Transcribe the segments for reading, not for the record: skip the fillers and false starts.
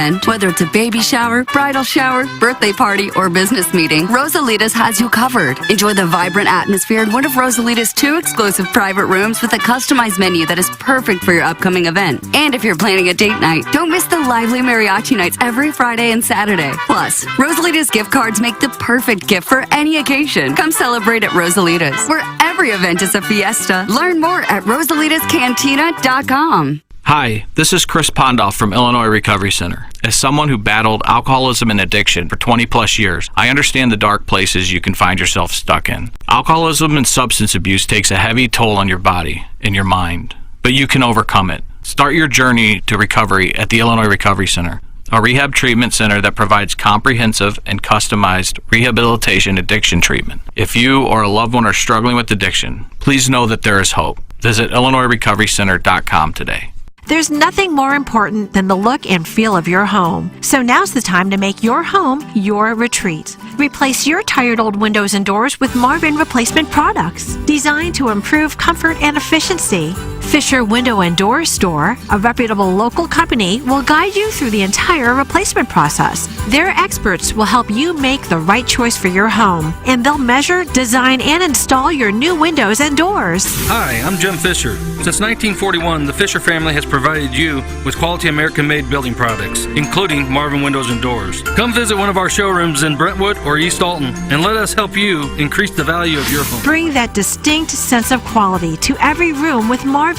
event. Whether it's a baby shower, bridal shower, birthday party, or business meeting, Rosalita's has you covered. Enjoy the vibrant atmosphere in one of Rosalita's 2 exclusive private rooms with a customized menu that is perfect for your upcoming event. And if you're planning a date night, don't miss the lively mariachi nights every Friday and Saturday. Plus, Rosalita's gift cards make the perfect gift for any occasion. Come celebrate at Rosalita's, where every event is a fiesta. Learn more at rosalitascantina.com. Hi, this is Chris Pondoff from Illinois Recovery Center. As someone who battled alcoholism and addiction for 20 plus years, I understand the dark places you can find yourself stuck in. Alcoholism and substance abuse takes a heavy toll on your body and your mind, but you can overcome it. Start your journey to recovery at the Illinois Recovery Center, a rehab treatment center that provides comprehensive and customized rehabilitation addiction treatment. If you or a loved one are struggling with addiction, please know that there is hope. Visit IllinoisRecoveryCenter.com today. There's nothing more important than the look and feel of your home. So now's the time to make your home your retreat. Replace your tired old windows and doors with Marvin replacement products designed to improve comfort and efficiency. Fisher Window and Door Store, a reputable local company, will guide you through the entire replacement process. Their experts will help you make the right choice for your home, and they'll measure, design, and install your new windows and doors. Hi, I'm Jim Fisher. Since 1941, the Fisher family has provided you with quality American-made building products, including Marvin Windows and Doors. Come visit one of our showrooms in Brentwood or East Alton, and let us help you increase the value of your home. Bring that distinct sense of quality to every room with Marvin.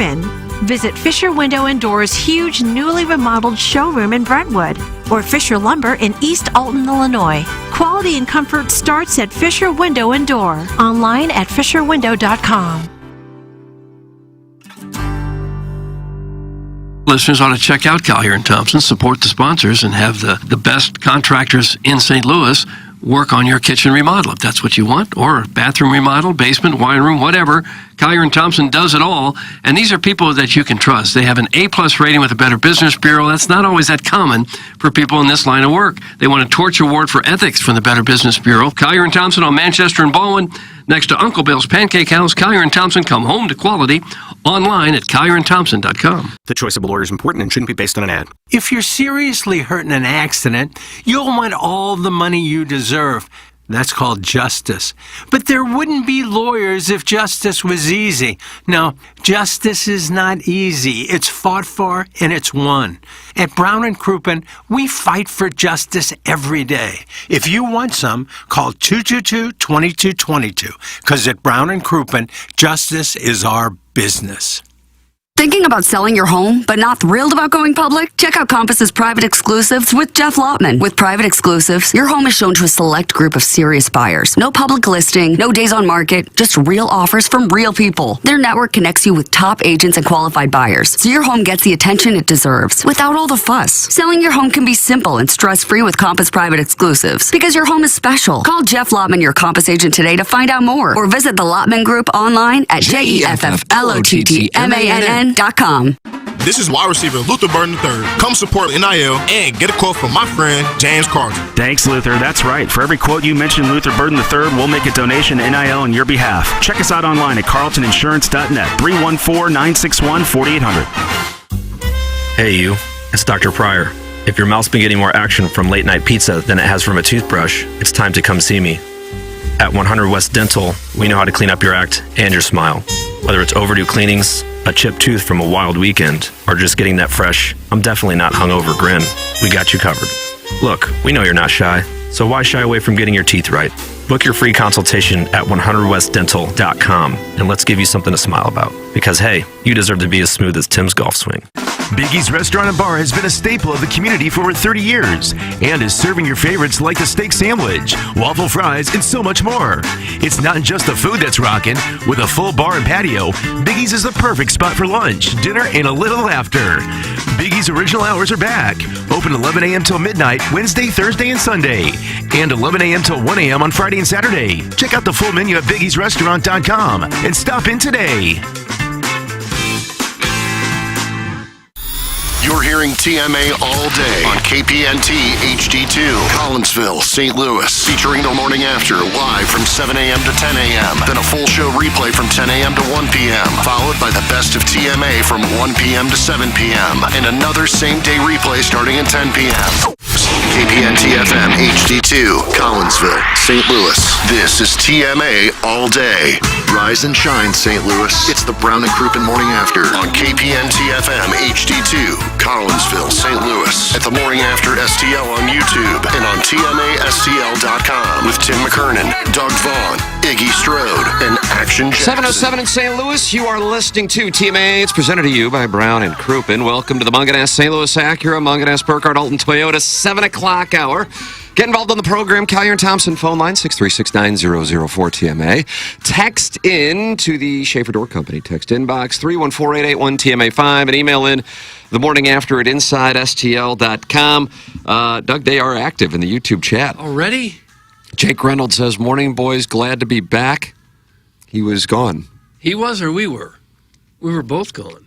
Visit Fisher Window and Doors' huge newly remodeled showroom in Brentwood or Fisher Lumber in East Alton, Illinois. Quality and comfort starts at Fisher Window and Door. Online at fisherwindow.com. Listeners ought to check out Collier & Thompson, support the sponsors, and have the best contractors in St. Louis work on your kitchen remodel, if that's what you want, or bathroom remodel, basement, wine room, whatever. Collier & Thompson does it all, and these are people that you can trust. They have an A-plus rating with the Better Business Bureau. That's not always that common for people in this line of work. They won a Torch Award for Ethics from the Better Business Bureau. Collier & Thompson on Manchester and Baldwin, next to Uncle Bill's Pancake House. Collier & Thompson, come home to quality. Online at collierandthompson.com. The choice of a lawyer is important and shouldn't be based on an ad. If you're seriously hurt in an accident, you'll want all the money you deserve. That's called justice. But there wouldn't be lawyers if justice was easy. No, justice is not easy. It's fought for and it's won. At Brown & Crouppen, we fight for justice every day. If you want some, call 222-2222. Because at Brown & Crouppen, justice is our business. Thinking about selling your home, but not thrilled about going public? Check out Compass's Private Exclusives with Jeff Lotman. With Private Exclusives, your home is shown to a select group of serious buyers. No public listing, no days on market, just real offers from real people. Their network connects you with top agents and qualified buyers, so your home gets the attention it deserves without all the fuss. Selling your home can be simple and stress-free with Compass Private Exclusives, because your home is special. Call Jeff Lotman, your Compass agent today, to find out more, or visit the Lotman Group online at JEFFLOTTMANN.com. This is wide receiver Luther Burton III. Come support NIL and get a quote from my friend James Carter. Thanks, Luther. That's right. For every quote you mention Luther Burton III, we'll make a donation to NIL on your behalf. Check us out online at carltoninsurance.net, 314-961-4800. Hey, you. It's Dr. Pryor. If your mouth's been getting more action from late-night pizza than it has from a toothbrush, it's time to come see me. At 100 West Dental, we know how to clean up your act and your smile. Whether it's overdue cleanings, a chipped tooth from a wild weekend, or just getting that fresh, I'm definitely not hungover grin, we got you covered. Look, we know you're not shy, so why shy away from getting your teeth right? Book your free consultation at 100westdental.com, and let's give you something to smile about. Because hey, you deserve to be as smooth as Tim's golf swing. Biggie's Restaurant and Bar has been a staple of the community for over 30 years and is serving your favorites like the steak sandwich, waffle fries, and so much more. It's not just the food that's rocking. With a full bar and patio, Biggie's is the perfect spot for lunch, dinner, and a little laughter. Biggie's original hours are back. Open 11 a.m. till midnight, Wednesday, Thursday, and Sunday. And 11 a.m. till 1 a.m. on Friday and Saturday. Check out the full menu at biggiesrestaurant.com and stop in today. You're hearing TMA all day on KPNT HD2, Collinsville, St. Louis. Featuring the morning after live from 7 a.m. to 10 a.m. Then a full show replay from 10 a.m. to 1 p.m. Followed by the best of TMA from 1 p.m. to 7 p.m. And another same-day replay starting at 10 p.m. KPNT FM HD2, Collinsville, St. Louis. This is TMA all day. Rise and shine, St. Louis. It's the Brown and Crouppen Morning After on KPNT FM HD2, Collinsville, St. Louis. At the Morning After STL on YouTube and on TMASTL.com with Tim McKernan, Doug Vaughn, Iggy Strode, and Action Jackson. 7:07 in St. Louis. You are listening to TMA. It's presented to you by Brown and Crouppen. Welcome to the Munganess St. Louis Acura, Munganess Burkhardt Alton Toyota 7 o'clock hour. Get involved on the program. Collier and Thompson phone line 636-9004-TMA. Text in to the Schaefer Door Company. Text inbox 314-881-TMA5 and email in the morning after at InsideSTL.com. Doug, they are active in the YouTube chat. Already? Jake Reynolds says, "Morning, boys. Glad to be back." He was gone. He was or we were? We were both gone.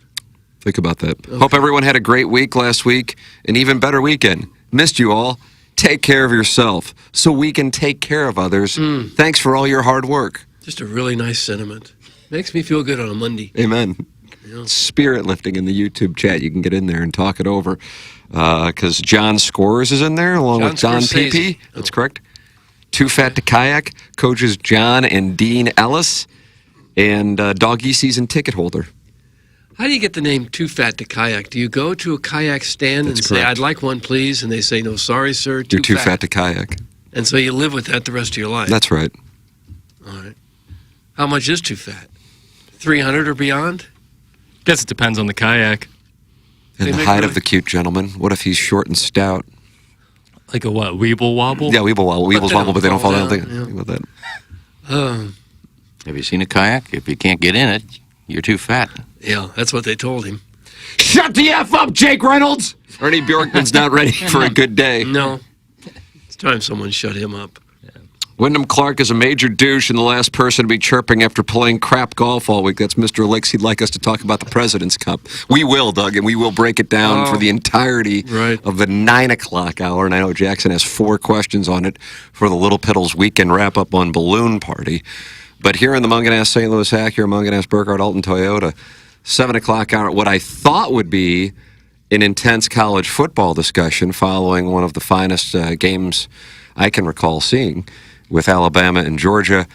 Think about that. Okay. Hope everyone had a great week last week. An even better weekend. Missed you all. Take care of yourself so we can take care of others. Thanks for all your hard work. Just a really nice sentiment. Makes me feel good on a Monday. Amen. Yeah. Spirit lifting in the YouTube chat. You can get in there and talk it over. Because John Scores is in there along with Don Pepe. That's correct. Too Fat to Kayak. Coaches John and Dean Ellis. And Doggy Season ticket holder. How do you get the name Too Fat to Kayak? Do you go to a kayak stand and say, "I'd like one, please," and they say, "No, sorry, sir, You're too fat to kayak." And so you live with that the rest of your life? That's right. All right. How much is too fat? 300 or beyond? Guess it depends on the kayak. And the height of the cute gentleman. What if he's short and stout? Like a what? Weeble wobble? Yeah, Weeble wobble. Weebles wobble, but they don't fall down. Think about that. Have you seen a kayak? If you can't get in it, you're too fat. Yeah, that's what they told him. Shut the F up, Jake Reynolds! Ernie Bjorkman's not ready for a good day. No. It's time someone shut him up. Yeah. Wyndham Clark is a major douche and the last person to be chirping after playing crap golf all week. That's Mr. Licks. He'd like us to talk about the President's Cup. We will, Doug, and we will break it down for the entirety of the 9 o'clock hour. And I know Jackson has 4 questions on it for the Little Piddles weekend wrap-up on Balloon Party. But here in the Munganess St. Louis Acura, Munganess Burkhardt Alton Toyota, 7 o'clock hour, what I thought would be an intense college football discussion following one of the finest games I can recall seeing with Alabama and Georgia.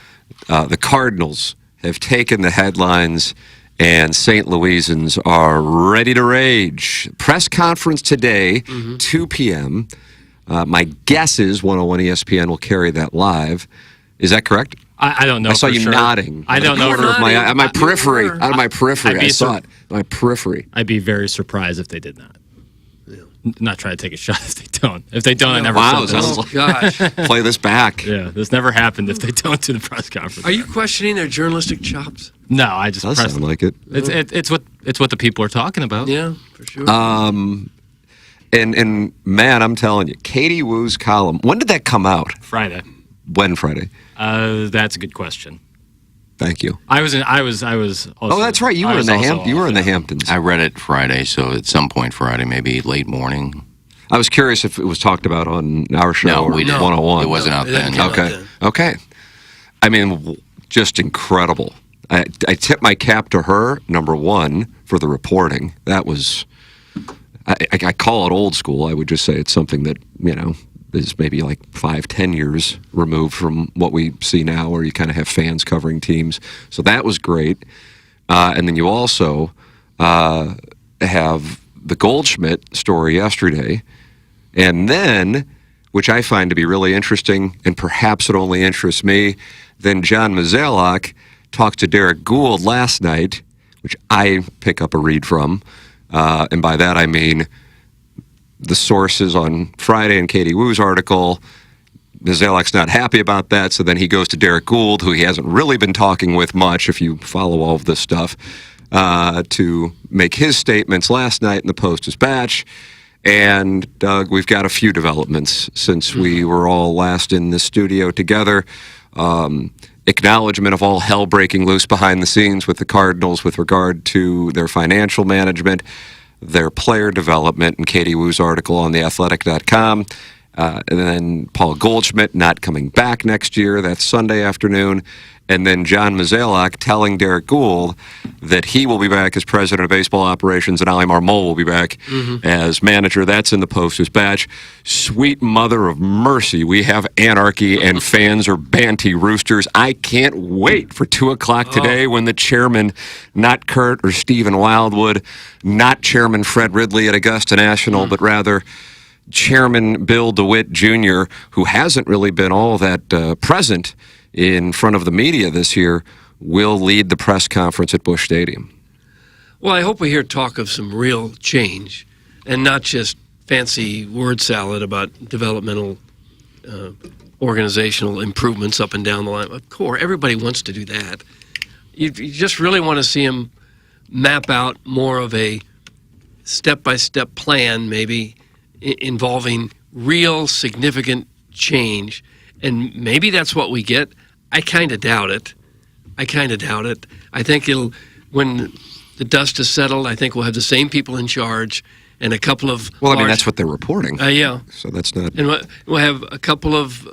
The Cardinals have taken the headlines, and St. Louisans are ready to rage. Press conference today, 2 p.m. My guess is 101 ESPN will carry that live. Is that correct? I don't know. I saw you nodding. I don't know. Out of my periphery. I saw it. My periphery. I'd be very surprised if they did not. Yeah. Not trying to take a shot if they don't. If they don't, I never saw this. Oh, gosh. Play this back. Yeah, this never happened if they don't do the press conference. Are you questioning their journalistic chops? No, I just does sound like it. It's what the people are talking about. Yeah, for sure. And man, I'm telling you, Katie Woo's column. When did that come out? Friday. When Friday? That's a good question. Thank you. I was also, that's right. You were in the Hamptons. I read it Friday, so at some point Friday, maybe late morning. I was curious if it was talked about on our show or 101. It wasn't out then. Okay. I mean, just incredible. I tip my cap to her, number one, for the reporting. That was, I call it old school. I would just say it's something that, is maybe like 5-10 years removed from what we see now, where you kind of have fans covering teams. So that was great. And then you also have the Goldschmidt story yesterday. And then, which I find to be really interesting, and perhaps it only interests me, then John Mozeliak talked to Derek Gould last night, which I pick up a read from. And by that I mean the sources on Friday in Katie Woo's article. Mozeliak's not happy about that, so then he goes to Derek Gould, who he hasn't really been talking with much, if you follow all of this stuff, to make his statements last night in the Post-Dispatch. And, Doug, we've got a few developments since we were all last in the studio together. Acknowledgement of all hell breaking loose behind the scenes with the Cardinals with regard to their financial management. their player development in Katie Woo's article on theathletic.com. And then Paul Goldschmidt not coming back next year. That's Sunday afternoon. And then John Mozeliak telling Derek Gould that he will be back as president of baseball operations and Ali Marmol will be back as manager. That's in the Post-Dispatch. Sweet mother of mercy. We have anarchy and fans are banty roosters. I can't wait for 2 o'clock today when the chairman, not Kurt or Stephen Wildwood, not Chairman Fred Ridley at Augusta National, but rather Chairman Bill DeWitt Jr., who hasn't really been all that present in front of the media this year, will lead the press conference at Busch Stadium. Well, I hope we hear talk of some real change and not just fancy word salad about developmental organizational improvements up and down the line. Of course, everybody wants to do that. You just really want to see them map out more of a step-by-step plan, maybe involving real significant change. And maybe that's what we get. I kind of doubt it. I think when the dust is settled, I think we'll have the same people in charge and a couple of... Well, I mean, that's what they're reporting. Yeah. So that's not... And we'll have a couple of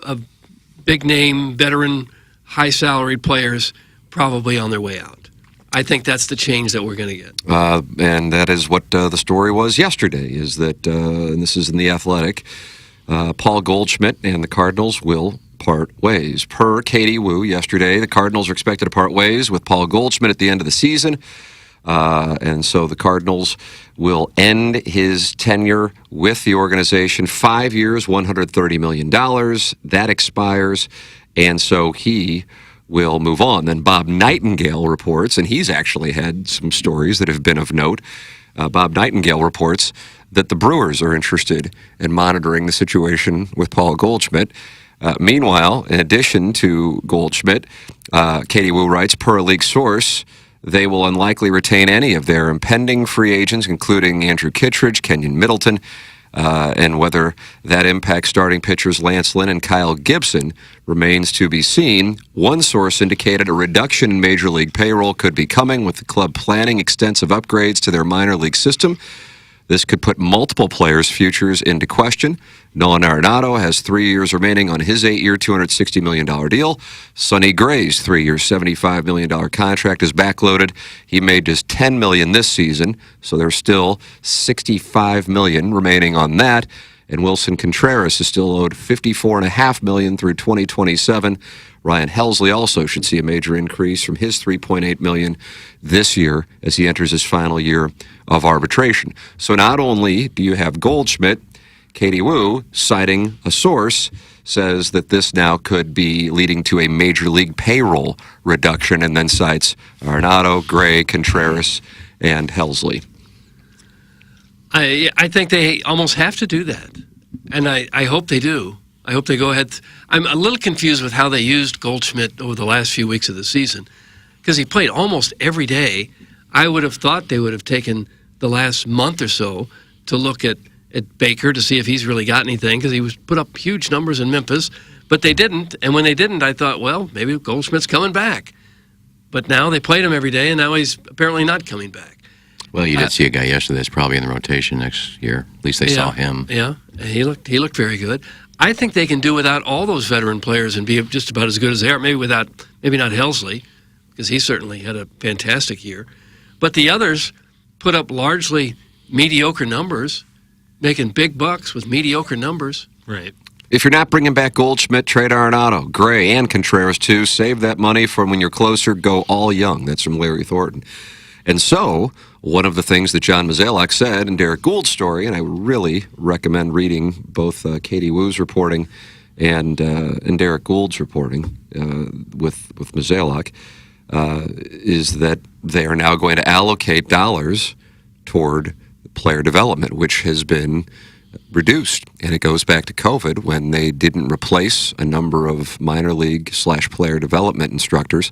big-name, veteran, high-salaried players probably on their way out. I think that's the change that we're going to get. And that is what the story was yesterday, is that, and this is in The Athletic, Paul Goldschmidt and the Cardinals will part ways. Per Katie Woo yesterday, the Cardinals are expected to part ways with Paul Goldschmidt at the end of the season. And so the Cardinals will end his tenure with the organization. 5 years, $130 million. That expires. And so he will move on. Then Bob Nightingale reports, and he's actually had some stories that have been of note. Bob Nightingale reports that the Brewers are interested in monitoring the situation with Paul Goldschmidt. Meanwhile, in addition to Goldschmidt, Katie Woo writes, per a league source, they will unlikely retain any of their impending free agents, including Andrew Kittredge, Kenyon Middleton, and whether that impacts starting pitchers Lance Lynn and Kyle Gibson remains to be seen. One source indicated a reduction in Major League payroll could be coming, with the club planning extensive upgrades to their minor league system. This could put multiple players' futures into question. Nolan Arenado has 3 years remaining on his 8-year, $260 million deal. Sonny Gray's 3-year, $75 million contract is backloaded. He made just $10 million this season, so there's still $65 million remaining on that. And Wilson Contreras is still owed $54.5 million through 2027. Ryan Helsley also should see a major increase from his $3.8 million this year as he enters his final year of arbitration. So not only do you have Goldschmidt, Katie Woo, citing a source, says that this now could be leading to a major league payroll reduction, and then cites Arenado, Gray, Contreras, and Helsley. I think they almost have to do that, and I hope they do. I hope they go ahead. I'm a little confused with how they used Goldschmidt over the last few weeks of the season, because he played almost every day. I would have thought they would have taken the last month or so to look at Baker to see if he's really got anything, because he was put up huge numbers in Memphis, but they didn't. And when they didn't, I thought, well, maybe Goldschmidt's coming back. But now they played him every day, and now he's apparently not coming back. Well, you did see a guy yesterday that's probably in the rotation next year. At least they saw him. Yeah, he looked very good. I think they can do without all those veteran players and be just about as good as they are. Maybe not Helsley, because he certainly had a fantastic year. But the others put up largely mediocre numbers, making big bucks with mediocre numbers. Right. If you're not bringing back Goldschmidt, trade Arenado, Gray, and Contreras too. Save that money for when you're closer. Go all young. That's from Larry Thornton. And so, one of the things that John Mozeliak said in Derek Gould's story, and I really recommend reading both Katie Woo's reporting and Derek Gould's reporting with Mozeliak, is that they are now going to allocate dollars toward player development, which has been reduced. And it goes back to COVID, when they didn't replace a number of minor league / player development instructors.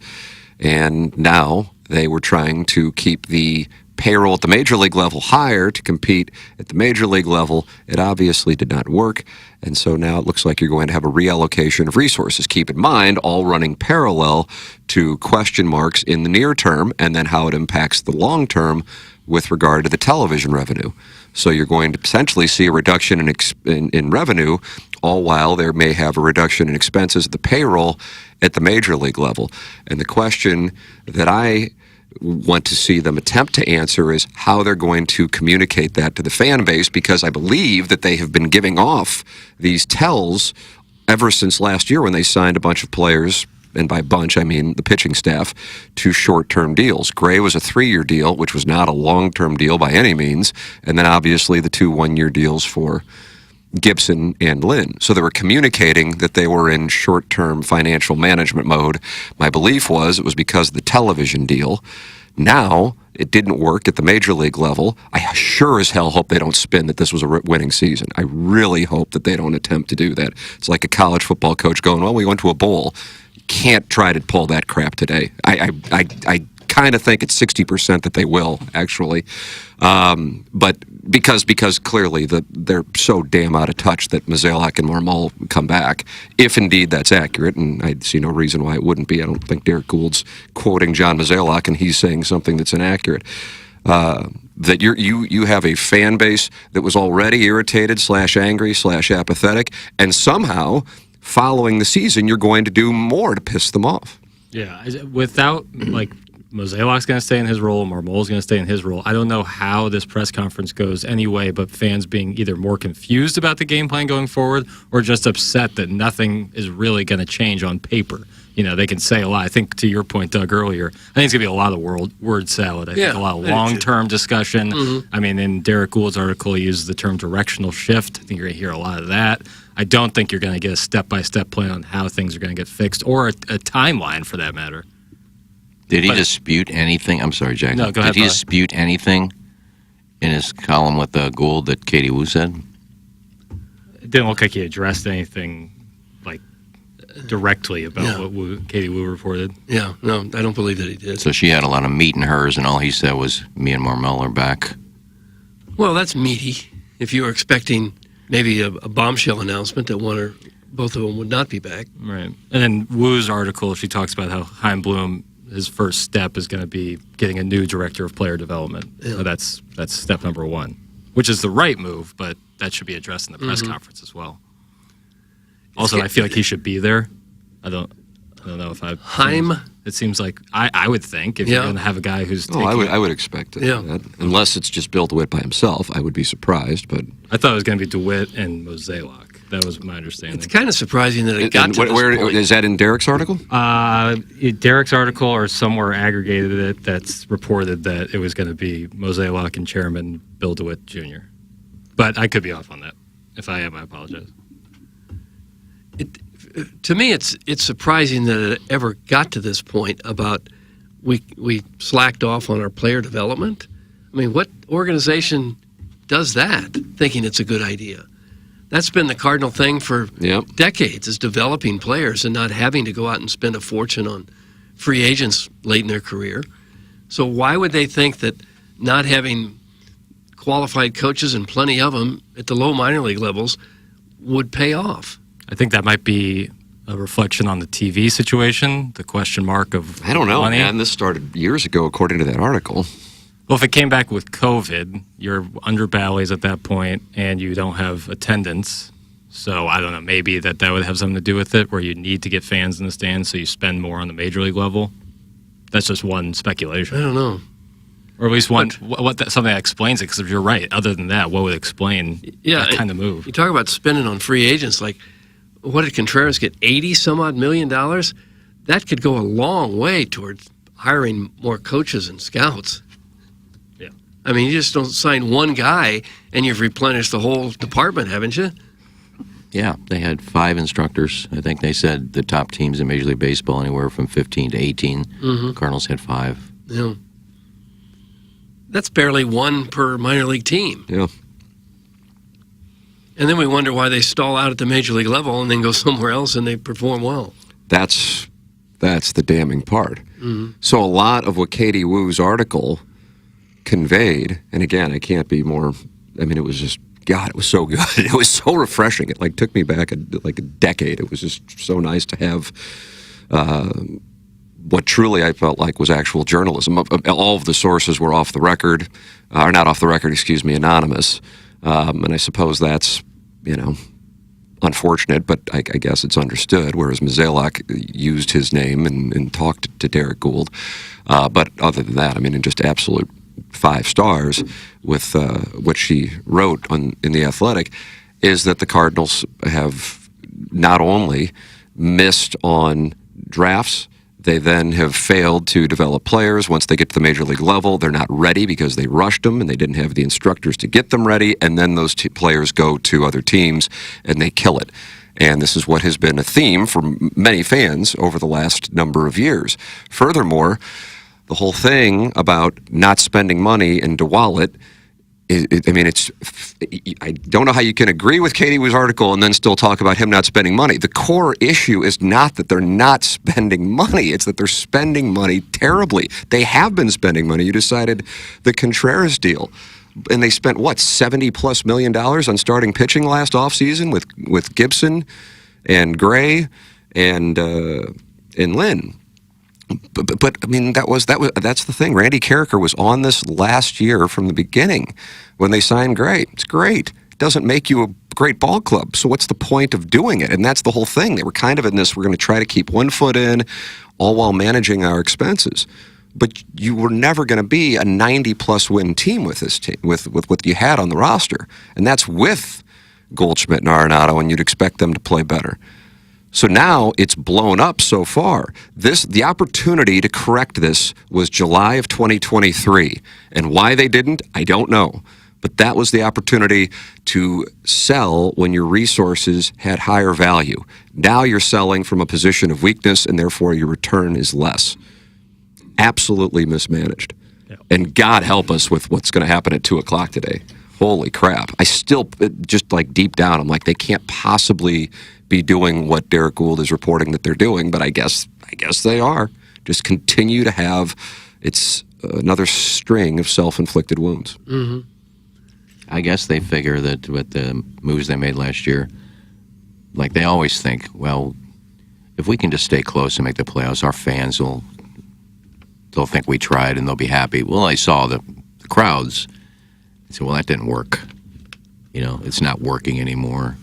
And now they were trying to keep the payroll at the major league level higher to compete at the major league level. It obviously did not work. And so now it looks like you're going to have a reallocation of resources. Keep in mind, all running parallel to question marks in the near term, and then how it impacts the long term with regard to the television revenue. So you're going to potentially see a reduction in revenue, all while there may have a reduction in expenses at the payroll at the major league level. And the question that I want to see them attempt to answer is how they're going to communicate that to the fan base, because I believe that they have been giving off these tells ever since last year when they signed a bunch of players, and by bunch I mean the pitching staff, to short-term deals. Gray was a 3-year deal, which was not a long-term deal by any means, and then obviously the 2 one-year deals for Gibson and Lynn. So they were communicating that they were in short-term financial management mode. My belief was it was because of the television deal. Now, it didn't work at the major league level. I sure as hell hope they don't spin that this was a winning season. I really hope that they don't attempt to do that. It's like a college football coach going, well, we went to a bowl. You can't try to pull that crap today. I kind of think it's 60% that they will, actually. But because clearly they're so damn out of touch that Mozeliak and Marmol come back, if indeed that's accurate, and I see no reason why it wouldn't be. I don't think Derek Gould's quoting John Mozeliak and he's saying something that's inaccurate. That you have a fan base that was already irritated / angry / apathetic, and somehow following the season you're going to do more to piss them off. Yeah, without like Mozeliak's going to stay in his role, Marmol's going to stay in his role. I don't know how this press conference goes anyway, but fans being either more confused about the game plan going forward or just upset that nothing is really going to change on paper. You know, they can say a lot. I think to your point, Doug, earlier, I think it's going to be a lot of word salad. I think a lot of long-term discussion. Mm-hmm. I mean, in Derek Gould's article, he uses the term directional shift. I think you're going to hear a lot of that. I don't think you're going to get a step-by-step plan on how things are going to get fixed or a timeline for that matter. Did he dispute anything? I'm sorry, Jack. No, go ahead. Did he dispute anything in his column with Gould that Katie Wu said? It didn't look like he addressed anything like directly about what Katie Wu reported. Yeah, no, I don't believe that he did. So she had a lot of meat in hers, and all he said was, me and Marmel are back. Well, that's meaty. If you were expecting maybe a bombshell announcement that one or both of them would not be back. Right. And then Wu's article, she talks about how Chaim Bloom, his first step is going to be getting a new director of player development. Yeah. So that's step number 1, which is the right move, but that should be addressed in the press conference as well. Also, I feel like he should be there. I don't know if Chaim. It seems like I would think if you're going to have a guy who's taking I would expect it. Yeah. Unless it's just Bill DeWitt by himself, I would be surprised. But I thought it was going to be DeWitt and Mozeliak. That was my understanding. It's kind of surprising that it got to this point. Is that in Derek's article? Derek's article or somewhere aggregated it that's reported that it was going to be Mozeliak and Chairman Bill DeWitt Jr. But I could be off on that. If I am, I apologize. To me, it's surprising that it ever got to this point about we slacked off on our player development. I mean, what organization does that, thinking it's a good idea? That's been the Cardinal thing for decades, is developing players and not having to go out and spend a fortune on free agents late in their career. So why would they think that not having qualified coaches and plenty of them at the low minor league levels would pay off? I think that might be a reflection on the TV situation, the question mark of I don't know, money. Man. This started years ago, according to that article. Well, if it came back with COVID, you're under Bally's at that point, and you don't have attendance. So I don't know, maybe that would have something to do with it, where you need to get fans in the stands, so you spend more on the major league level. That's just one speculation. I don't know. Or at least something that explains it, because if you're right, other than that, what would explain that kind of move? You talk about spending on free agents, like, what did Contreras get, $80-some-odd million? That could go a long way towards hiring more coaches and scouts. Yeah. I mean, you just don't sign one guy and you've replenished the whole department, haven't you? Yeah, they had 5 instructors. I think they said the top teams in Major League Baseball anywhere from 15 to 18. Mm-hmm. Cardinals had 5. Yeah. That's barely 1 per minor league team. Yeah. And then we wonder why they stall out at the major league level and then go somewhere else and they perform well. That's the damning part. Mm-hmm. So a lot of what Katie Wu's article conveyed, and again, I can't be more, I mean, it was just, God, it was so good. It was so refreshing. It took me back a decade. It was just so nice to have what truly I felt like was actual journalism. All of the sources were off the record, or not off the record, excuse me, anonymous. And I suppose that's, unfortunate, but I guess it's understood, whereas Mozeliak used his name and talked to Derek Gould. But other than that, in just absolute 5 stars with what she wrote in The Athletic, is that the Cardinals have not only missed on drafts, they then have failed to develop players. Once they get to the major league level, they're not ready because they rushed them and they didn't have the instructors to get them ready. And then those players go to other teams and they kill it. And this is what has been a theme for many fans over the last number of years. Furthermore, the whole thing about not spending money in DeWallet, I don't know how you can agree with Katie Wu's article and then still talk about him not spending money. The core issue is not that they're not spending money. It's that they're spending money terribly. They have been spending money. You decided the Contreras deal. And they spent, $70+ million on starting pitching last offseason with Gibson and Gray and Lynn. But that's the thing. Randy Carricker was on this last year from the beginning when they signed Gray. It's great. It doesn't make you a great ball club. So what's the point of doing it? And that's the whole thing. They were kind of in this, we're going to try to keep one foot in, all while managing our expenses. But you were never going to be a 90+ win team with this team, with what you had on the roster. And that's with Goldschmidt and Arenado, and you'd expect them to play better. So now it's blown up so far. The opportunity to correct this was July of 2023. And why they didn't, I don't know. But that was the opportunity to sell when your resources had higher value. Now you're selling from a position of weakness, and therefore your return is less. Absolutely mismanaged. Yeah. And God help us with what's going to happen at 2 o'clock today. Holy crap. I still, just like deep down, I'm like, they can't possibly be doing what Derek Gould is reporting that they're doing, but I guess they are. Just continue to have, it's another string of self-inflicted wounds. Mm-hmm. I guess they figure that with the moves they made last year, like they always think, well, if we can just stay close and make the playoffs, our fans they'll think we tried and they'll be happy. Well, I saw the crowds. I said, well, that didn't work. It's not working anymore.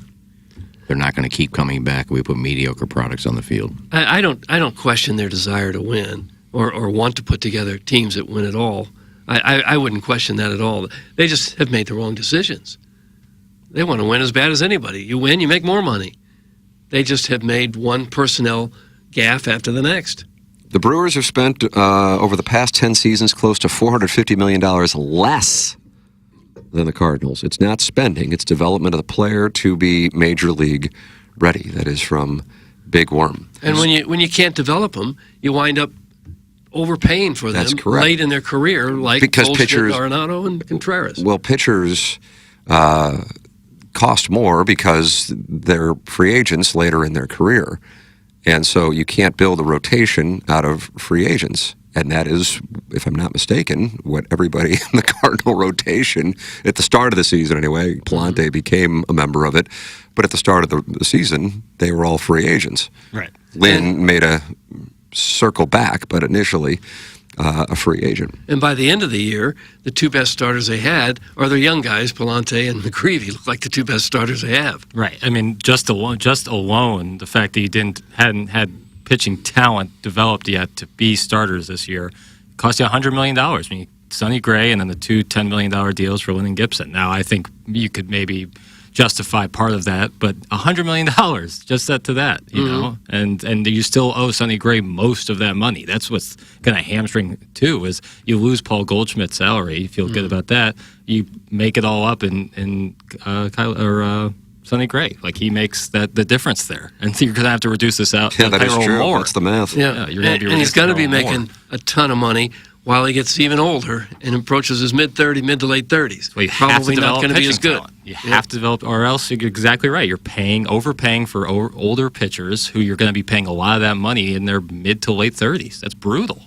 They're not going to keep coming back. We put mediocre products on the field. I don't question their desire to win or want to put together teams that win at all. I wouldn't question that at all. They just have made the wrong decisions. They want to win as bad as anybody. You win, you make more money. They just have made one personnel gaffe after the next. The Brewers have spent over the past 10 seasons close to $450 million less than the Cardinals. It's not spending, it's development of the player to be major league ready. That is from Big Worm. And when you can't develop them, you wind up overpaying for them. That's correct. Late in their career, like pitchers, Arenado and Contreras. Well, pitchers cost more because they're free agents later in their career. And so you can't build a rotation out of free agents. And that is, if I'm not mistaken, what everybody in the Cardinal rotation, at the start of the season anyway, Palante became a member of it, but at the start of the season, they were all free agents. Right. Lynn made a circle back, but initially a free agent. And by the end of the year, the 2 best starters they had are their young guys, Palante and McGreevy, look like the 2 best starters they have. Right. Just alone, the fact that you hadn't had pitching talent developed yet to be starters this year cost you $100 million. Sonny Gray and then the 2 $10 million deals for Lynn and Gibson. Now, I think you could maybe justify part of that, but $100 million just set to that, you know, and you still owe Sonny Gray most of that money. That's what's going to hamstring too. Is you lose Paul Goldschmidt's salary, you feel good about that. You make it all up in Sonny Gray, like he makes the difference there, and you're going to have to reduce this out. Yeah, that is true. More. That's the math. Yeah, you're going to be and he's going to be making a ton of money while he gets even older and approaches his mid to late 30s. Well, you probably not going to be as good. You have to develop, or else you're exactly right. You're overpaying for older pitchers who you're going to be paying a lot of that money in their mid to late 30s. That's brutal.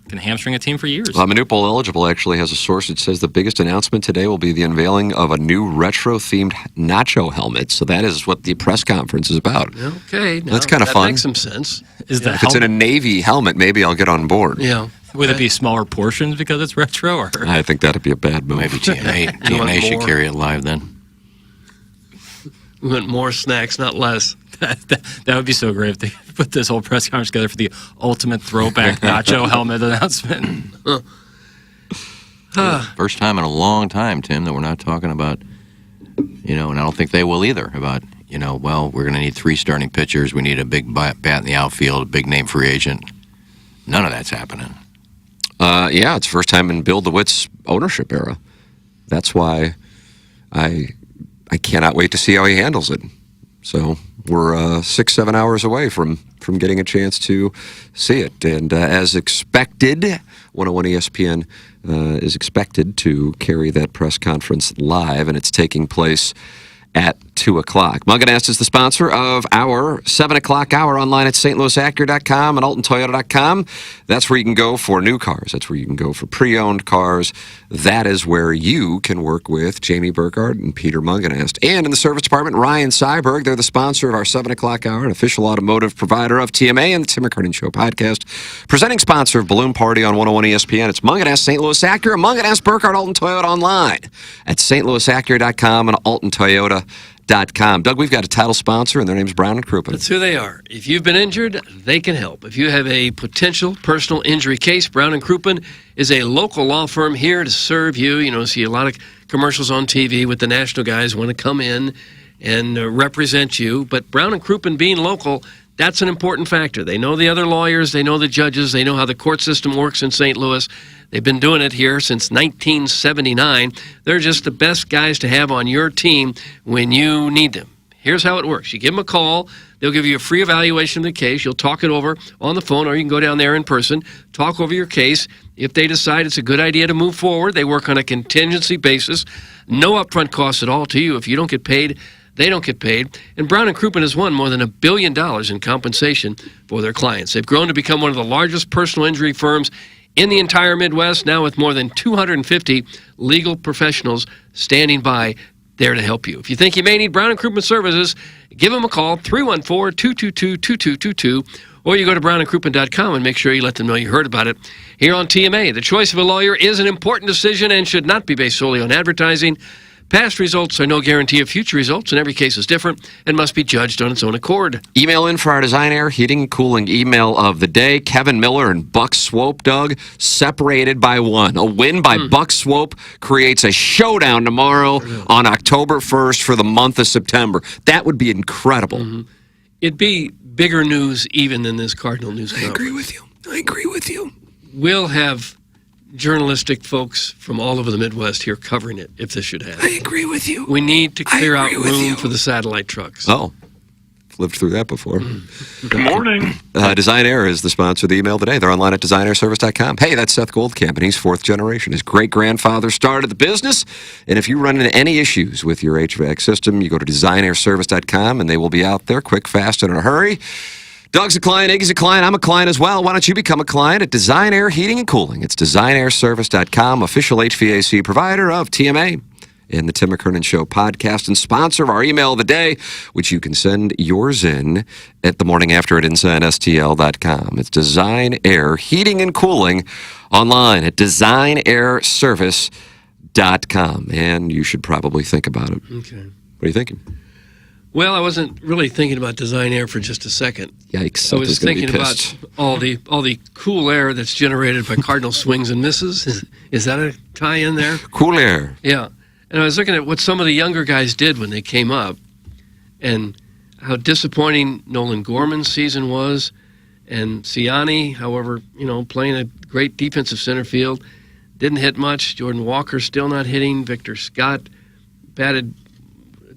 Can hamstring a team for years. Manute Bowl Eligible actually has a source that says the biggest announcement today will be the unveiling of a new retro-themed nacho helmet. So that is what the press conference is about. Okay. That's kind of fun. That makes some sense. If it's in a Navy helmet, maybe I'll get on board. Yeah. Would it be smaller portions because it's retro? Or? I think that'd be a bad move. Maybe TNA should carry it live then. We want more snacks, not less. That would be so great if they put this whole press conference together for the ultimate throwback nacho helmet announcement. First time in a long time, Tim, that we're not talking about, and I don't think they will either, about, we're going to need 3 starting pitchers. We need a big bat in the outfield, a big name free agent. None of that's happening. Yeah, it's first time in Bill DeWitt's ownership era. That's why I cannot wait to see how he handles it. So we're 6-7 hours away from getting a chance to see it. And as expected, 101 ESPN is expected to carry that press conference live, and it's taking place at 2 o'clock. Munganast is the sponsor of our 7 o'clock hour online at stlouisacura.com and altontoyota.com. That's where you can go for new cars. That's where you can go for pre-owned cars. That is where you can work with Jamie Burkhardt and Peter Munganast. And in the service department, Ryan Seiberg. They're the sponsor of our 7 o'clock hour, an official automotive provider of TMA and the Tim McKernan Show podcast. Presenting sponsor of Balloon Party on 101 ESPN. It's Munganast, St. Louis Acura, Munganast, Burkhardt, Alton Toyota online at stlouisacura.com and altontoyota.com. Doug, we've got a title sponsor, and their name's Brown & Crouppen. That's who they are. If you've been injured, they can help. If you have a potential personal injury case, Brown & Crouppen is a local law firm here to serve you. See a lot of commercials on TV with the national guys want to come in and represent you. But Brown & Crouppen being local, that's an important factor. They know the other lawyers. They know the judges. They know how the court system works in St. Louis. They've been doing it here since 1979. They're just the best guys to have on your team when you need them. Here's how it works. You give them a call. They'll give you a free evaluation of the case. You'll talk it over on the phone, or you can go down there in person, talk over your case. If they decide it's a good idea to move forward, they work on a contingency basis. No upfront costs at all to you. If you don't get paid, they don't get paid. And Brown & Crouppen has won more than $1 billion in compensation for their clients. They've grown to become one of the largest personal injury firms in the entire Midwest, now with more than 250 legal professionals standing by there to help you. If you think you may need Brown & Crouppen services, give them a call, 314-222-2222, or you go to brownandcrouppen.com and make sure you let them know you heard about it here on TMA. The choice of a lawyer is an important decision and should not be based solely on advertising. Past results are no guarantee of future results, and every case is different and must be judged on its own accord. Email in for our Design Air Heating and Cooling email of the day. Kevin Miller and Buck Swope, Doug, separated by 1. A win by Buck Swope creates a showdown tomorrow on October 1st for the month of September. That would be incredible. Mm-hmm. It'd be bigger news even than this Cardinal news conference. I agree with you. We'll have journalistic folks from all over the Midwest here covering it if this should happen. I agree with you. We need to clear out room for the satellite trucks. Oh, lived through that before. Good morning. Design Air is the sponsor of the email today. They're online at designairservice.com. Hey, that's Seth Goldcamp, and he's 4th generation. His great-grandfather started the business, and if you run into any issues with your HVAC system, you go to designairservice.com, and they will be out there quick, fast, and in a hurry. Doug's a client, Iggy's a client, I'm a client as well. Why don't you become a client at Design Air Heating and Cooling? It's designairservice.com, official HVAC provider of TMA and the Tim McKernan Show podcast, and sponsor of our email of the day, which you can send yours in at the morning after at InsideSTL.com. It's Design Air Heating and Cooling online at designairservice.com. And you should probably think about it. Okay. What are you thinking? Well, I wasn't really thinking about Design Air for just a second. Yikes. I was thinking about all the cool air that's generated by Cardinal swings and misses. Is that a tie-in there? Cool air. Yeah. And I was looking at what some of the younger guys did when they came up and how disappointing Nolan Gorman's season was. And Ciani, however, playing a great defensive center field, didn't hit much. Jordan Walker still not hitting. Victor Scott batted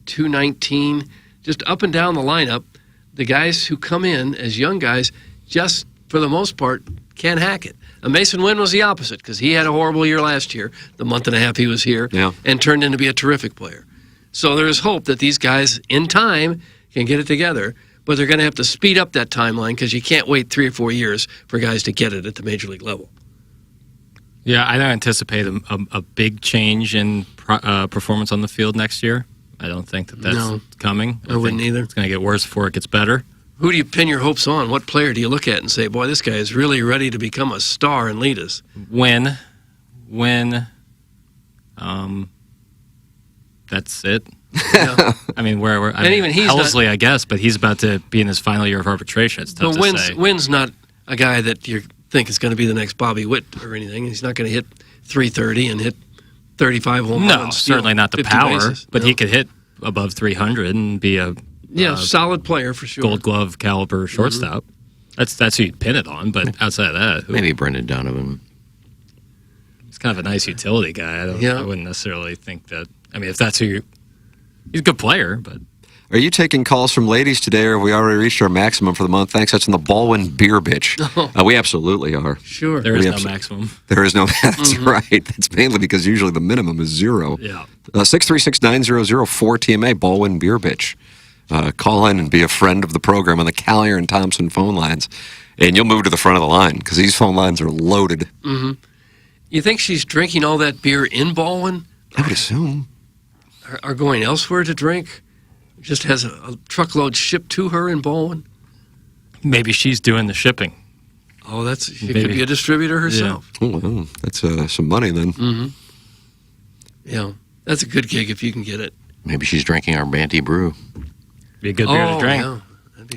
.219. Just up and down the lineup, the guys who come in as young guys just, for the most part, can't hack it. Mason Wynn was the opposite because he had a horrible year last year, the month and a half he was here, and turned into be a terrific player. So there is hope that these guys, in time, can get it together. but they're going to have to speed up that timeline because you can't wait 3 or 4 years for guys to get it at the major league level. Yeah, I don't anticipate a big change in performance on the field next year. I don't think that's coming. I wouldn't either. It's going to get worse before it gets better. Who do you pin your hopes on? What player do you look at and say, boy, this guy is really ready to become a star and lead us? When, that's it. Yeah. I mean, even he's Helsley, I guess, but he's about to be in his final year of arbitration. It's tough to say. Wynn's not a guy that you think is going to be the next Bobby Witt or anything. He's not going to hit 330 and hit 35 home runs. No, certainly not the power, bases, but he could hit above 300 and be a solid player for sure. Gold Glove caliber shortstop. That's who you'd pin it on, but outside of that, maybe Brendan Donovan. He's kind of a nice utility guy. I wouldn't necessarily think that. I mean, if that's who he's a good player, but. Are you taking calls from ladies today, or have we already reached our maximum for the month? Thanks. That's in the Baldwin Beer Bitch. We absolutely are. Sure. There is no maximum. There is no. That's right. That's mainly because usually the minimum is 0. Yeah. 636-9004-TMA, Baldwin Beer Bitch. Call in and be a friend of the program on the Callier and Thompson phone lines, and you'll move to the front of the line because these phone lines are loaded. Mm-hmm. You think she's drinking all that beer in Baldwin? I would assume. Are going elsewhere to drink? Just has a truckload shipped to her in Baldwin? Maybe she's doing the shipping. Oh, she could be a distributor herself. Yeah. Oh, well, that's some money then. Mm-hmm. Yeah, that's a good gig if you can get it. Maybe she's drinking our Banty Brew. Be a good beer to drink. Yeah.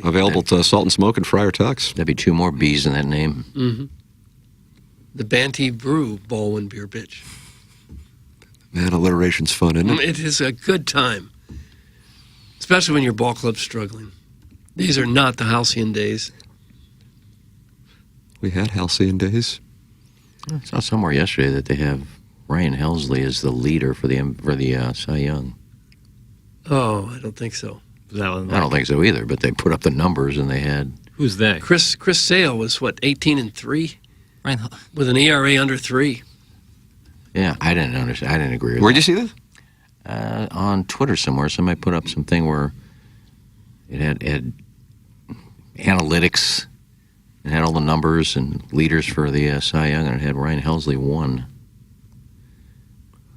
Available to Salt and Smoke and Friar Tuck's. That'd be 2 more B's in that name. Mm-hmm. The Banty Brew Baldwin Beer Bitch. Man, alliteration's fun, isn't it? It is a good time. Especially when your ball club's struggling. These are not the halcyon days. We had halcyon days. I saw somewhere yesterday that they have Ryan Helsley as the leader for the Cy Young. Oh, I don't think so. I don't think so either, but they put up the numbers and they had... Who's they? Chris Sale was, 18-3? Right. With an ERA under 3. Yeah, I didn't understand. I didn't agree with Where'd you see this? On Twitter somewhere, somebody put up something where it had analytics and had all the numbers and leaders for the Cy Young, and it had Ryan Helsley 1.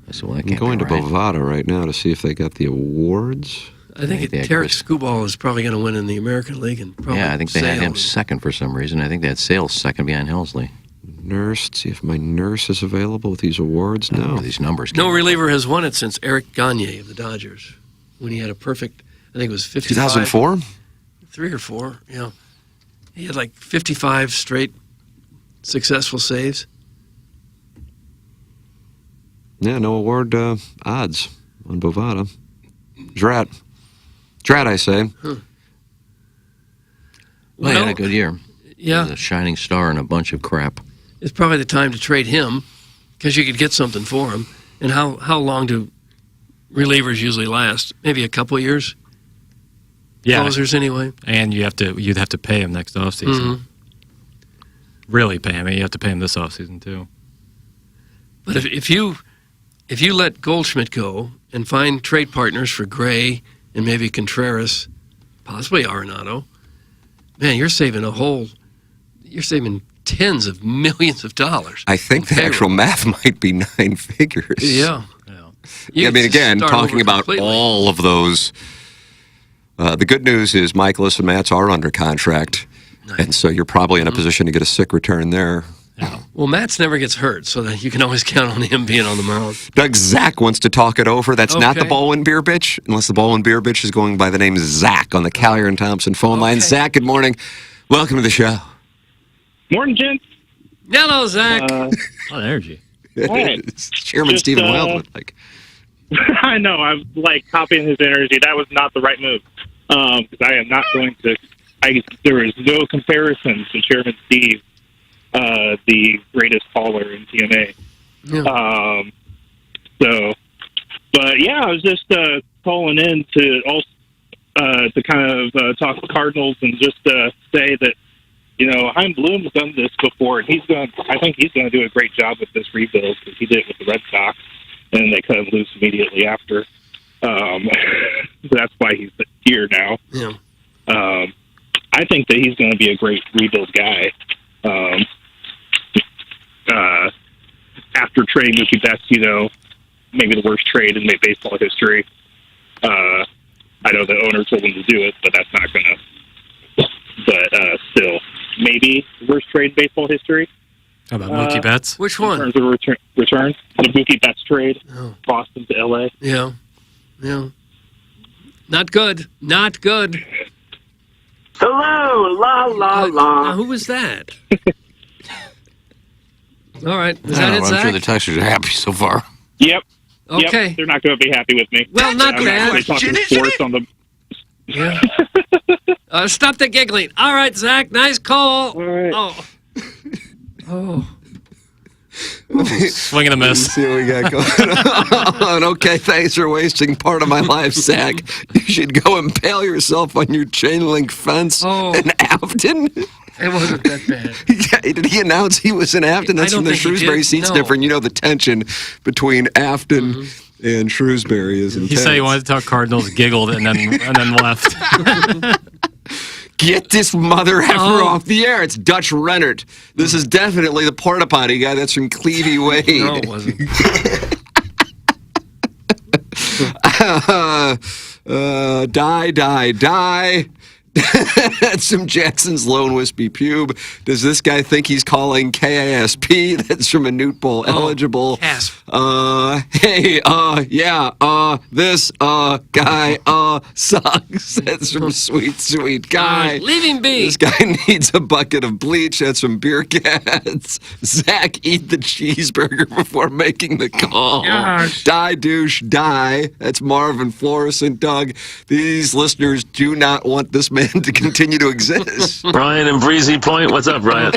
I said, well, that can't I'm going be to right. Bovada right now to see if they got the awards. I think Tarek Skubal is probably going to win in the American League. And probably I think they had him second for some reason. I think they had Sales second behind Helsley. Nurse, see if my nurse is available with these awards. No. These numbers. No reliever has won it since Eric Gagne of the Dodgers, when he had a perfect, I think it was 55. 2004? 3 or 4, yeah. He had like 55 straight successful saves. Yeah, no award odds on Bovada. Drat, I say. Huh. Well, he had a good year. Yeah. He was a shining star and a bunch of crap. It's probably the time to trade him because you could get something for him. And how long do relievers usually last? Maybe a couple years? Yeah. Closers anyway. And you'd have to pay him next offseason. Mm-hmm. Really pay him. You have to pay him this offseason too. But if you let Goldschmidt go and find trade partners for Gray and maybe Contreras, possibly Arenado, man, you're saving tens of millions of dollars. I think the actual math might be 9 figures. Yeah. I mean, again, talking about all of those. The good news is Michaelis and Matz are under contract, and so you're probably in a position to get a sick return there. Yeah. Well, Matz never gets hurt, so that you can always count on him being on the mound. Doug Zach wants to talk it over. That's not the Okay. Baldwin Beer Bitch, unless the Baldwin Beer Bitch is going by the name Zach on the Callier and Thompson phone line. Zach, good morning. Welcome to the show. Morning, gents. Hello, Zach. A lot of energy. Right. Chairman Just, Stephen Wildwood. I know. I'm copying his energy. That was not the right move. Because I am not going to. There is no comparison to Chairman Steve, the greatest caller in TMA. Yeah. But yeah, I was just calling in to also to kind of talk Cardinals and just say that Chaim Bloom's done this before, and I think he's going to do a great job with this rebuild because he did it with the Red Sox, and they cut him loose immediately after. So that's why he's here now. Yeah. I think that he's going to be a great rebuild guy. After trading Mookie Betts, maybe the worst trade in baseball history. I know the owners told him to do it, but that's not going to. But still, maybe the worst trade in baseball history. How about Mookie Betts? Which one? In terms of return, the Mookie Betts trade, Boston to LA. Yeah. Not good. Not good. Hello, la la la. Who was that? All right. Is I that don't it, know, I'm Zach? sure the Texans are happy so far. Yep. Okay. Yep. They're not going to be happy with me. Well, not bad. They talking sports on the. Yeah. Stop the giggling. All right, Zach. Nice call. All right. Oh. Swing and a miss. Let's see what we got going on. Okay, thanks for wasting part of my life, Zach. You should go impale yourself on your chain link fence in Afton. It wasn't that bad. Yeah, did he announce he was in Afton? That's I don't from the think he Shrewsbury did. seat's No. different. You know the tension between Afton and Shrewsbury is intense. He said he wanted to talk Cardinals, giggled, and then left. Get this mother effer off the air. It's Dutch Rennert. This is definitely the porta potty guy. That's from Clevie Wade. No, it wasn't. Die. That's from Jackson's Lone Wispy Pube. Does this guy think he's calling KASP? That's from a Newt Bowl eligible. Gasp. This guy sucks. That's from Sweet Guy. Leave him be. This guy needs a bucket of bleach. That's from Beer Cats. Zach, eat the cheeseburger before making the call. Gosh. Die, douche, die. That's Marvin Florissant. Doug, these listeners do not want this man to continue to exist. Brian and Breezy Point, what's up, Brian?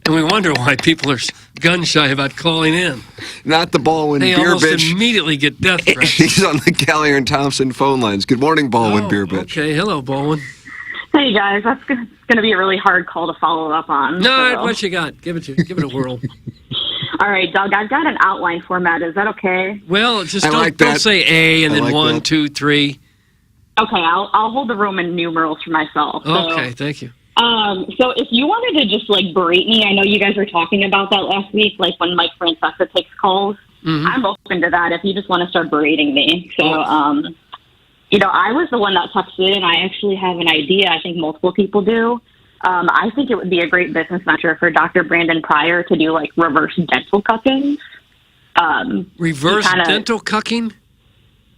And we wonder why people are gun shy about calling in. Not the Baldwin They Beer almost Bitch. immediately get death threats. He's on the Callier and Thompson phone lines. Good morning, Baldwin Beer Bitch. Okay, hello, Baldwin. Hey guys, that's going to be a really hard call to follow up on. No, so. what you got? Give it a whirl. All right, Doug, I've got an outline format. Is that okay? Well, just I like don't that. say A and I then like 1, that. 2, 3. Okay, I'll hold the Roman numerals for myself. So, Okay, thank you. So if you wanted to just berate me, I know you guys were talking about that last week, when Mike Francesa takes calls. Mm-hmm. I'm open to that if you just want to start berating me. So, I was the one that texted in. I actually have an idea. I think multiple people do. I think it would be a great business venture for Dr. Brandon Pryor to do reverse dental cuttings. Reverse dental cucking?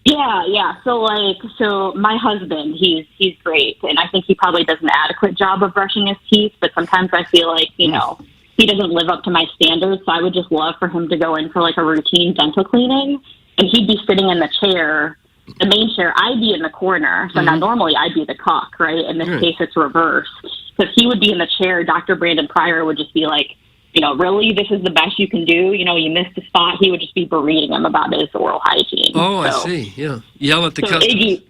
Yeah. So my husband, he's great, and I think he probably does an adequate job of brushing his teeth. But sometimes I feel like he doesn't live up to my standards. So I would just love for him to go in for a routine dental cleaning, and he'd be sitting in the chair, the main chair. I'd be in the corner. So now normally I'd be the cock, right? In this case, it's reversed. Because he would be in the chair. Dr. Brandon Pryor would just be like, really, this is the best you can do? You missed the spot. He would just be berating him about his oral hygiene. Oh, So- I see. Yeah. Yell at the so customers. Iggy,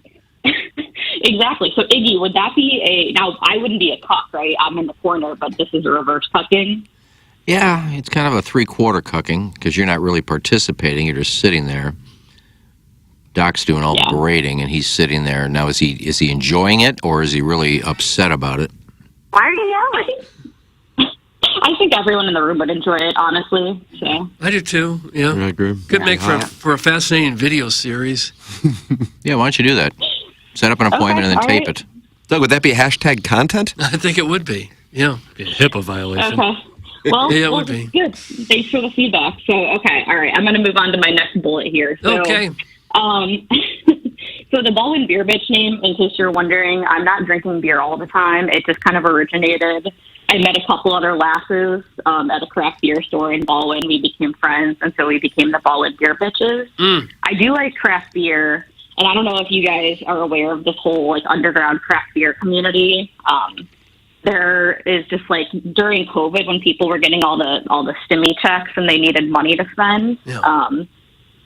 exactly. So Iggy, would that be now I wouldn't be a cuck, right? I'm in the corner, but this is a reverse cucking. Yeah, it's kind of a three-quarter cucking because you're not really participating. You're just sitting there. Doc's doing all the berating, and he's sitting there. Now, is he enjoying it, or is he really upset about it? Why are you yelling? I think everyone in the room would enjoy it, honestly. So I do too. Yeah. I agree. Could make for a fascinating video series. Yeah, why don't you do that? Set up an appointment and then all tape right. it. Doug, would that be hashtag content? I think it would be. Yeah. Be a HIPAA violation. Okay. Well, Yeah, it would be. Good. Thanks for the feedback. So, okay, all right. I'm going to move on to my next bullet here. So, Okay. So the Baldwin Beer Bitch name, in case you're wondering, I'm not drinking beer all the time. It just kind of originated. I met a couple other lasses at a craft beer store in Baldwin. We became friends, and so we became the Baldwin Beer Bitches. I do like craft beer, and I don't know if you guys are aware of this whole underground craft beer community. There is just during COVID when people were getting all the stimmy checks and they needed money to spend.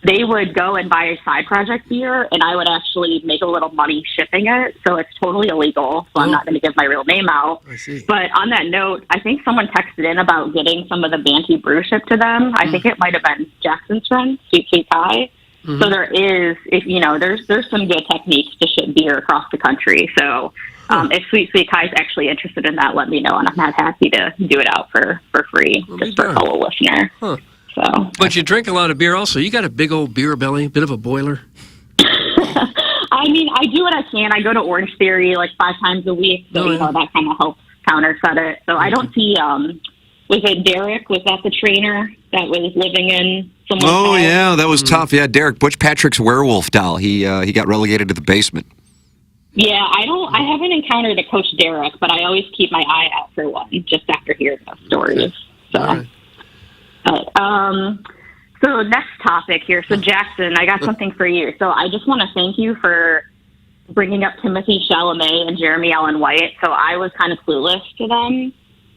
They would go and buy a side project beer, and I would actually make a little money shipping it. So it's totally illegal. So I'm not going to give my real name out. I see. But on that note, I think someone texted in about getting some of the Banty brew shipped to them. I think it might have been Jackson's friend, Sweet Sweet Pie. So there is, there's some good techniques to ship beer across the country. So if Sweet Sweet Kai's actually interested in that, let me know, and I'm happy to do it out for free, just for a fellow listener. Huh. So. But you drink a lot of beer also. You got a big old beer belly, bit of a boiler. I mean, I do what I can. I go to Orange Theory like 5 times a week, so that kind of helps counterset it. So I don't see. Was it Derek? Was that the trainer that was living in someone's house? Yeah, that was tough. Yeah, Derek, Butch Patrick's werewolf doll. He got relegated to the basement. Yeah, I haven't encountered a Coach Derek, but I always keep my eye out for one just after hearing those stories. So, so next topic here. So Jackson, I got something for you. So I just want to thank you for bringing up Timothy Chalamet and Jeremy Allen White. So I was kind of clueless to them,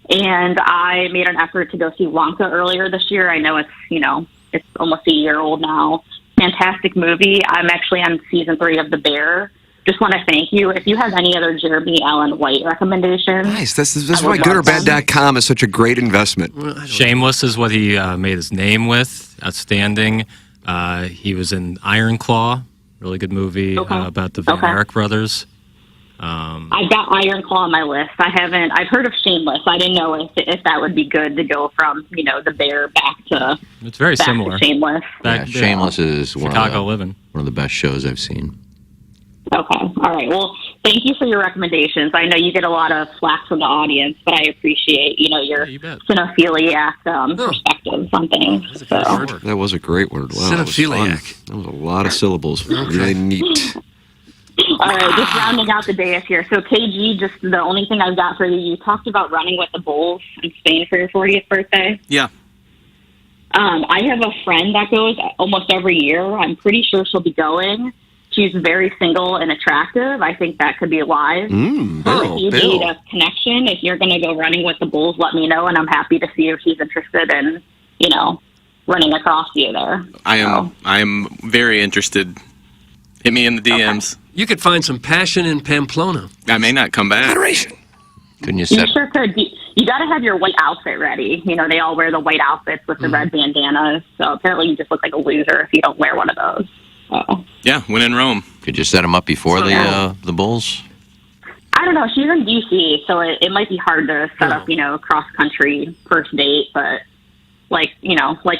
and I made an effort to go see Wonka earlier this year. I know it's almost a year old now. Fantastic movie. I'm actually on season 3 of The Bear. Just want to thank you. If you have any other Jeremy Allen White recommendations. Nice. This is why goodorbad.com is such a great investment. Shameless is what he made his name with. Outstanding. He was in Iron Claw. Really good movie about the Van Erich brothers. I've got Iron Claw on my list. I've heard of Shameless. I didn't know if that would be good to go from, The Bear back to. It's very similar. To Shameless. Shameless is one of the best shows I've seen. Okay. All right. Well, thank you for your recommendations. I know you get a lot of flack from the audience, but I appreciate, your cinephiliac perspectives on things. That was a great word. Wow, cinephiliac. That was a lot of syllables. Really neat. All right, just rounding out the dais here. So, KG, just the only thing I've got for you, you talked about running with the Bulls in Spain for your 40th birthday. Yeah. I have a friend that goes almost every year. I'm pretty sure she'll be going. She's very single and attractive. I think that could be wise. So if you need a connection, if you're going to go running with the Bulls, let me know, and I'm happy to see if she's interested in, running across you there. I am very interested. Hit me in the DMs. Okay. You could find some passion in Pamplona. I may not come back. Couldn't you You sure could. You got to have your white outfit ready. They all wear the white outfits with the red bandanas. So apparently you just look like a loser if you don't wear one of those. Yeah, when in Rome. Could you set them up before the Bulls? I don't know. She's in D.C., so it might be hard to set up, cross-country first date. But, like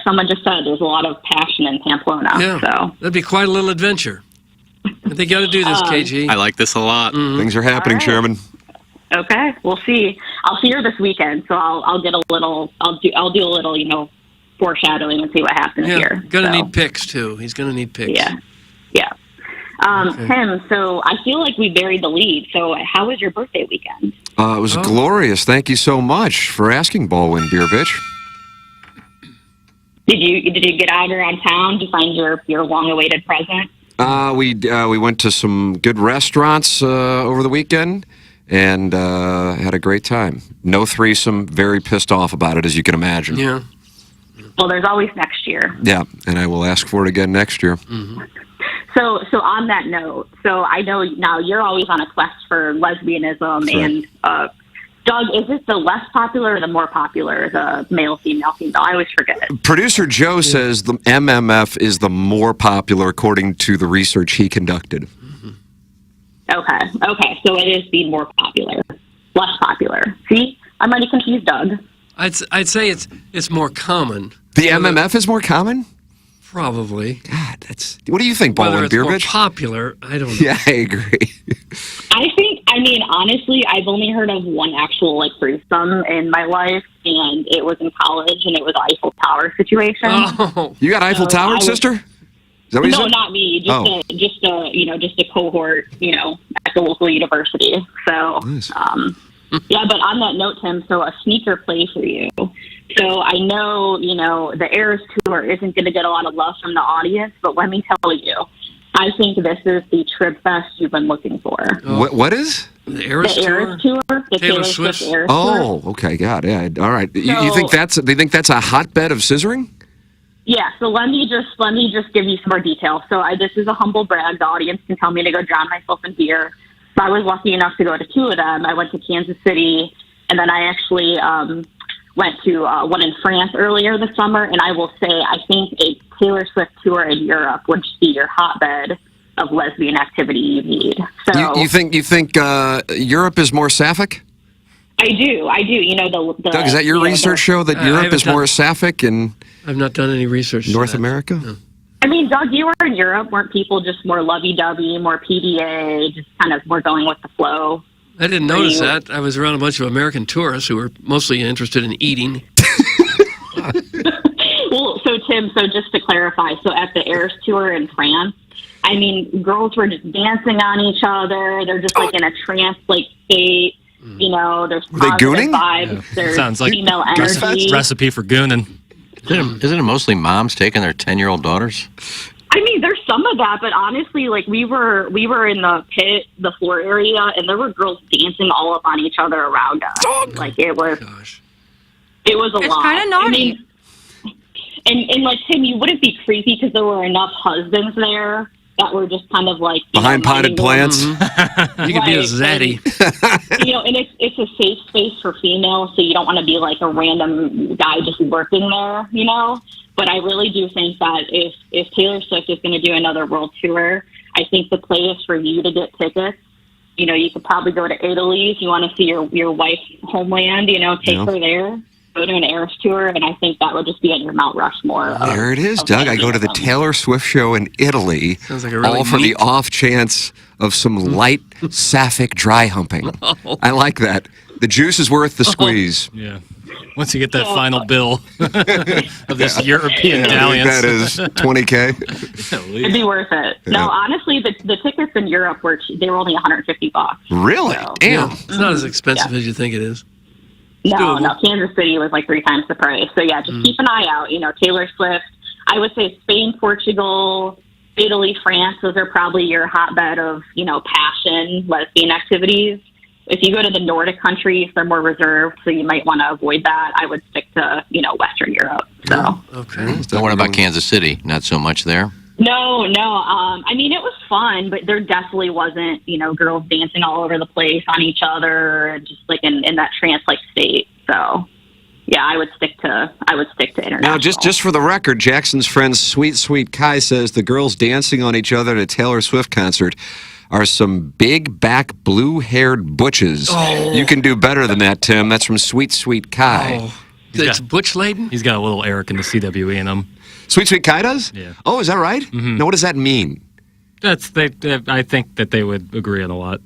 someone just said, there's a lot of passion in Pamplona. Yeah, so that'd be quite a little adventure. I think you got to do this, KG. I like this a lot. Things are happening, Chairman. Okay, we'll see. I'll see her this weekend, so I'll get a little. I'll do a little, foreshadowing and see what happens here. Gonna need pics too. He's gonna need pics. Yeah. Tim, so I feel like we buried the lead. So how was your birthday weekend? It was glorious. Thank you so much for asking, Baldwin Beer Bitch. Did you get out around town? Did you find your long-awaited present? We went to some good restaurants over the weekend and had a great time. No threesome. Very pissed off about it, as you can imagine. Yeah. Well, there's always next year. Yeah, and I will ask for it again next year. So on that note, so I know now you're always on a quest for lesbianism, and Doug, is this the less popular or the more popular, the male-female? I always forget it. Producer Joe says the MMF is the more popular according to the research he conducted. Okay, so it is the more popular, less popular. See, I might have confused Doug. I'd say it's more common. The MMF is more common? Probably. God, what do you think, Baldwin Beer Bitch? Popular, I don't know. Yeah, I agree. Honestly, I've only heard of one actual threesome in my life, and it was in college, and it was an Eiffel Tower situation. Oh, you got Eiffel Tower, sister? Is that what you said? Not me. Just a cohort, at the local university. So, nice. Yeah, but on that note, Tim, so a sneaker play for you. So I know, the Eras Tour isn't going to get a lot of love from the audience, but let me tell you, I think this is the trip fest you've been looking for. What is? The Eras Tour? The Taylor Swift Eras Tour. Okay, God, yeah, all right. You think do you think that's a hotbed of scissoring? Yeah, so let me just give you some more details. So this is a humble brag. The audience can tell me to go drown myself in beer. So I was lucky enough to go to 2 of them. I went to Kansas City, and then I actually went to one in France earlier this summer. And I will say, I think a Taylor Swift tour in Europe would just be your hotbed of lesbian activity you need. So You think Europe is more sapphic? I do. You know, the Doug, is that your research show that Europe is more sapphic in I've not done any research. North America? No. I mean, Doug, you were in Europe. Weren't people just more lovey-dovey, more PDA, just kind of more going with the flow? I didn't notice that. I was around a bunch of American tourists who were mostly interested in eating. Well, so Tim, just to clarify, so at the Eras tour in France, I mean, girls were just dancing on each other. They're just like in a trance-like state. You know, there's positive vibes. Yeah. There's Sounds like female energy. recipe for gooning. Isn't it mostly moms taking their 10-year-old daughters? I mean, there's some of that, but honestly, like we were in the pit, the floor area, and there were girls dancing all up on each other around us. Like it was a lot. It's kind of naughty. I mean, and like Tim, you wouldn't be creepy because there were enough husbands there that were just kind of like behind potted plants. You could be a zaddy. You know, and it's a safe space for females, so you don't want to be like a random guy just working there, you know. But I really do think that if Taylor Swift is going to do another world tour, I think the play is for you to get tickets. You know, you could probably go to Italy if you want to see your wife's homeland. You know, take her there. Go to an Eras tour, and I think that would just be on your Mount Rushmore. There it is, Doug. I go to the Taylor Swift show in Italy, Sounds like a really all for neat- the off chance of some light sapphic dry humping. I like that. The juice is worth the squeeze. Yeah. Once you get that final bill of this European dalliance. That is $20K. It'd be worth it. No, honestly, the tickets in Europe were only $150. Really? So, Damn. It's not as expensive as you think it is. No, Kansas City was like 3 times the price. So yeah, just keep an eye out. You know, Taylor Swift. I would say Spain, Portugal, Italy, France. Those are probably your hotbed of, you know, passion, lesbian activities. If you go to the Nordic countries, they're more reserved, so you might want to avoid that. I would stick to, you know, Western Europe. So. Okay. So what about Kansas City? Not so much there? No. I mean, it was fun, but there definitely wasn't, you know, girls dancing all over the place on each other, just like in that trance-like state. So, yeah, I would stick to international. Now, just for the record, Jackson's friend Sweet Kai says the girls dancing on each other at a Taylor Swift concert are some big back blue-haired butches. Oh. You can do better than that, Tim. That's from Sweet Kai. Oh. It's Butch Layden? He's got a little Eric in the CWE in him. Sweet Kai does? Yeah. Oh, is that right? Mm-hmm. Now, what does that mean? I think that they would agree on a lot.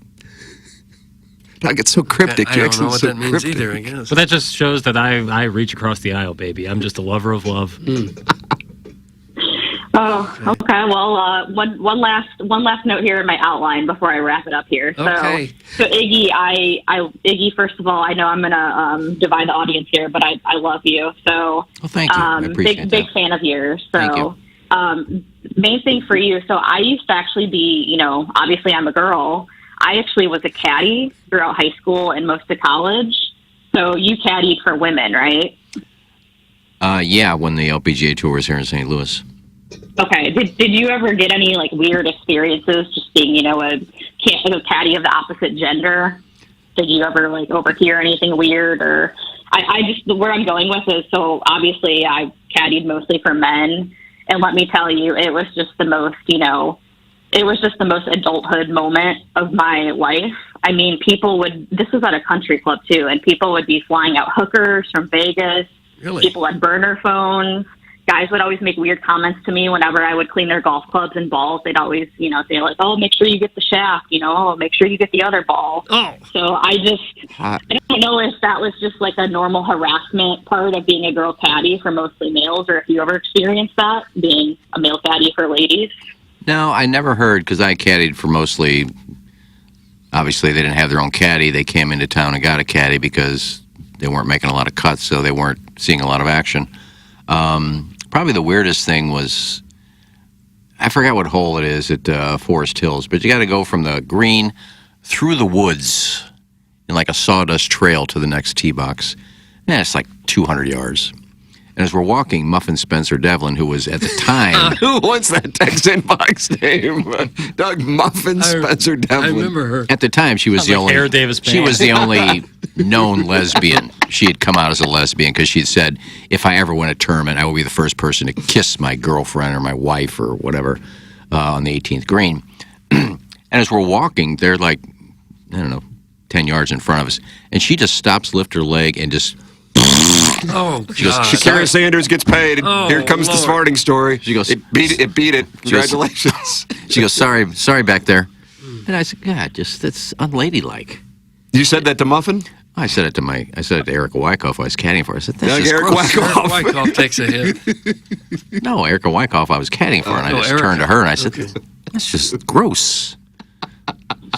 Doug, it's so cryptic. I don't know Jackson's what so that means cryptic. either, I guess. But that just shows that I reach across the aisle, baby. I'm just a lover of love. Oh, okay. Well, one last note here in my outline before I wrap it up here. Okay. So Iggy, Iggy, first of all, I know I'm gonna divide the audience here, but I love you. So, well, thank you. I appreciate big fan of yours. So, Thank you. Main thing for you. So I used to actually be, you know, obviously I'm a girl. I actually was a caddy throughout high school and most of college. So you caddied for women, right? Yeah, when the LPGA tour was here in St. Louis. Okay. Did you ever get any like weird experiences just being, you know, a caddy of the opposite gender? Did you ever like overhear anything weird? Or I just, where I'm going with is, so obviously I caddied mostly for men, and let me tell you, it was just the most, you know, it was just the most adulthood moment of my life. I mean, this was at a country club too, and people would be flying out hookers from Vegas. Really? People had burner phones. Guys would always make weird comments to me whenever I would clean their golf clubs and balls. They'd always, you know, say like, "Oh, make sure you get the shaft," you know, "Oh, make sure you get the other ball." Oh. So I don't know if that was just like a normal harassment part of being a girl caddy for mostly males, or if you ever experienced that, being a male caddy for ladies. No, I never heard, because I caddied for mostly, obviously they didn't have their own caddy. They came into town and got a caddy because they weren't making a lot of cuts, so they weren't seeing a lot of action. Probably the weirdest thing was, I forgot what hole it is at Forest Hills, but you got to go from the green through the woods in like a sawdust trail to the next tee box. And it's like 200 yards. And as we're walking, Muffin Spencer Devlin, who was at the time... Who wants that text inbox name? Doug Muffin Spencer Devlin. I remember her. At the time, she was Sounds the like only... Air Davis she Band. was the only known lesbian. She had come out as a lesbian because she had said, if I ever win a tournament, I will be the first person to kiss my girlfriend or my wife or whatever on the 18th green. And as we're walking, they're like, I don't know, 10 yards in front of us. And she just stops, lifts her leg, and just... Oh, she goes, Shakira Sanders gets paid. And here comes the farting story. She goes, it beat it. Congratulations. She goes, sorry back there. And I said, God, that's unladylike. You said that to Muffin? I said it to Erica Wyckoff. I was caddying for her. I said, that's just Erica gross. Wyckoff. Wyckoff takes a hit. No, Erica Wyckoff I was caddying for, and I just turned to her and I said, that's just gross.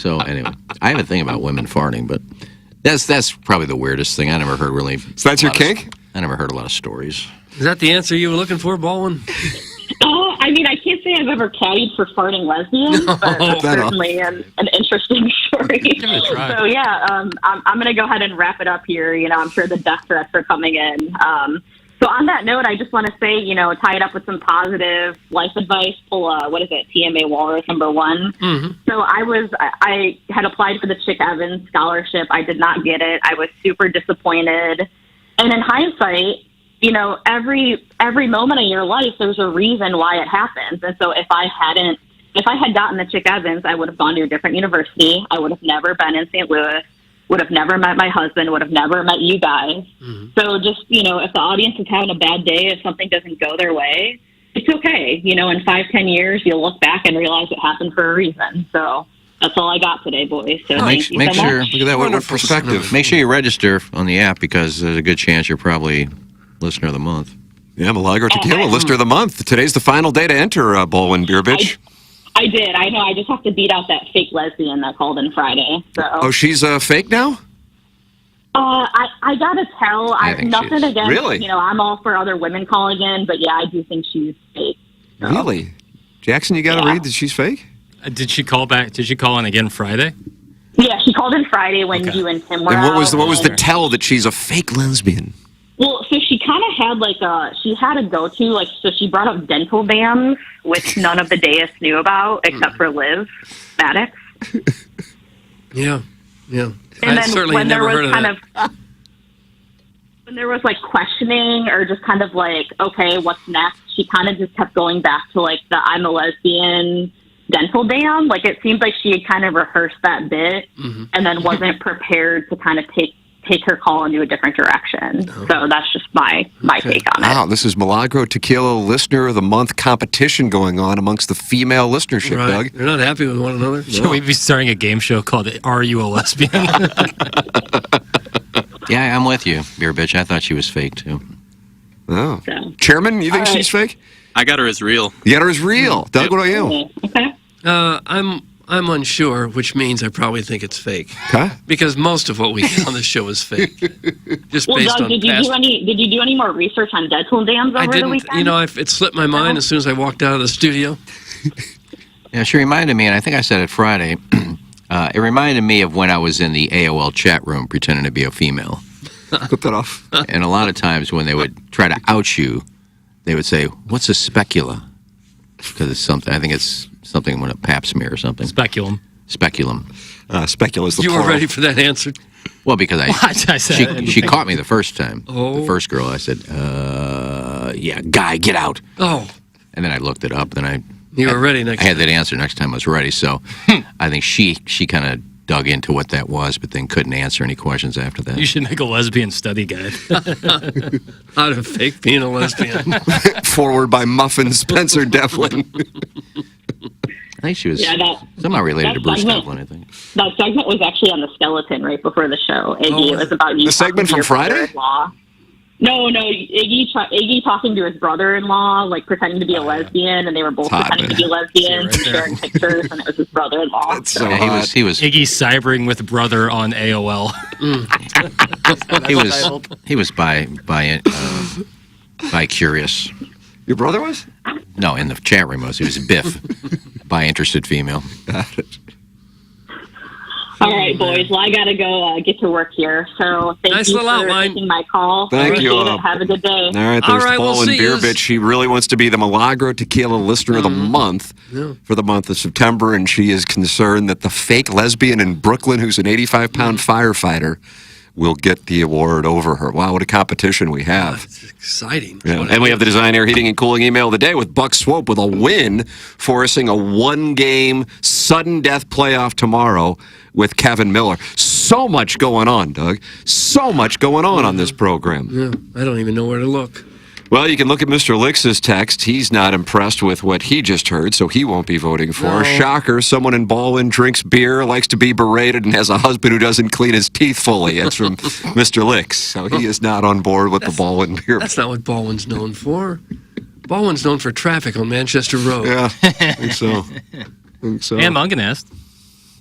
So anyway, I have a thing about women farting, but that's probably the weirdest thing. I never heard really. So that's your kink? I never heard a lot of stories. Is that the answer you were looking for, Baldwin? I mean, I can't say I've ever caddied for farting lesbians, but that's certainly an interesting story. So yeah, I'm going to go ahead and wrap it up here. You know, I'm sure the death threats are coming in. So on that note, I just want to say, you know, tie it up with some positive life advice. Pull TMA Walrus #1. Mm-hmm. So I had applied for the Chick Evans scholarship. I did not get it. I was super disappointed. And in hindsight, you know, every moment of your life, there's a reason why it happens. And so if I had gotten the Chick Evans, I would have gone to a different university. I would have never been in St. Louis, would have never met my husband, would have never met you guys. Mm-hmm. So just, you know, if the audience is having a bad day, if something doesn't go their way, it's okay. You know, in 5-10 years, you'll look back and realize it happened for a reason. So that's all I got today, boys. So thank you so much. Look at that, what perspective. Make sure you register on the app because there's a good chance you're probably Listener of the Month. Yeah, Milagro Tequila, Listener of the Month. Today's the final day to enter, Baldwin Beer Bitch. I did. I know. I just have to beat out that fake lesbian that called in Friday. So. Oh, she's fake now? I gotta tell. Nothing against. Really? You know, I'm all for other women calling in, but yeah, I do think she's fake. So. Really? Jackson, you got to read that she's fake? Did she call back? Did she call in again Friday? Yeah, she called in Friday when you and Tim were And what was out, the tell that she's a fake lesbian? Well, so she kind of had she had a go-to, so she brought up dental dams, which none of the deists knew about except for Liv Maddox. Yeah. And I then certainly when there never was heard of that. When there was questioning or just kind of okay, what's next? She kind of just kept going back to the I'm a lesbian dental dam. It seemed like she had kind of rehearsed that bit and then wasn't prepared to kind of take her call into a different direction. So that's just my take on it. Wow, this is Milagro Tequila Listener of the Month competition going on amongst the female listenership, Right. Doug. They're not happy with one another. Should we be starting a game show called Are You a Lesbian? Yeah, I'm with you, Beer Bitch. I thought she was fake, too. Oh. Chairman, you think she's fake? I got her as real. You got her as real. Doug, what about you? I'm unsure, which means I probably think it's fake. Okay. Because most of what we get on this show is fake. Just Well, based Doug, on did you do any more research on dental dams over I the didn't. weekend? You know, it slipped my mind as soon as I walked out of the studio. Yeah, she reminded me, and I think I said it Friday, it reminded me of when I was in the AOL chat room pretending to be a female. Put that off. And a lot of times when they would try to out you, they would say, what's a specula? Because it's something, I think it's something with a pap smear or something. Speculum. Speculum. Specula is the You plural. were ready for that answer. Well, because I said she caught me the first time. Oh. The first girl, I said, yeah, guy, get out. Oh. And then I looked it up, and You were ready next I had that answer next time I was ready. So I think she kind of dug into what that was, but then couldn't answer any questions after that. You should make a lesbian study guide. How to fake being a lesbian. Forward by Muffin Spencer Devlin. I think she was somehow related to Bruce Devlin, I think. That segment was actually on the skeleton right before the show. Iggy, it was about you. The segment from Friday? No, Iggy talking to his brother-in-law, pretending to be a lesbian, and they were both pretending to be lesbians and sharing pictures, and it was his brother-in-law. He was Iggy cybering with brother on AOL. he was by curious. Your brother was? No, in the chat room he was Biff, by interested female. All All right, boys. Well, I got to go get to work here. So thank you for taking my call. Thank you. Appreciate it. Have a good day. All right, there's Paul and Beer Bitch. She really wants to be the Milagro Tequila Listener of the Month for the month of September, and she is concerned that the fake lesbian in Brooklyn who's an 85-pound firefighter will get the award over her. Wow, what a competition we have. It's exciting. Yeah. And we have the Design Air Heating and Cooling email of the day with Buck Swope with a win, forcing a one-game sudden death playoff tomorrow with Kevin Miller. So much going on, Doug. So much going on this program. Yeah, I don't even know where to look. Well, you can look at Mr. Lix's text. He's not impressed with what he just heard, so he won't be voting for. No. Shocker, someone in Baldwin drinks beer, likes to be berated, and has a husband who doesn't clean his teeth fully. That's from Mr. Lix. So he is not on board with the Baldwin beer. That's not what Baldwin's known for. Baldwin's known for traffic on Manchester Road. Yeah, I think so. And Munganest.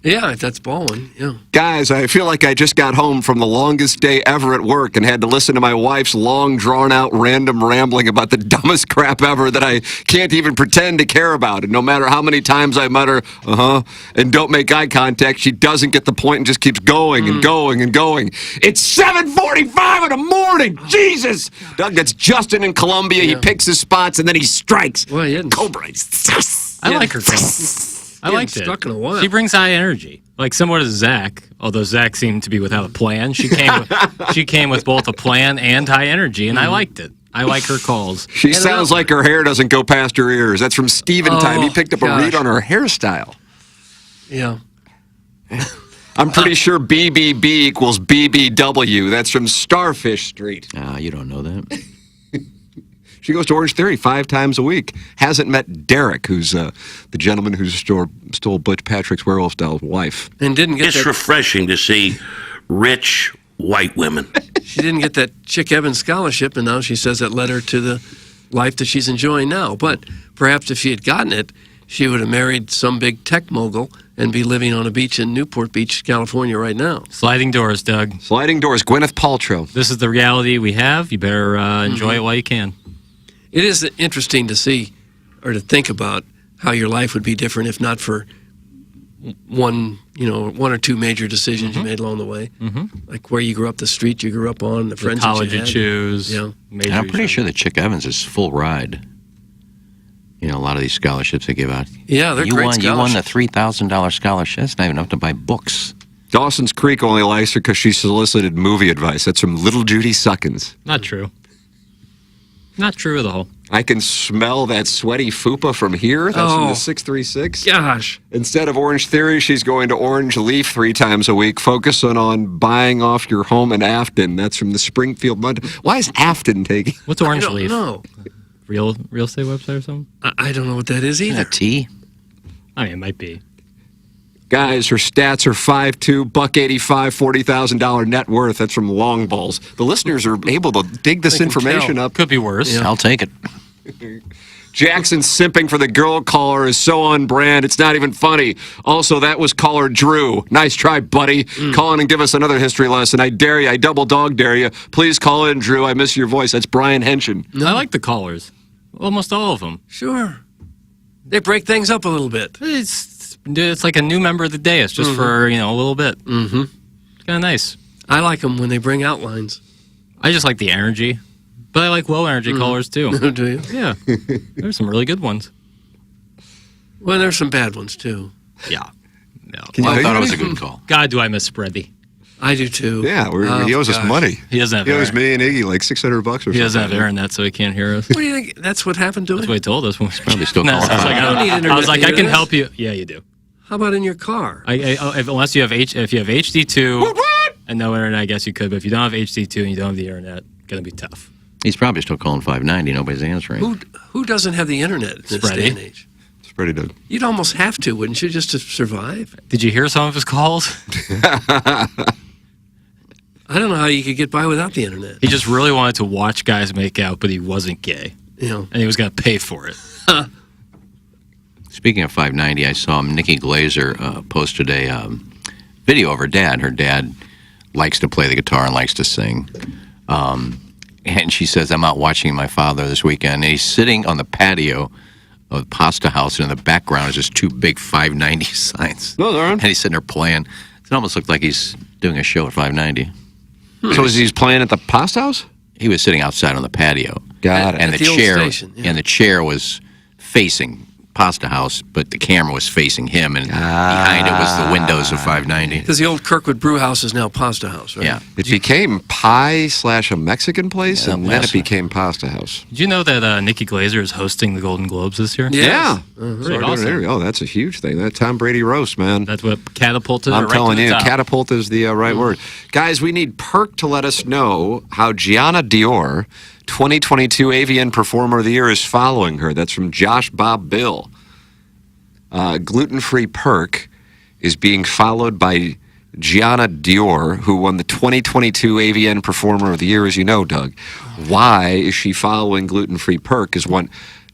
Yeah, that's Baldwin, yeah. Guys, I feel like I just got home from the longest day ever at work and had to listen to my wife's long, drawn-out, random rambling about the dumbest crap ever that I can't even pretend to care about. And no matter how many times I mutter, and don't make eye contact, she doesn't get the point and just keeps going and going and going. It's 7:45 in the morning! Jesus! Doug, that's Justin in Columbia. He picks his spots, and then he strikes. Well, he Cobra. I like her call. I liked it. Stuck in a while. She brings high energy, like similar to Zach. Although Zach seemed to be without a plan, she came with both a plan and high energy, and I liked it. I like her calls. She sounds like her hair doesn't go past her ears. That's from Steven Time. He picked up a read on her hairstyle. Yeah. I'm pretty sure BBB equals BBW. That's from Starfish Street. You don't know that. She goes to Orange Theory 5 times a week. Hasn't met Derek, who's the gentleman who stole Butch Patrick's werewolf doll's wife. And didn't get It's refreshing to see rich white women. She didn't get that Chick Evans scholarship, and now she says that led her to the life that she's enjoying now. But perhaps if she had gotten it, she would have married some big tech mogul and be living on a beach in Newport Beach, California right now. Sliding doors, Doug. Sliding doors, Gwyneth Paltrow. This is the reality we have. You better enjoy it while you can. It is interesting to see or to think about how your life would be different if not for one or two major decisions you made along the way. Like where you grew up, the street you grew up on, the friends college that you you choose. Yeah. And I'm pretty sure that Chick Evans is full ride. You know, a lot of these scholarships they give out. Yeah, they're great You won the scholarships. $3,000 scholarship. That's not even enough to buy books. Dawson's Creek only likes her because she solicited movie advice. That's from Little Judy Suckins. Not true. Not true at all. I can smell that sweaty fupa from here. That's from the 636. Gosh. Instead of Orange Theory, she's going to Orange Leaf 3 times a week, focusing on buying off your home in Afton. That's from the Springfield Mud. Why is Afton taking? What's Orange I don't Leaf? know. Real estate website or something? I don't know what that is either. A tea? I mean, it might be. Guys, her stats are 5'2", $185, $40,000 net worth. That's from Long Balls. The listeners are able to dig this information up. Could be worse. Yeah. I'll take it. Jackson simping for the girl caller is so on brand, it's not even funny. Also, that was caller Drew. Nice try, buddy. Call in and give us another history lesson. I dare you. I double dog dare you. Please call in, Drew. I miss your voice. That's Brian Henshin. I like the callers. Almost all of them. Sure. They break things up a little bit. It's like a new member of the day. It's just for, a little bit. Mm-hmm. It's kind of nice. I like them when they bring outlines. I just like the energy. But I like low energy callers too. Do you? Yeah. There's some really good ones. Well, there's some bad ones too. Yeah. No. I thought it was a good call. God, do I miss Spready. I do too. Yeah, he owes us money. He doesn't have He owes me and Iggy like $600 or something. He doesn't have internet, so he can't hear us. What do you think? That's what happened to That's it? what he told us. Probably still calling. I was like, I can help you. Yeah, you do. How about in your car? Unless you have if you have HD2 and no internet, I guess you could. But if you don't have HD2 and you don't have the internet, it's gonna be tough. He's probably still calling 590. Nobody's answering. Who doesn't have the internet in this day and age? Spready did. You'd almost have to, wouldn't you, just to survive? Did you hear some of his calls? I don't know how you could get by without the internet. He just really wanted to watch guys make out, but he wasn't gay. Yeah. And he was going to pay for it. Speaking of 590, I saw Nikki Glazer posted a video of her dad. Her dad likes to play the guitar and likes to sing. And she says, I'm out watching my father this weekend. And he's sitting on the patio of the Pasta House, and in the background is just 2 big 590 signs. No, there aren't. And he's sitting there playing. It almost looked like he's doing a show at 590. So is he playing at the Pasta House? He was sitting outside on the patio. Got it. And At the the old chair station, yeah. and the chair was facing Pasta House, but the camera was facing him, and behind it was the windows of 590. Because the old Kirkwood Brew House is now Pasta House, right? Yeah. It became Pie / a Mexican place, and then it became Pasta House. Did you know that Nikki Glaser is hosting the Golden Globes this year? Yeah. Pretty awesome. Oh, that's a huge thing. That Tom Brady roast, man. That's what catapulted her I'm right telling to the you, top. catapult is the right word. Guys, we need Perk to let us know how Gianna Dior, 2022 AVN Performer of the Year, is following her. That's from Josh Bob Bill. Gluten-free Perk is being followed by Gianna Dior, who won the 2022 AVN Performer of the Year, as you know, Doug. Why is she following gluten-free Perk is what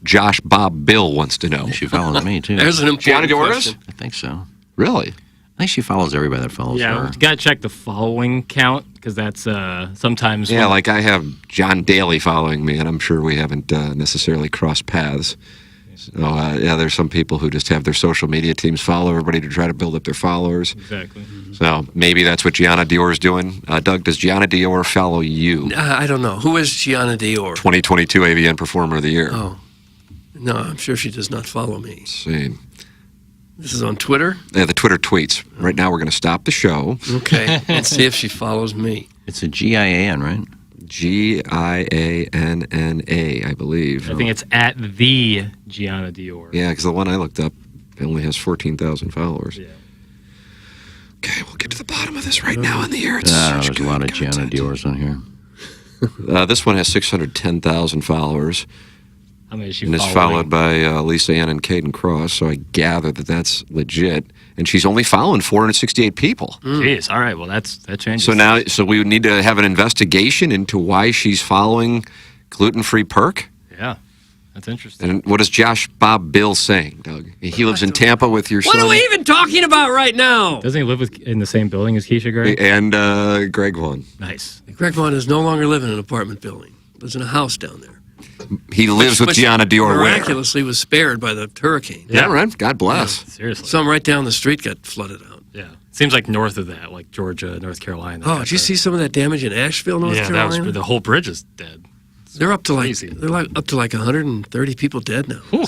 Josh Bob Bill wants to know. She follows me, too. There's an important Gianna Dior question. I think so. Really? I think she follows everybody that follows Yeah, her. you gotta check the following count because that's sometimes. Yeah, like I have John Daly following me, and I'm sure we haven't necessarily crossed paths. So, yeah, there's some people who just have their social media teams follow everybody to try to build up their followers. Exactly. So maybe that's what Gianna Dior is doing. Doug, does Gianna Dior follow you? I don't know. Who is Gianna Dior? 2022 AVN Performer of the Year. Oh. No, I'm sure she does not follow me. Let's see. This is on Twitter? Yeah, the Twitter tweets. Right now we're going to stop the show. Okay, and see if she follows me. It's a GIAN, right? GIANNA, I believe. I think it's at the Gianna Dior. Yeah, because the one I looked up only has 14,000 followers. Yeah. Okay, we'll get to the bottom of this right now in the air. It's There's a lot of Gianna Dior's on here. This one has 610,000 followers. How many is she and it's followed by Lisa Ann and Caden Cross, so I gather that that's legit. And she's only following 468 people. Jeez, all right, well, that changes. So we would need to have an investigation into why she's following gluten-free Perk? Yeah, that's interesting. And what is Josh Bob Bill saying, Doug? He lives in Tampa with your son. What are we even talking about right now? Doesn't he live in the same building as Keisha Gray? And Greg Vaughn. Nice. Greg Vaughn is no longer living in an apartment building. Lives in a house down there. He lives with Gianna Dior where? Miraculously was spared by the hurricane. Yeah, right? God bless. Yeah. Seriously. Some right down the street got flooded out. Yeah. Seems like north of that, like Georgia, North Carolina. Oh, did you see some of that damage in Asheville, North Carolina? Yeah, the whole bridge is dead. They're up to like 130 people dead now. Whew.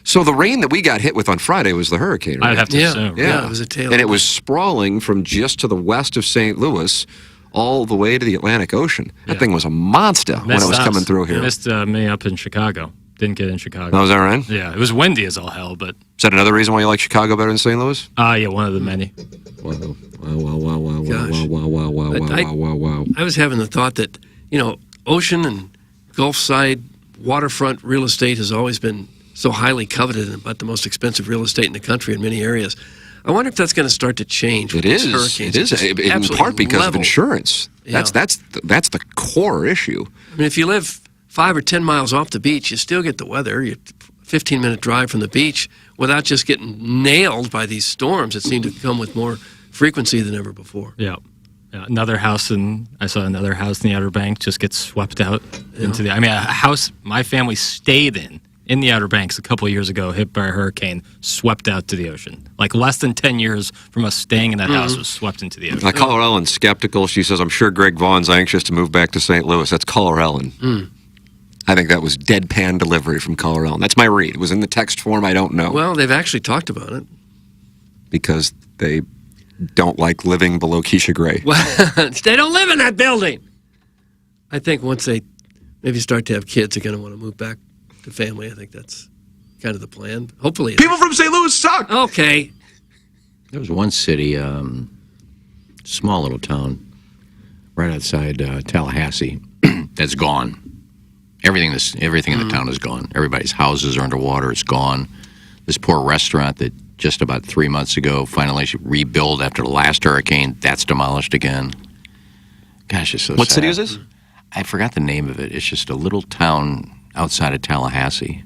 So the rain that we got hit with on Friday was the hurricane, right? I'd have to assume. Yeah, it was a tail. And it was sprawling from just to the west of St. Louis all the way to the Atlantic Ocean. That thing was a monster when it was coming through here. Missed me up in Chicago. Didn't get in Chicago. Oh, is that right? Yeah, it was windy as all hell, but... Is that another reason why you like Chicago better than St. Louis? Yeah, one of the many. Wow. I was having the thought that, ocean and Gulf side waterfront real estate has always been so highly coveted and about the most expensive real estate in the country in many areas. I wonder if that's going to start to change. It is. It is in part because of insurance. Yeah. That's the core issue. I mean, if you live 5 or 10 miles off the beach, you still get the weather. You're 15-minute drive from the beach without just getting nailed by these storms that seem to come with more frequency than ever before. Yeah. I saw another house in the Outer Banks just get swept out into the. I mean, a house my family stayed in the Outer Banks a couple of years ago, hit by a hurricane, swept out to the ocean. Like less than 10 years from us staying in that house was swept into the ocean. Caller Ellen's skeptical. She says, I'm sure Greg Vaughn's anxious to move back to St. Louis. That's Caller Ellen. I think that was deadpan delivery from Caller Ellen. That's my read. It was in the text form. I don't know. Well, they've actually talked about it. Because they don't like living below Keisha Gray. Well, they don't live in that building. I think once they maybe start to have kids, they're going to want to move back to family. I think that's kind of the plan. Hopefully. People from St. Louis suck. Okay. There was one city, small little town, right outside Tallahassee, that's gone. Everything in the town is gone. Everybody's houses are underwater. It's gone. This poor restaurant that just about 3 months ago finally rebuilt after the last hurricane, that's demolished again. Gosh, it's so sad. What city is this? I forgot the name of it. It's just a little town outside of Tallahassee.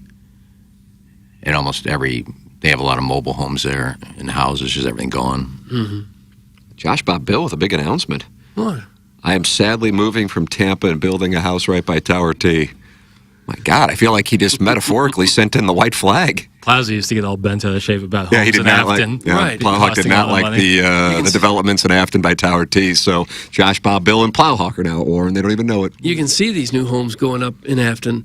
And they have a lot of mobile homes there and houses, just everything gone. Josh Bob Bill with a big announcement. What? I am sadly moving from Tampa and building a house right by Tower T. My God, I feel like he just metaphorically sent in the white flag. Plowsy used to get all bent out of shape about homes he did in not Afton. like. Yeah, Plowhawk did not like the developments in Afton by Tower T. So Josh, Bob, Bill, and Plowhawk are now at war, and they don't even know it. You can see these new homes going up in Afton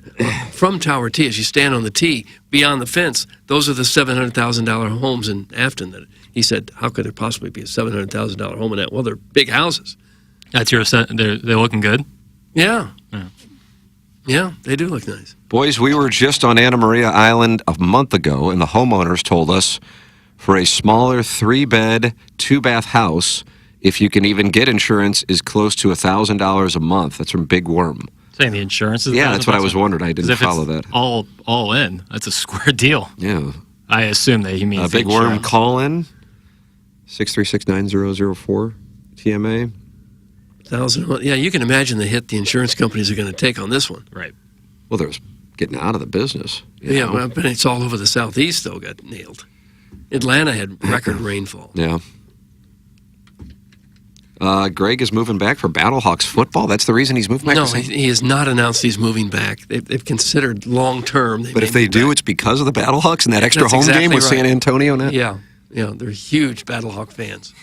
from Tower T. As you stand on the T beyond the fence, those are the $700,000 homes in Afton. That he said, how could there possibly be a $700,000 home in that? Well, they're big houses. That's your set. They're looking good. Yeah. Yeah, they do look nice. Boys, we were just on Anna Maria Island a month ago, and the homeowners told us for a smaller 3-bed, 2-bath house, if you can even get insurance, is close to $1,000 a month. That's from Big Worm. Saying the insurance is that's what I was wondering. I didn't if follow it's that. All in. That's a square deal. Yeah. I assume that he means Big Worm call in 6369004 TMA. 1,000. Yeah, you can imagine the hit the insurance companies are going to take on this one. Right. Well, there's getting out of the business. Yeah, well, but it's all over the Southeast, though, got nailed. Atlanta had record rainfall. Yeah. Greg is moving back for Battlehawks football. That's the reason he's moving back? No, he has not announced he's moving back. They've considered long-term. But if they do, it's because of the Battlehawks and that extra home game with San Antonio now? Yeah, they're huge Battlehawk fans.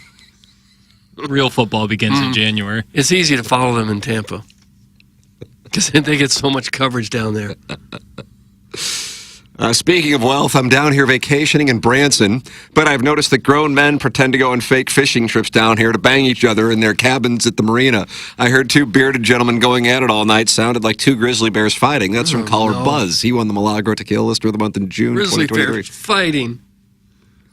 Real football begins in January. It's easy to follow them in Tampa because they get so much coverage down there. Speaking of wealth, I'm down here vacationing in Branson, but I've noticed that grown men pretend to go on fake fishing trips down here to bang each other in their cabins at the marina. I heard 2 bearded gentlemen going at it all night. Sounded like 2 grizzly bears fighting. That's from caller Buzz. He won the Milagro Tequila Lister of the Month in June Grizzly 2023. bears fighting.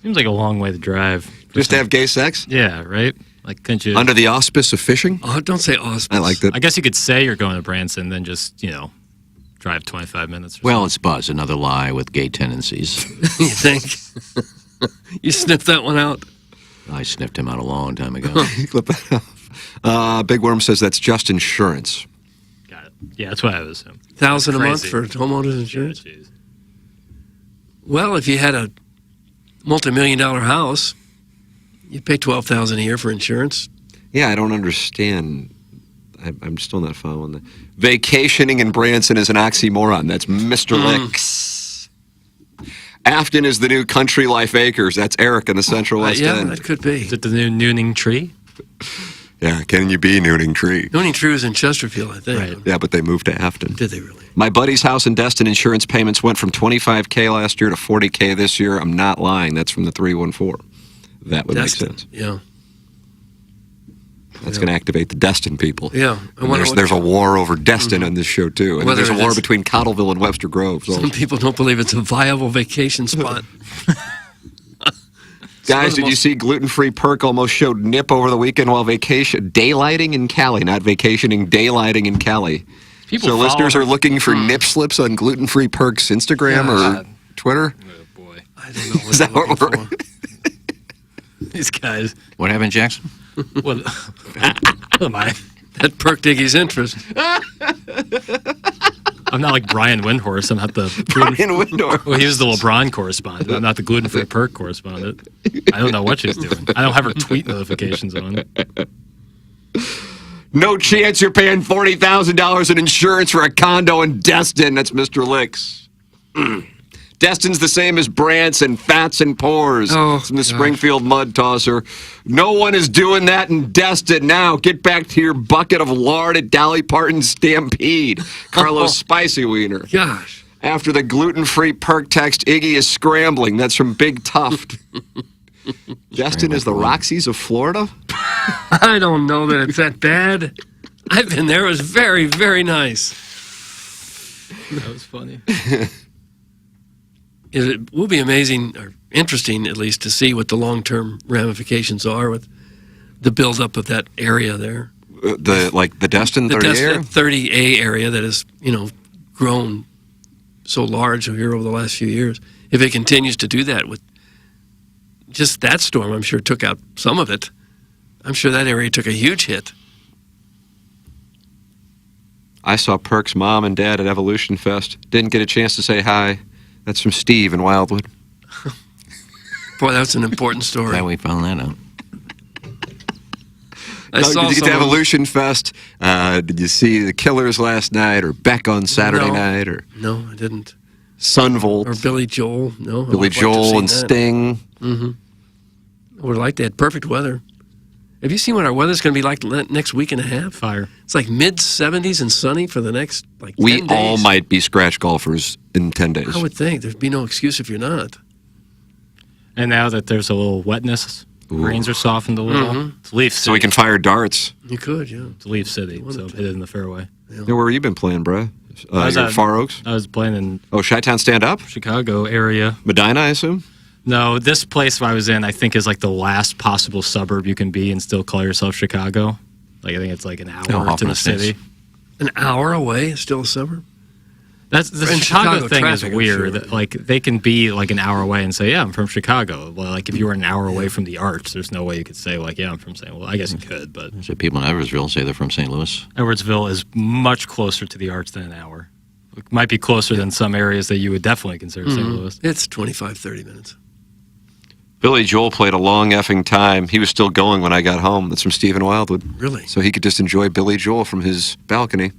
Seems like a long way to drive. Just to have gay sex? Yeah, right? Like, couldn't you... Under the auspice of fishing? Oh, don't say auspice. I liked it. I guess you could say you're going to Branson, then just, drive 25 minutes. Well, it's Buzz, another lie with gay tendencies. You think? You sniffed that one out? I sniffed him out a long time ago. Clip that off. Big Worm says that's just insurance. Got it. Yeah, that's what I would assume. $1,000 a month for homeowners insurance? Yeah, well, if you had a multi-million-dollar house, you'd pay $12,000 a year for insurance. Yeah, I don't understand. I'm still not following that. Vacationing in Branson is an oxymoron. That's Mr. Licks. Afton is the new Country Life Acres. That's Eric in the Central West End. Yeah, that could be. Is it the new Nooning Tree? Yeah, can you be Nooning Tree? Nooning Tree was in Chesterfield, I think. Right. Yeah, but they moved to Afton. Did they really? My buddy's house in Destin insurance payments went from $25K last year to $40K this year. I'm not lying. That's from the 314. That would make sense. Yeah. That's going to activate the Destin people. Yeah. There's a war over Destin on this show, too. And there's a war between Cottleville and Webster Grove. So. Some people don't believe it's a viable vacation spot. Guys, did you see gluten-free perk almost showed nip over the weekend while daylighting in Cali, not vacationing, daylighting in Cali. So listeners are looking for nip slips on gluten-free perk's Instagram or Twitter? Oh, boy. I don't know what Is that what we're... These guys. What happened, Jackson? What am I? That perked Iggy's interest. I'm not like Brian Windhorst. I'm not the... Brian Windhorst. Well, he was the LeBron correspondent. I'm not the gluten-free perk correspondent. I don't know what she's doing. I don't have her tweet notifications on. No chance you're paying $40,000 in insurance for a condo in Destin. That's Mr. Licks. Destin's the same as Branson, fats and pores. It's in the Springfield Mud Tosser. No one is doing that in Destin now. Get back to your bucket of lard at Dolly Parton's Stampede. Carlos Spicy Wiener. Gosh. After the gluten-free perk text, Iggy is scrambling. That's from Big Tuft. Destin is the Roxy's of Florida? I don't know that it's that bad. I've been there. It was very, very nice. That was funny. It will be amazing, or interesting at least, to see what the long-term ramifications are with the buildup of that area there. The Destin 30A? 30A area that has, grown so large here over the last few years. If it continues to do that with just that storm, I'm sure took out some of it. I'm sure that area took a huge hit. I saw Perk's mom and dad at Evolution Fest. Didn't get a chance to say hi. That's from Steve in Wildwood. Boy, that's an important story. Glad we found that out. Did you get to Evolution Fest? Did you see the Killers last night or Beck on Saturday night? Or No, I didn't. Sunvolt. Or Billy Joel. No, Billy Joel and Sting. Mm-hmm. I would like that. Perfect weather. Have you seen what our weather's going to be like next week and a half? Fire. It's like mid-70s and sunny for the next 10 We days. all might be scratch golfers in 10 days. I would think. There'd be no excuse if you're not. And now that there's a little wetness, greens are softened a little. Mhm. It's Leaf City. So we can fire darts. You could, yeah. It's Leaf City, so hit it in the fairway. Yeah, where have you been playing, bruh? I was You're at- Far Oaks? I was playing in Chi-Town Stand Up? Chicago area. Medina, I assume? No, this place I was in, I think, is like the last possible suburb you can be and still call yourself Chicago. Like, I think it's like an hour to Hoffman the Estates. city. An hour away, still a suburb? That's the In Chicago Chicago thing is traffic, I'm weird. sure. That, like, they can be like an hour away and say, "Yeah, I'm from Chicago." Well, like if you were an hour away from the Arch, there's no way you could say, like, "Yeah, I'm from St." Well, I guess you could, but So people in Edwardsville say they're from St. Louis. Edwardsville is much closer to the Arch than an hour. It might be closer than some areas that you would definitely consider St. Louis. It's 25, 30 minutes. Billy Joel played a long effing time. He was still going when I got home. That's from Stephen Wildwood. Really? So he could just enjoy Billy Joel from his balcony.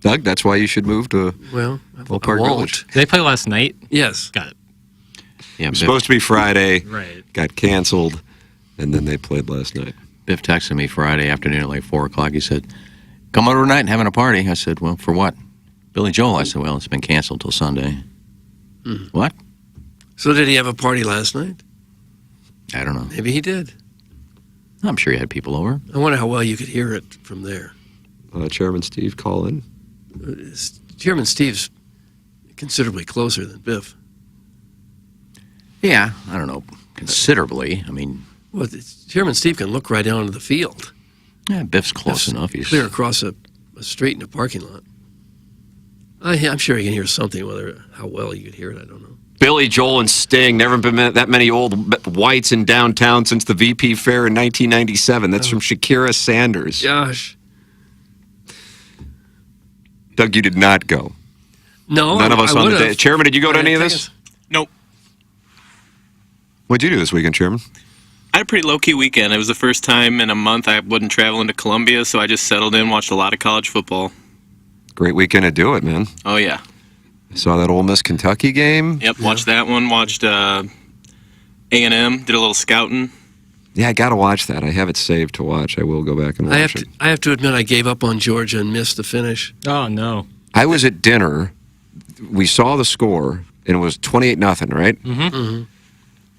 Doug, that's why you should move to Well, Oak Park Village. Did they play last night? Yes. Got it. Yeah, It was supposed to be Friday. Right. Got canceled, and then they played last night. Biff texted me Friday afternoon at like 4 o'clock. He said, "Come over tonight and having a party." I said, "Well, for what?" Billy Joel. I said, "Well, it's been canceled till Sunday." What? So did he have a party last night? I don't know. Maybe he did. I'm sure he had people over. I wonder how well you could hear it from there. Chairman Steve, call in. Chairman Steve's considerably closer than Biff. Yeah, I don't know. Considerably. I mean, Well, Chairman Steve can look right down into the field. yeah, Biff's close enough. He's Clear across a street in a parking lot. I'm sure he can hear something. How well you could hear it, I don't know. Billy Joel and Sting. Never been that many old whites in downtown since the VP Fair in 1997. That's from Shakira Sanders. Gosh. Doug, you did not go. No, None of us I on the would've. day. Chairman, did you go to I any of think this? Nope. What'd you do this weekend, Chairman? I had a pretty low-key weekend. It was the first time in a month I wasn't traveling to Columbia, so I just settled in, watched a lot of college football. Great weekend to do it, man. Oh, yeah. Saw that Ole Miss Kentucky game. Yep, watched that one. Watched A&M, did a little scouting. Yeah, I got to watch that. I have it saved to watch. I will go back and watch it. I have to admit, I gave up on Georgia and missed the finish. Oh, no. I was at dinner. We saw the score, and it was 28-0, right? Mm-hmm.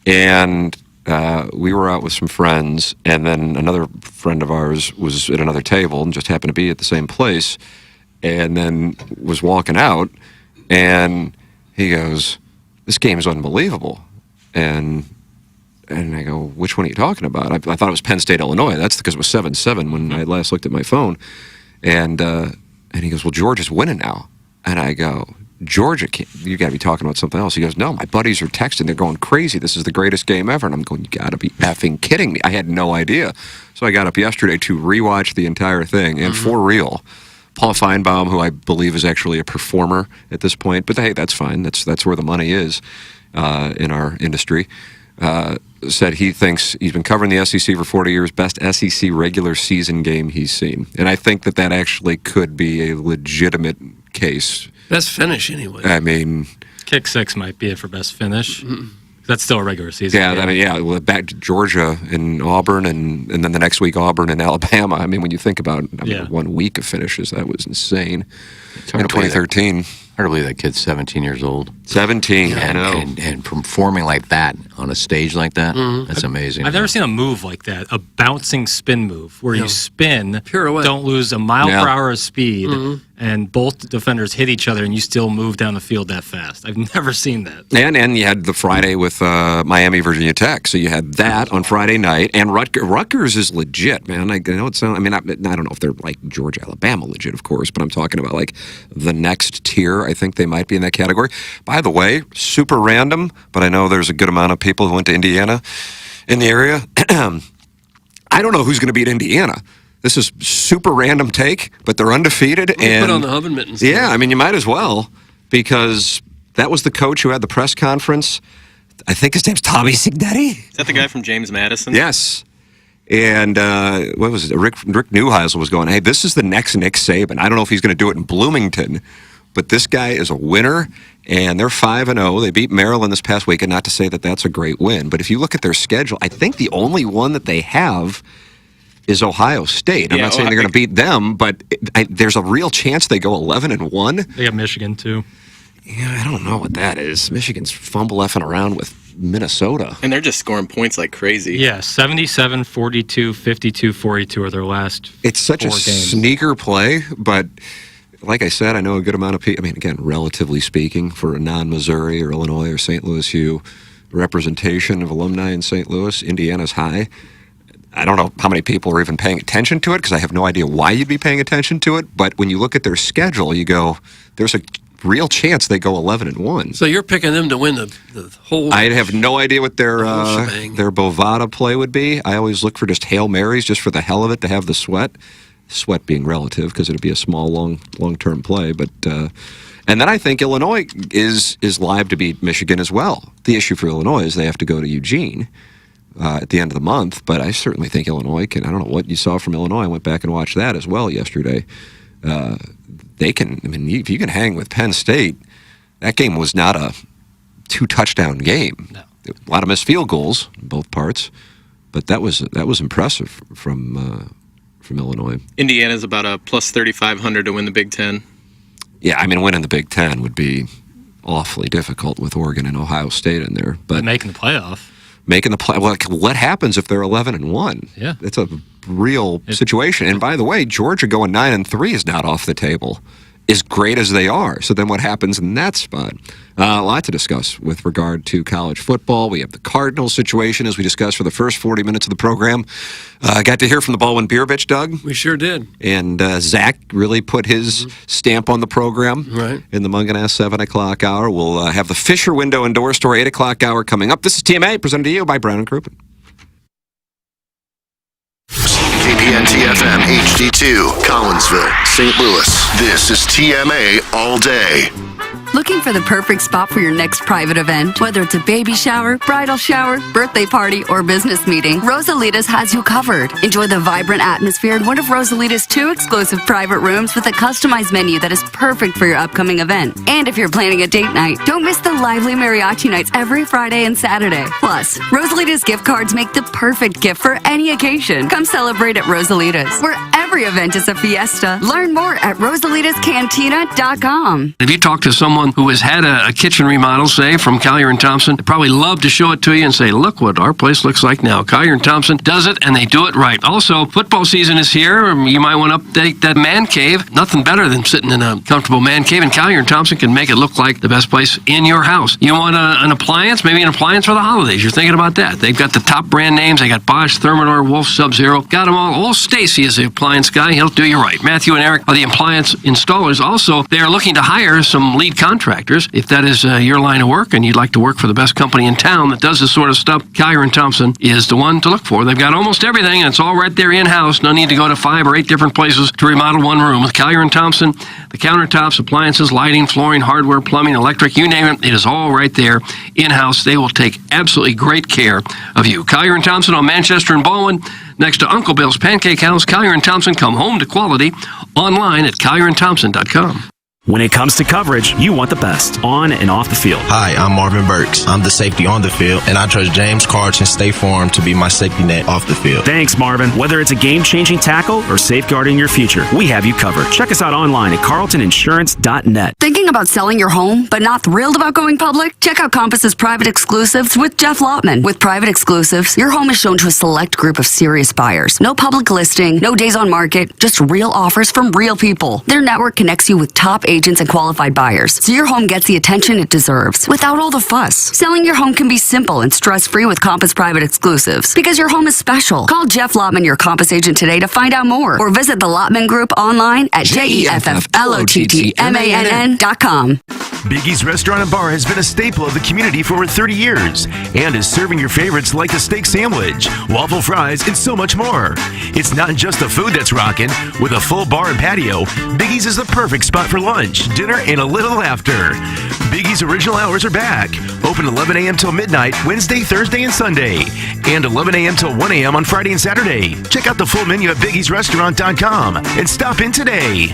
And we were out with some friends, and then another friend of ours was at another table and just happened to be at the same place, and then was walking out, and he goes, "This game is unbelievable." And I go, "Which one are you talking about?" I thought it was Penn State, Illinois. That's because it was 7-7 when I last looked at my phone. And he goes, "Well, Georgia's winning now." And I go, "Georgia, you got to be talking about something else." He goes, "No, my buddies are texting. They're going crazy. This is the greatest game ever." And I'm going, "You got to be effing kidding me." I had no idea. So I got up yesterday to rewatch the entire thing. And for real, Paul Feinbaum, who I believe is actually a performer at this point, but hey, that's fine. That's where the money is in our industry. Said he thinks he's been covering the SEC for 40 years, best SEC regular season game he's seen. And I think that actually could be a legitimate case. Best finish, anyway. I mean, Kick six might be it for best finish. That's still a regular season. yeah, game. I mean, yeah, well, back to Georgia and Auburn, and then the next week Auburn and Alabama. I mean, when you think about 1 week of finishes, that was insane. In 2013. Hard to believe that kid's 17 years old. 17, I know. And performing like that on a stage like that, that's amazing. I've never seen a move like that, a bouncing spin move, where you spin, Pirouette. don't lose a mile per hour of speed, Mhm. and both defenders hit each other, and you still move down the field that fast. I've never seen that. And you had the Friday with Miami, Virginia Tech. So you had that on Friday night. And Rutgers is legit, man. I know it sounds, I mean, I don't know if they're like Georgia, Alabama legit, of course, but I'm talking about like the next tier. I think they might be in that category. By the way, super random, but I know there's a good amount of people who went to Indiana in the area. I don't know who's going to beat Indiana. This is super random take, but they're undefeated. Put on the oven mittens. Yeah, I mean, you might as well, because that was the coach who had the press conference. I think his name's Tommy Signetti. Is that the guy from James Madison? Yes. And what was it? Rick Neuheisel was going, "Hey, this is the next Nick Saban. I don't know if he's going to do it in Bloomington, but this guy is a winner, And they're 5-0. They beat Maryland this past weekend. Not to say that that's a great win, but if you look at their schedule, I think the only one that they have is Ohio State. I'm not saying they're going to beat them, but there's a real chance they go 11-1. They got Michigan too. Yeah, I don't know what that is. Michigan's fumble effing around with Minnesota. And they're just scoring points like crazy. Yeah, 77, 42, 52, 42 are their last It's such a games. sneaker play, but like I said, I know a good amount of people. I mean, again, relatively speaking, for a non-Missouri or Illinois or St. Louis U representation of alumni in St. Louis, Indiana's high. I don't know how many people are even paying attention to it because I have no idea why you'd be paying attention to it. But when you look at their schedule, you go, there's a real chance they go 11-1. So you're picking them to win the whole. I have no idea what their Bovada play would be. I always look for just Hail Marys just for the hell of it to have the sweat. Sweat being relative because it'd be a small, long-term play. But and then I think Illinois is live to beat Michigan as well. The issue for Illinois is they have to go to Eugene at the end of the month. But I certainly think Illinois can. I don't know what you saw from Illinois. I went back and watched that as well yesterday. They can. I mean, if you can hang with Penn State, that game was not a 2-touchdown game. No. A lot of missed field goals in both parts, but that was impressive from Illinois. Indiana's about a plus 3,500 to win the Big Ten. Yeah, I mean, winning the Big Ten would be awfully difficult with Oregon and Ohio State in there. But making the playoff. What happens if they're 11-1? Yeah, it's a real situation. And by the way, Georgia going 9-3 is not off the table, as great as they are. So then what happens in that spot? A lot to discuss with regard to college football. We have the Cardinals situation, as we discussed for the first 40 minutes of the program. Got to hear from the Baldwin Beer Bitch, Doug. We sure did. And Zach really put his stamp on the program in the Munganess 7 o'clock hour. We'll have the Fisher Window and Door Store 8 o'clock hour coming up. This is TMA, presented to you by Brown & Crouppen. KPNT-FM HD2, Collinsville, St. Louis. This is TMA All Day. Looking for the perfect spot for your next private event? Whether it's a baby shower, bridal shower, birthday party, or business meeting, Rosalita's has you covered. Enjoy the vibrant atmosphere in one of Rosalita's 2 exclusive private rooms with a customized menu that is perfect for your upcoming event. And if you're planning a date night, don't miss the lively mariachi nights every Friday and Saturday. Plus, Rosalita's gift cards make the perfect gift for any occasion. Come celebrate at Rosalita's, where every event is a fiesta. Learn more at rosalitascantina.com. If you talk to someone who has had a kitchen remodel, say, from Collier & Thompson, they'd probably love to show it to you and say, look what our place looks like now. Collier & Thompson does it, and they do it right. Also, football season is here. You might want to update that man cave. Nothing better than sitting in a comfortable man cave, and Collier & Thompson can make it look like the best place in your house. You want an appliance? Maybe an appliance for the holidays. You're thinking about that. They've got the top brand names. They got Bosch, Thermador, Wolf, Sub-Zero. Got them all. Old Stacy is the appliance guy. He'll do you right. Matthew and Eric are the appliance installers. Also, they are looking to hire some lead contractors. If that is your line of work and you'd like to work for the best company in town that does this sort of stuff, Collier & Thompson is the one to look for. They've got almost everything, and it's all right there in-house. No need to go to 5 or 8 different places to remodel one room. With Collier & Thompson, the countertops, appliances, lighting, flooring, hardware, plumbing, electric, you name it, it is all right there in-house. They will take absolutely great care of you. Collier & Thompson on Manchester and Baldwin, next to Uncle Bill's Pancake House. Collier & Thompson, come home to quality. Online at collierandthompson.com. When it comes to coverage, you want the best, on and off the field. Hi, I'm Marvin Burks. I'm the safety on the field, and I trust James Carlton State Farm to be my safety net off the field. Thanks, Marvin. Whether it's a game-changing tackle or safeguarding your future, we have you covered. Check us out online at carltoninsurance.net. Thinking about selling your home, but not thrilled about going public? Check out Compass's Private Exclusives with Jeff Lotman. With Private Exclusives, your home is shown to a select group of serious buyers. No public listing, no days on market, just real offers from real people. Their network connects you with top agents and qualified buyers, so your home gets the attention it deserves without all the fuss. Selling your home can be simple and stress-free with Compass Private Exclusives because your home is special. Call Jeff Lotman, your Compass agent today to find out more, or visit the Lotman Group online at jefflottmann.com. Biggie's Restaurant and Bar has been a staple of the community for over 30 years and is serving your favorites like the steak sandwich, waffle fries, and so much more. It's not just the food that's rocking. With a full bar and patio, Biggie's is the perfect spot for lunch, dinner, and a little laughter. Biggie's original hours are back. Open 11 a.m. till midnight, Wednesday, Thursday, and Sunday. And 11 a.m. till 1 a.m. on Friday and Saturday. Check out the full menu at biggiesrestaurant.com and stop in today.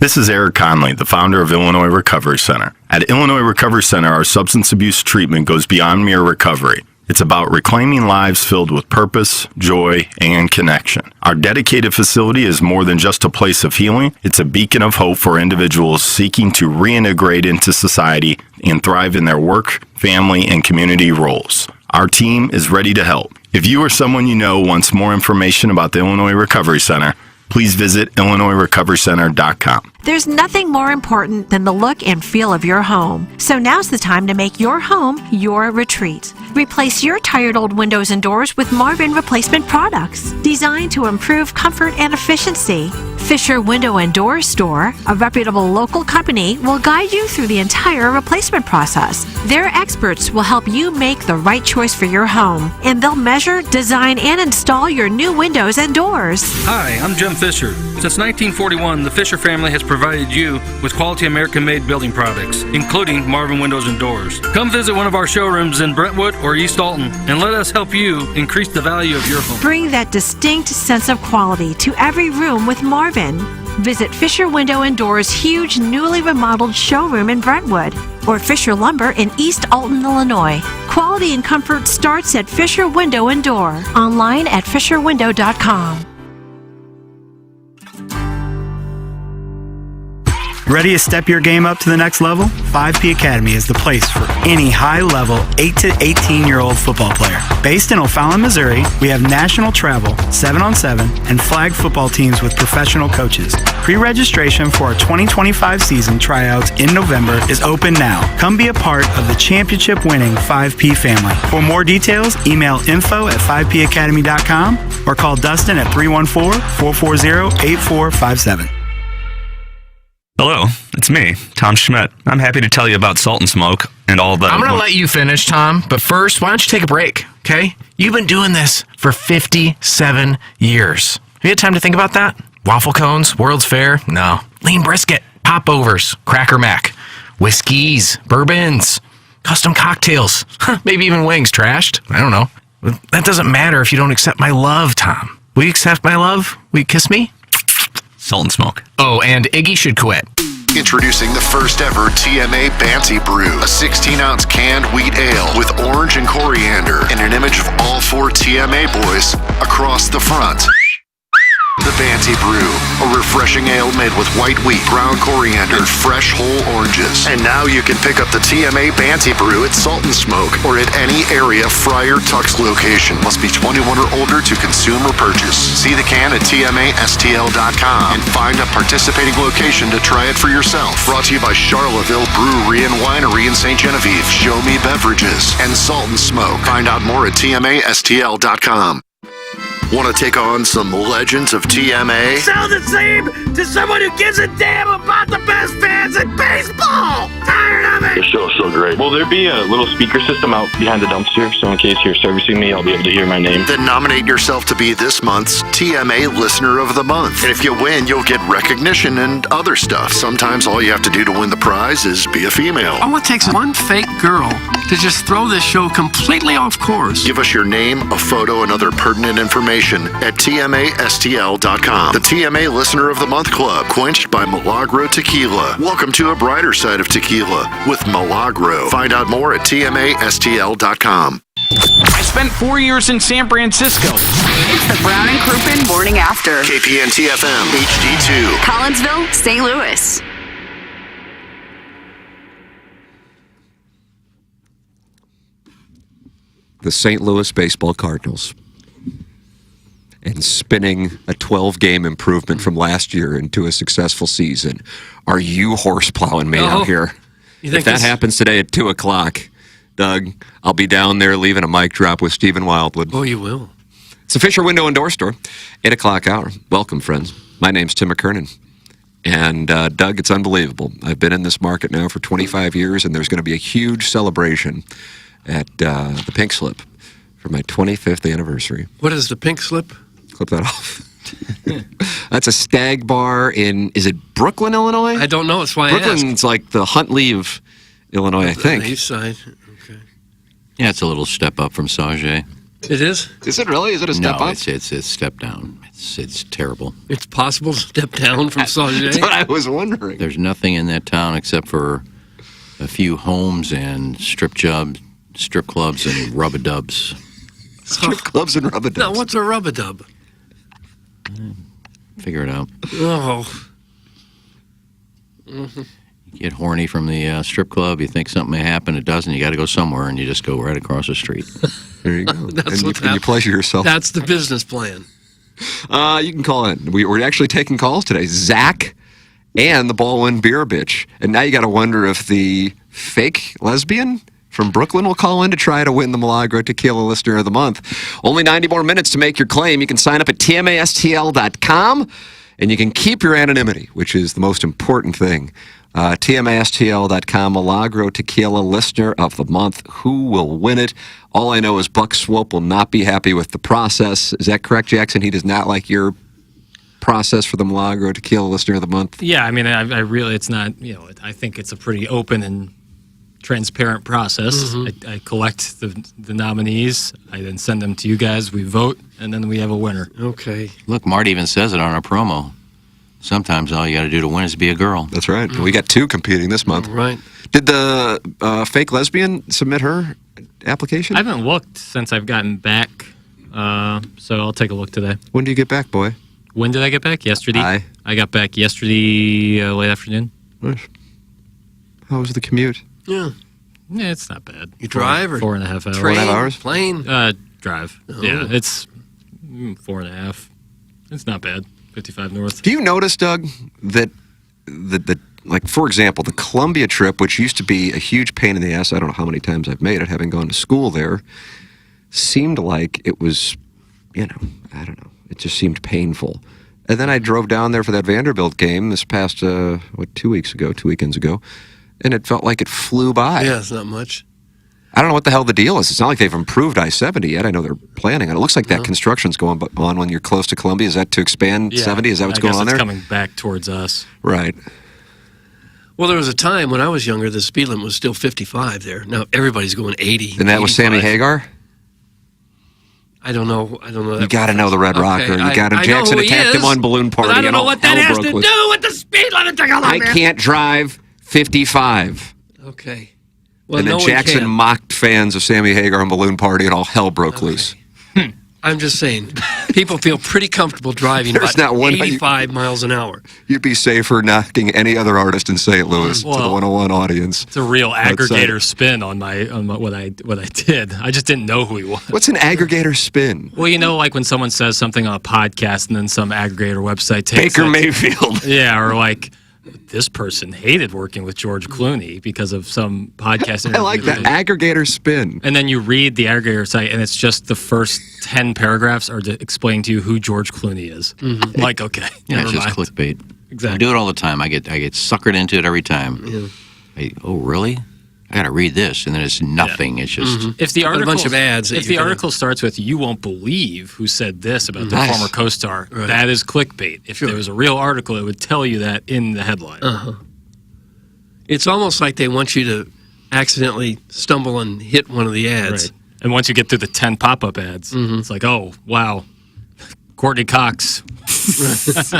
This is Eric Conley, the founder of Illinois Recovery Center. At Illinois Recovery Center, our substance abuse treatment goes beyond mere recovery. It's about reclaiming lives filled with purpose, joy, and connection. Our dedicated facility is more than just a place of healing. It's a beacon of hope for individuals seeking to reintegrate into society and thrive in their work, family, and community roles. Our team is ready to help. If you or someone you know wants more information about the Illinois Recovery Center, please visit IllinoisRecoveryCenter.com. There's nothing more important than the look and feel of your home. So now's the time to make your home your retreat. Replace your tired old windows and doors with Marvin replacement products designed to improve comfort and efficiency. Fisher Window and Door Store, a reputable local company, will guide you through the entire replacement process. Their experts will help you make the right choice for your home, and they'll measure, design, and install your new windows and doors. Hi, I'm Jim Fisher. Since 1941, the Fisher family has provided you with quality American-made building products, including Marvin Windows and Doors. Come visit one of our showrooms in Brentwood or East Alton, and let us help you increase the value of your home. Bring that distinct sense of quality to every room with Marvin. Visit Fisher Window and Doors' huge, newly remodeled showroom in Brentwood, or Fisher Lumber in East Alton, Illinois. Quality and comfort starts at Fisher Window and Door. Online at fisherwindow.com. Ready to step your game up to the next level? 5P Academy is the place for any high-level 8 to 18-year-old football player. Based in O'Fallon, Missouri, we have national travel, 7-on-7, and flag football teams with professional coaches. Pre-registration for our 2025 season tryouts in November is open now. Come be a part of the championship-winning 5P family. For more details, email info@5pacademy.com or call Dustin at 314-440-8457. Hello, it's me, Tom Schmidt. I'm happy to tell you about Salt and Smoke and all the... I'm going to let you finish, Tom, but first, why don't you take a break, okay? You've been doing this for 57 years. Have you had time to think about that? Waffle cones, World's Fair? No. Lean brisket, popovers, Cracker Mac, whiskeys, bourbons, custom cocktails, maybe even wings trashed. I don't know. That doesn't matter if you don't accept my love, Tom. Will you accept my love? Will you kiss me? Salt and Smoke. Oh, and Iggy should quit. Introducing the first ever TMA Banty Brew, a 16-ounce canned wheat ale with orange and coriander and an image of all four TMA boys across the front. The Banty Brew, a refreshing ale made with white wheat, ground coriander, and fresh whole oranges. And now you can pick up the TMA Banty Brew at Salt and Smoke or at any area Friar Tuck's location. Must be 21 or older to consume or purchase. See the can at tmastl.com and find a participating location to try it for yourself. Brought to you by Charlottesville Brewery and Winery in St. Genevieve, Show Me Beverages, and Salt and Smoke. Find out more at tmastl.com. Want to take on some legends of TMA? Sound the same to someone who gives a damn about the best fans in baseball! Tired of it! The show's so great. Will there be a little speaker system out behind the dumpster so in case you're servicing me, I'll be able to hear my name? Then nominate yourself to be this month's TMA Listener of the Month. And if you win, you'll get recognition and other stuff. Sometimes all you have to do to win the prize is be a female. All it takes is one fake girl to just throw this show completely off course. Give us your name, a photo, and other pertinent information at tmastl.com. The TMA Listener of the Month Club, quenched by Milagro Tequila. Welcome to a brighter side of tequila with Milagro. Find out more at tmastl.com. I spent 4 years in San Francisco. It's the Brown and Crouppen Morning After. KPNT FM HD2. Collinsville, St. Louis. The St. Louis Baseball Cardinals. And spinning a 12-game improvement from last year into a successful season. Are you horse-plowing me out here? If that happens today at 2 o'clock, Doug, I'll be down there leaving a mic drop with Stephen Wildwood. Oh, you will. It's a Fisher Window and Door Store, 8 o'clock hour. Welcome, friends. My name's Tim McKernan. And, Doug, it's unbelievable. I've been in this market now for 25 years, and there's going to be a huge celebration at the Pink Slip for my 25th anniversary. What is the Pink Slip? Clip that off. That's a stag bar in, is it Brooklyn, Illinois? I don't know. That's why Brooklyn's like the Huntley of Illinois, I think. On the east side. Okay. Yeah, it's a little step up from Sauget. It is? Is it really? Is it a step up? It's a step down. It's terrible. It's possible to step down from Sauget? That's what I was wondering. There's nothing in that town except for a few homes and strip clubs and rub-a-dubs. Strip clubs and rub-a-dubs. Now, what's a rub-a-dub? Figure it out. Oh. You get horny from the strip club, you think something may happen, it doesn't, you got to go somewhere, and you just go right across the street. There you go. That's and you pleasure yourself. That's the business plan. You can call in. We're actually taking calls today. Zach and the Baldwin Beer Bitch. And now you got to wonder if the fake lesbian from Brooklyn will call in to try to win the Milagro Tequila Listener of the Month. Only 90 more minutes to make your claim. You can sign up at tmastl.com, and you can keep your anonymity, which is the most important thing. tmastl.com, Milagro Tequila Listener of the Month. Who will win it? All I know is Buck Swope will not be happy with the process. Is that correct, Jackson? He does not like your process for the Milagro Tequila Listener of the Month? Yeah, I mean, I really, it's not, I think it's a pretty open and transparent process. Mm-hmm. I collect the nominees. I then send them to you guys. We vote, and then we have a winner. Okay. Look, Marty even says it on our promo. Sometimes all you got to do to win is be a girl. That's right. We got 2 competing this month. Right. Did the fake lesbian submit her application? I haven't looked since I've gotten back, so I'll take a look today. When do you get back, boy? When did I get back? Yesterday. I got back yesterday late afternoon. Nice. How was the commute? Yeah. Yeah, it's not bad. You drive or 4.5 hours. train, 4.5 hours? plane? Drive. Oh. Yeah, it's 4.5. It's not bad. 55 north. Do you notice, Doug, that like, for example, the Columbia trip, which used to be a huge pain in the ass, I don't know how many times I've made it, having gone to school there, seemed like it was, I don't know, it just seemed painful. And then I drove down there for that Vanderbilt game this past, 2 weekends ago, and it felt like it flew by. Yeah, it's not much. I don't know what the hell the deal is. It's not like they've improved I-70 yet. I know they're planning on it. It looks like that construction's going on when you're close to Columbia. Is that to expand 70? Is that what's going on there? It's coming back towards us. Right. Well, there was a time when I was younger, the speed limit was still 55 there. Now everybody's going 80. And that was Sammy Hagar? I don't know. You got to know the Red Rocker. You got to. Jackson attacked him on Balloon Party. But I don't know what that has to loose. do with the speed limit. I can't drive 55. Okay. Well, And then Jackson mocked fans of Sammy Hagar on Balloon Party, and all hell broke loose. I'm just saying, people feel pretty comfortable driving There's about not one 85 miles an hour. You'd be safer knocking any other artist in St. Louis to the Well, 101 audience. It's a real outside. aggregator spin on what I did. I just didn't know who he was. What's an aggregator spin? Well, like when someone says something on a podcast and then some aggregator website takes Baker it. Mayfield. Yeah, or like this person hated working with George Clooney because of some podcast interview. I like that aggregator spin. And then you read the aggregator site, and it's just the first 10 paragraphs are to explain to you who George Clooney is. Mm-hmm. Like, okay, Yeah, never it's just mind. clickbait. Exactly. I do it all the time. I get suckered into it every time. Yeah. Oh, really? I got to read this, and then it's nothing. It's just If the article, a bunch of ads. If the article starts with "You won't believe who said this about the former co-star," that is clickbait. If there was a real article, it would tell you that in the headline. It's almost like they want you to accidentally stumble and hit one of the ads. Right. And once you get through the 10 pop-up ads, it's like, oh, wow, Courtney Cox.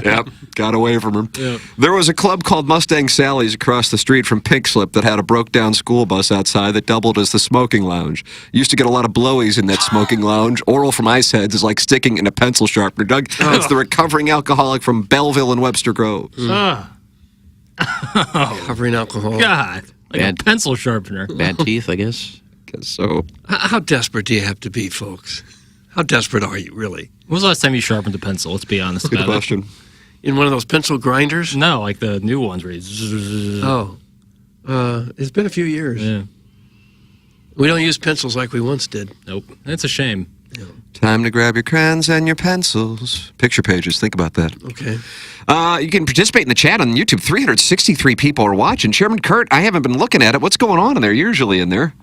Yep, got away from him. Yep. There was a club called Mustang Sally's across the street from Pink Slip that had a broke-down school bus outside that doubled as the smoking lounge. Used to get a lot of blowies in that smoking lounge. Oral from ice heads is like sticking in a pencil sharpener. Doug, that's the recovering alcoholic from Belleville and Webster Groves. Covering alcohol. God, like a pencil sharpener. bad teeth, I guess. Guess so. How desperate do you have to be, folks? How desperate are you, really? When was the last time you sharpened a pencil? Let's be honest Good about question. In one of those pencil grinders? it. No, like the new ones where you zzz. Oh. It's been a few years. Yeah. We don't use pencils like we once did. Nope. It's a shame. Time to grab your crayons and your pencils. Picture pages. Think about that. Okay. You can participate in the chat on YouTube. 363 people are watching. Chairman Kurt, I haven't been looking at it. What's going on in there? Usually in there.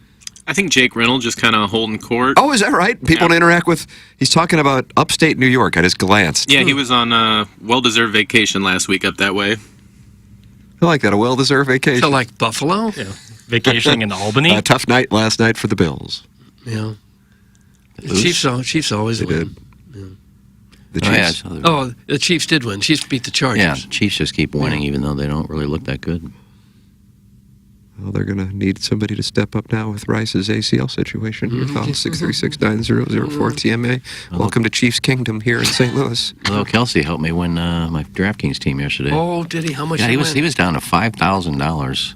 I think Jake Reynolds just kind of holding court. Oh, is that right? People to interact with. He's talking about upstate New York. I just glanced. Yeah, he was on a well-deserved vacation last week up that way. I like that. A well-deserved vacation. So like Buffalo? Yeah. Vacationing in Albany. A tough night last night for the Bills. Yeah. Chiefs always They win. did. The Oh, yeah, guys. Oh, the Chiefs did win. Chiefs beat the Chargers. Yeah, Chiefs just keep winning, even though they don't really look that good. Well, they're going to need somebody to step up now with Rice's ACL situation. Your call 636-9004-TMA. Welcome to Chiefs Kingdom here in St. Louis. Although Kelsey helped me win my DraftKings team yesterday. Oh, did he? How much? Yeah, did he was down to $5,000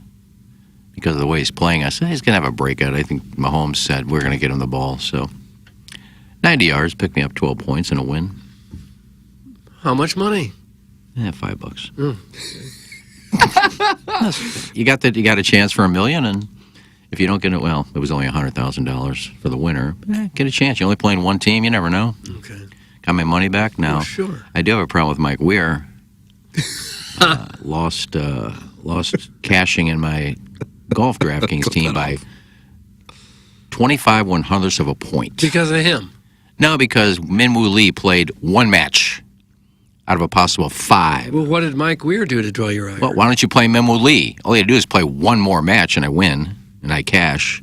because of the way he's playing. I said he's going to have a breakout. I think Mahomes said we're going to get him the ball. So 90 yards, picked me up 12 points and a win. How much money? Yeah, $5. You got a chance for $1 million, and if you don't get it, well, it was only $100,000 for the winner. Get a chance. You're only playing one team. You never know. Okay. Got my money back now. Oh, sure. I do have a problem with Mike Weir. Lost cashing in my golf DraftKings team by 25 1/100ths of a point. Because of him? No, because Minwoo Lee played one match out of a possible 5. Well, what did Mike Weir do to draw your ire? Well, why don't you play Minwoo Lee? All you had to do is play one more match, and I win, and I cash.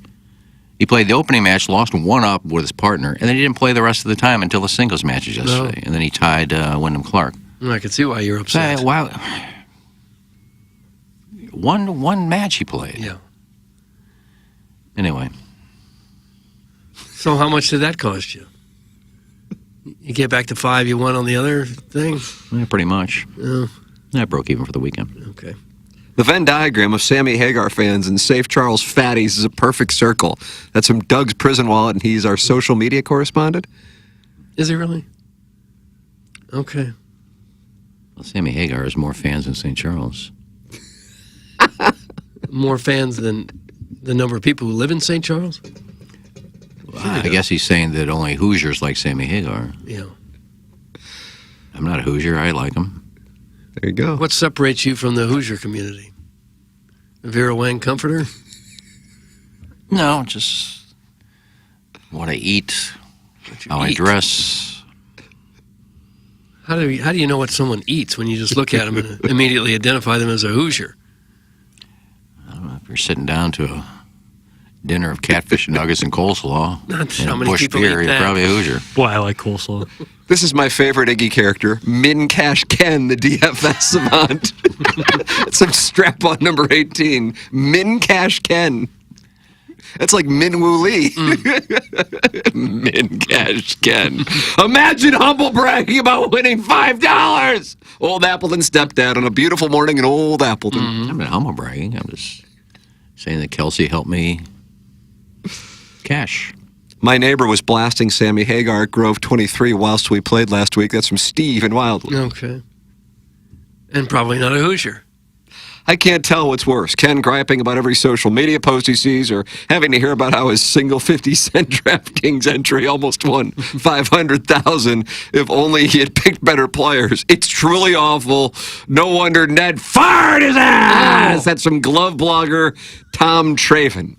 He played the opening match, lost 1-up with his partner, and then he didn't play the rest of the time until the singles matches yesterday. And then he tied Wyndham Clark. I can see why you're upset. Wow. One match he played. Yeah. Anyway. So how much did that cost you? You get back to 5 you won on the other thing? Yeah, pretty much. Yeah. I broke even for the weekend. Okay. The Venn diagram of Sammy Hagar fans and Safe Charles fatties is a perfect circle. That's from Doug's prison wallet, and he's our social media correspondent. Is he really? Okay. Well, Sammy Hagar has more fans than St. Charles. More fans than the number of people who live in St. Charles? I guess he's saying that only Hoosiers like Sammy Hagar. Yeah. I'm not a Hoosier. I like him. There you go. What separates you from the Hoosier community? A Vera Wang comforter? No, just what I eat, how I dress. How do you know what someone eats when you just look at them and immediately identify them as a Hoosier? I don't know, if you're sitting down to a dinner of catfish nuggets and coleslaw Not and how a many bush people beer, eat you're that. probably a Hoosier. Boy, I like coleslaw. This is my favorite Iggy character, Min Cash Ken, the DFS savant. It's a strap-on number 18. Min Cash Ken. That's like Minwoo Lee. Min Cash Ken. Imagine humble bragging about winning $5. Old Appleton stepdad on a beautiful morning in Old Appleton. I'm not humble bragging. I'm just saying that Kelsey helped me cash. My neighbor was blasting Sammy Hagar at Grove 23 whilst we played last week. That's from Steve in Wildwood. Okay. And probably not a Hoosier. I can't tell what's worse, Ken griping about every social media post he sees or having to hear about how his single 50-cent DraftKings entry almost won $500,000 if only he had picked better players. It's truly awful. No wonder Ned fired his ass. That's from glove blogger Tom Traven.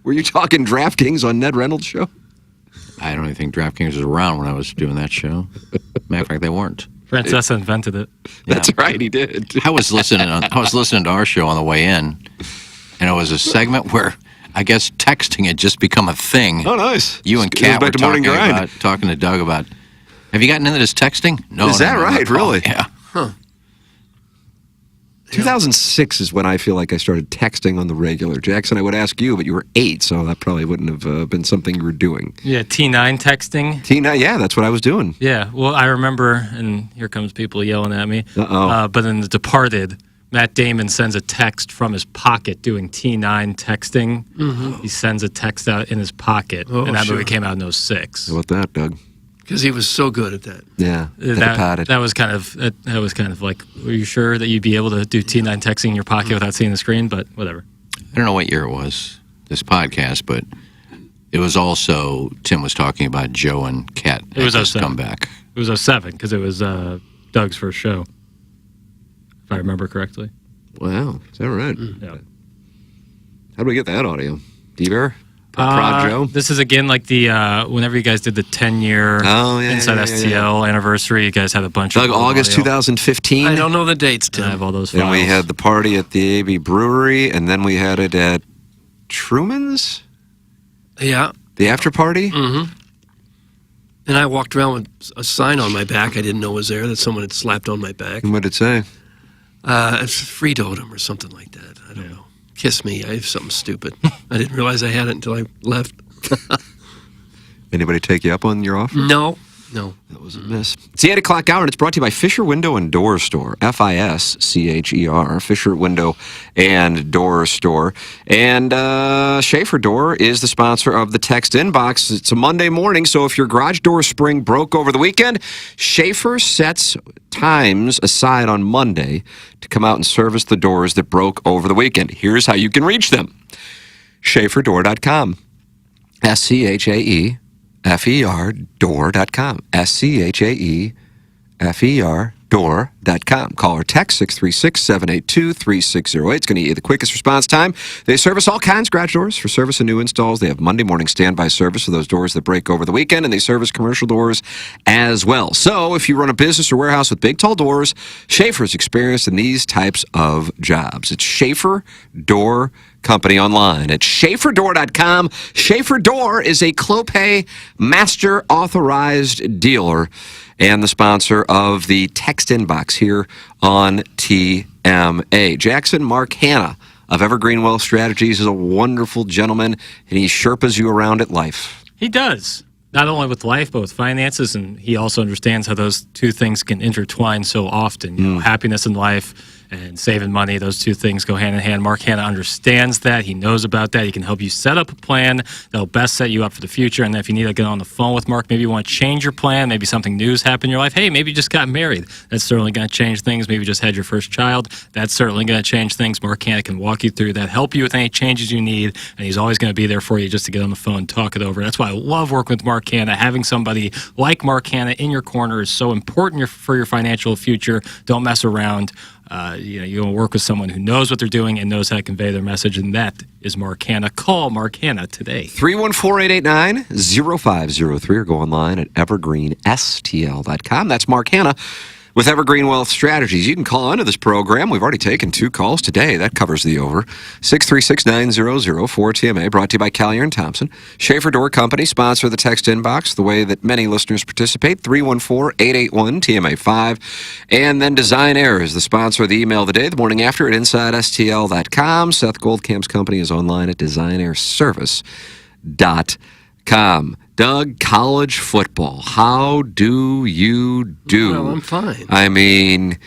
Were you talking DraftKings on Ned Reynolds' show? I don't even think DraftKings was around when I was doing that show. Matter of fact, they weren't. Francesa invented it. That's right, he did. I was listening to our show on the way in, and it was a segment where I guess texting had just become a thing. Oh, nice. You and It Kat was were back to morning grind. talking to Doug about. Have you gotten into this texting? No. Is that no, right? no. Really? Yeah. Huh. 2006 is when I feel like I started texting on the regular. Jackson, I would ask you, but you were 8, so that probably wouldn't have been something you were doing. Yeah, T9 texting. T9, yeah, that's what I was doing. Yeah, well, I remember, and here comes people yelling at me. Uh-oh. But in The Departed, Matt Damon sends a text from his pocket doing T9 texting. Mhm. He sends a text out in his pocket, Oh, and that sure. movie came out in 06. How about that, Doug? Because he was so good at that. Yeah, That was kind of like, were you sure that you'd be able to do T9 texting in your pocket without seeing the screen? But whatever. I don't know what year it was, this podcast, but it was also, Tim was talking about Joe and Kat. It was 07. Comeback. It was 07 because it was Doug's first show, if I remember correctly. Wow, is that right? Yeah. How do we get that audio? D-Bear? Prod Joe? This is again like the whenever you guys did the 10-year Inside STL anniversary, you guys had a bunch Doug, of August audio. 2015. I don't know the dates, Tim. I have all those files. And we had the party at the AB Brewery, and then we had it at Truman's? Yeah. The after party? Mm-hmm. And I walked around with a sign on my back I didn't know was there that someone had slapped on my back. And what did it say? It's free totem or something like that. I don't know. Kiss me. I have something stupid. I didn't realize I had it until I left. Anybody take you up on your offer? No. That was a miss. It's the 8 o'clock hour, and it's brought to you by Fisher Window and Door Store. Fischer, Fisher Window and Door Store. And Schaefer Door is the sponsor of the text inbox. It's a Monday morning, so if your garage door spring broke over the weekend, Schaefer sets times aside on Monday to come out and service the doors that broke over the weekend. Here's how you can reach them. SchaeferDoor.com. SCHAEFER door.com. SCHAEFER door.com. Call or text 636-782-3608. It's going to get you the quickest response time. They service all kinds of garage doors for service and new installs. They have Monday morning standby service for those doors that break over the weekend, and they service commercial doors as well. So if you run a business or warehouse with big, tall doors, Schaefer's experienced in these types of jobs. It's Schaefer Door Company online at SchaeferDoor.com. Schaefer Door is a Clopay Master Authorized Dealer and the sponsor of the text inbox here on TMA. Jackson Mark Hanna of Evergreen Wealth Strategies is a wonderful gentleman, and he Sherpas you around at life. He does. Not only with life, but with finances, and he also understands how those two things can intertwine so often. You know, happiness in life and saving money, those two things go hand in hand. Mark Hanna understands that. He knows about that. He can help you set up a plan that'll best set you up for the future. And then if you need to get on the phone with Mark, maybe you want to change your plan, maybe something new's happened in your life. Hey, maybe you just got married. That's certainly going to change things. Maybe you just had your first child. That's certainly going to change things. Mark Hanna can walk you through that, help you with any changes you need, and he's always going to be there for you just to get on the phone, talk it over. That's why I love working with Mark Hanna. Having somebody like Mark Hanna in your corner is so important for your financial future. Don't mess around. You want to work with someone who knows what they're doing and knows how to convey their message, and that is Mark Hanna. Call Mark Hanna today. 314-889-0503 or go online at evergreenstl.com. That's Mark Hanna with Evergreen Wealth Strategies. You can call into this program. We've already taken 2 calls today. That covers the over. 636-9004-TMA, brought to you by Collier & Thompson. Schaefer Door Company, sponsor of the text inbox, the way that many listeners participate, 314-881-TMA5. And then Design Air is the sponsor of the email of the day, the morning after at InsideSTL.com. Seth Goldcamp's company is online at DesignAirService.com. Doug, college football, how do you do? Well, I'm fine. I mean,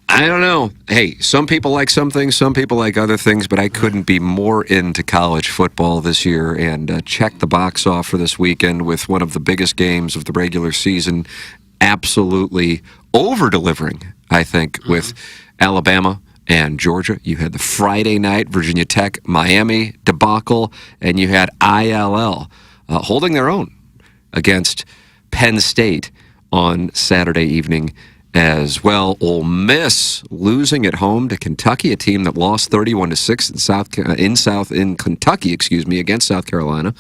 I don't know. Hey, some people like some things, some people like other things, but I couldn't be more into college football this year and check the box off for this weekend with one of the biggest games of the regular season, absolutely over-delivering, I think, with Alabama and Georgia. You had the Friday night Virginia Tech Miami debacle, and you had ILL holding their own against Penn State on Saturday evening as well. Ole Miss losing at home to Kentucky, a team that lost 31-6 in Kentucky, against South Carolina.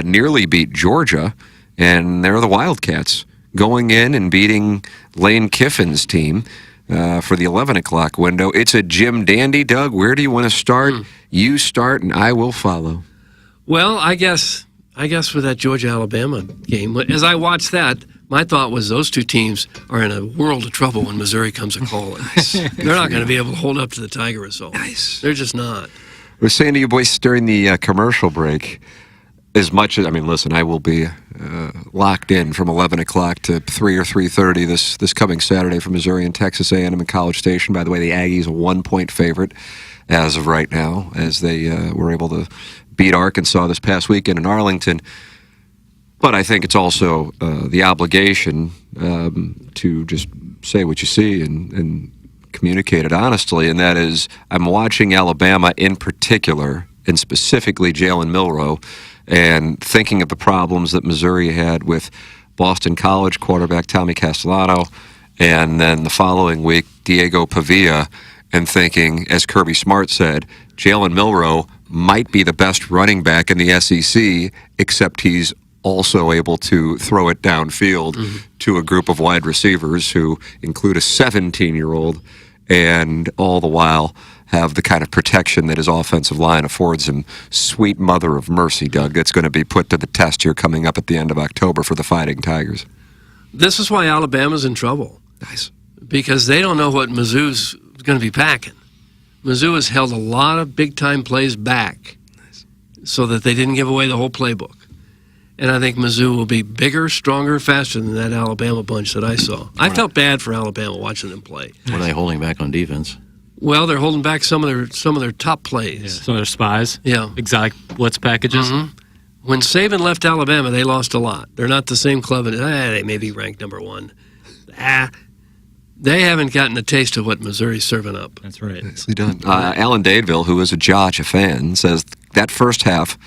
Nearly beat Georgia, and they're the Wildcats going in and beating Lane Kiffin's team for the 11 o'clock window. It's a Jim Dandy. Doug, where do you want to start? You start, and I will follow. Well, I guess with that Georgia-Alabama game, as I watched that, my thought was those two teams are in a world of trouble when Missouri comes a-calling. They're not going to be able to hold up to the Tiger assault. Nice. They're just not. I was saying to you boys during the commercial break, as much as, listen, I will be locked in from 11 o'clock to 3 or 3:30 this coming Saturday for Missouri and Texas A&M and College Station. By the way, the Aggies a 1-point favorite as of right now, as they were able to beat Arkansas this past weekend in Arlington. But I think it's also the obligation to just say what you see and communicate it honestly, and that is I'm watching Alabama in particular, and specifically Jalen Milroe, and thinking of the problems that Missouri had with Boston College quarterback Tommy Castellano, and then the following week, Diego Pavia, and thinking, as Kirby Smart said, Jalen Milroe might be the best running back in the SEC, except he's also able to throw it downfield to a group of wide receivers who include a 17-year-old, and all the while have the kind of protection that his offensive line affords him. Sweet mother of mercy, Doug. That's going to be put to the test here coming up at the end of October for the Fighting Tigers. This is why Alabama's in trouble. Nice. Because they don't know what Mizzou's going to be packing. Mizzou has held a lot of big-time plays back so that they didn't give away the whole playbook. And I think Mizzou will be bigger, stronger, faster than that Alabama bunch that I saw. I felt bad for Alabama watching them play. What are they holding back on defense? Well, they're holding back some of their top plays. Yeah, some of their spies. Yeah. Exotic blitz packages. Mm-hmm. When Saban left Alabama, they lost a lot. They're not the same club. They may be ranked number one. They haven't gotten a taste of what Missouri's serving up. That's right. Nicely done. Alan Dadeville, who is a Georgia fan, says that first half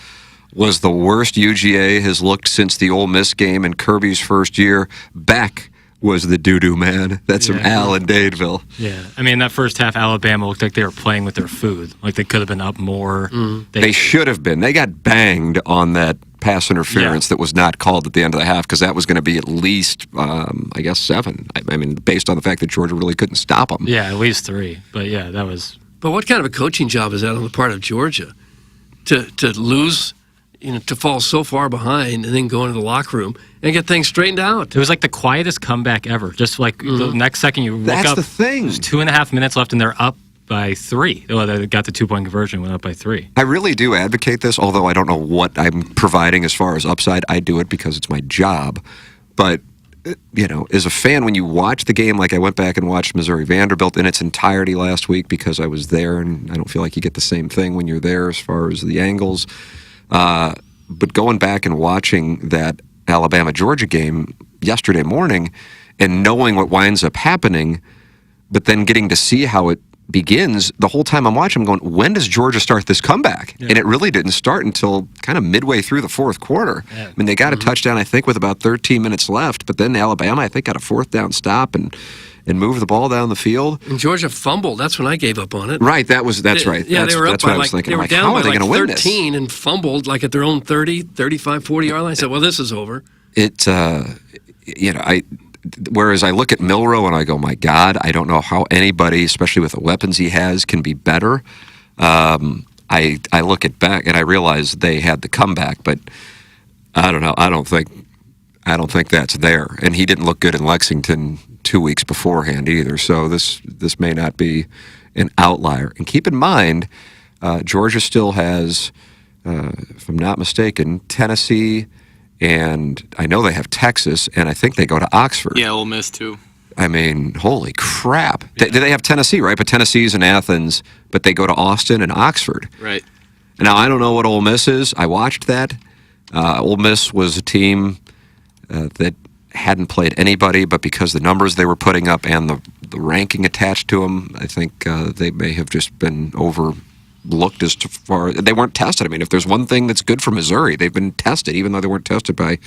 was the worst UGA has looked since the Ole Miss game in Kirby's first year. Beck was the doo-doo man. That's from Alan Dadeville. Yeah. I mean, that first half, Alabama looked like they were playing with their food. Like they could have been up more. They should have been. They got banged on that pass interference that was not called at the end of the half because that was going to be at least, I guess, 7. I mean, based on the fact that Georgia really couldn't stop them. Yeah, at least 3. But yeah, that was. But what kind of a coaching job is that on the part of Georgia to lose? To fall so far behind and then go into the locker room and get things straightened out. It was like the quietest comeback ever. Just like the next second you look up. That's the thing. There's 2.5 minutes left and they're up by 3. Well, they got the 2-point conversion, went up by 3. I really do advocate this, although I don't know what I'm providing as far as upside. I do it because it's my job. But, as a fan, when you watch the game, like I went back and watched Missouri Vanderbilt in its entirety last week because I was there, and I don't feel like you get the same thing when you're there as far as the angles. But going back and watching that Alabama-Georgia game yesterday morning and knowing what winds up happening, but then getting to see how it begins, the whole time I'm watching, I'm going, when does Georgia start this comeback? Yeah. And it really didn't start until kind of midway through the fourth quarter. Yeah. I mean, they got a touchdown, I think, with about 13 minutes left, but then Alabama, I think, got a 4th down stop and moved the ball down the field. And Georgia fumbled. That's when I gave up on it. Right, that's right. Yeah, they were up by thinking. They were down how by are they going to win this? 13 and fumbled like at their own 30, 35, 40-yard line. I said, well, this is over. Whereas I look at Milroe and I go, my God, I don't know how anybody, especially with the weapons he has, can be better. I look at Beck and I realize they had the comeback, but I don't know. I don't think that's there. And he didn't look good in Lexington 2 weeks beforehand either. So this may not be an outlier. And keep in mind, Georgia still has, if I'm not mistaken, Tennessee, and I know they have Texas, and I think they go to Oxford. Yeah, Ole Miss too. I mean, holy crap. Yeah. They have Tennessee, right? But Tennessee's in Athens, but they go to Austin and Oxford. Right. Now, I don't know what Ole Miss is. I watched that. Ole Miss was a team that hadn't played anybody, but because the numbers they were putting up and the ranking attached to them, I think they may have just been overlooked as far. They weren't tested. I mean, if there's one thing that's good for Missouri, they've been tested, even though they weren't tested by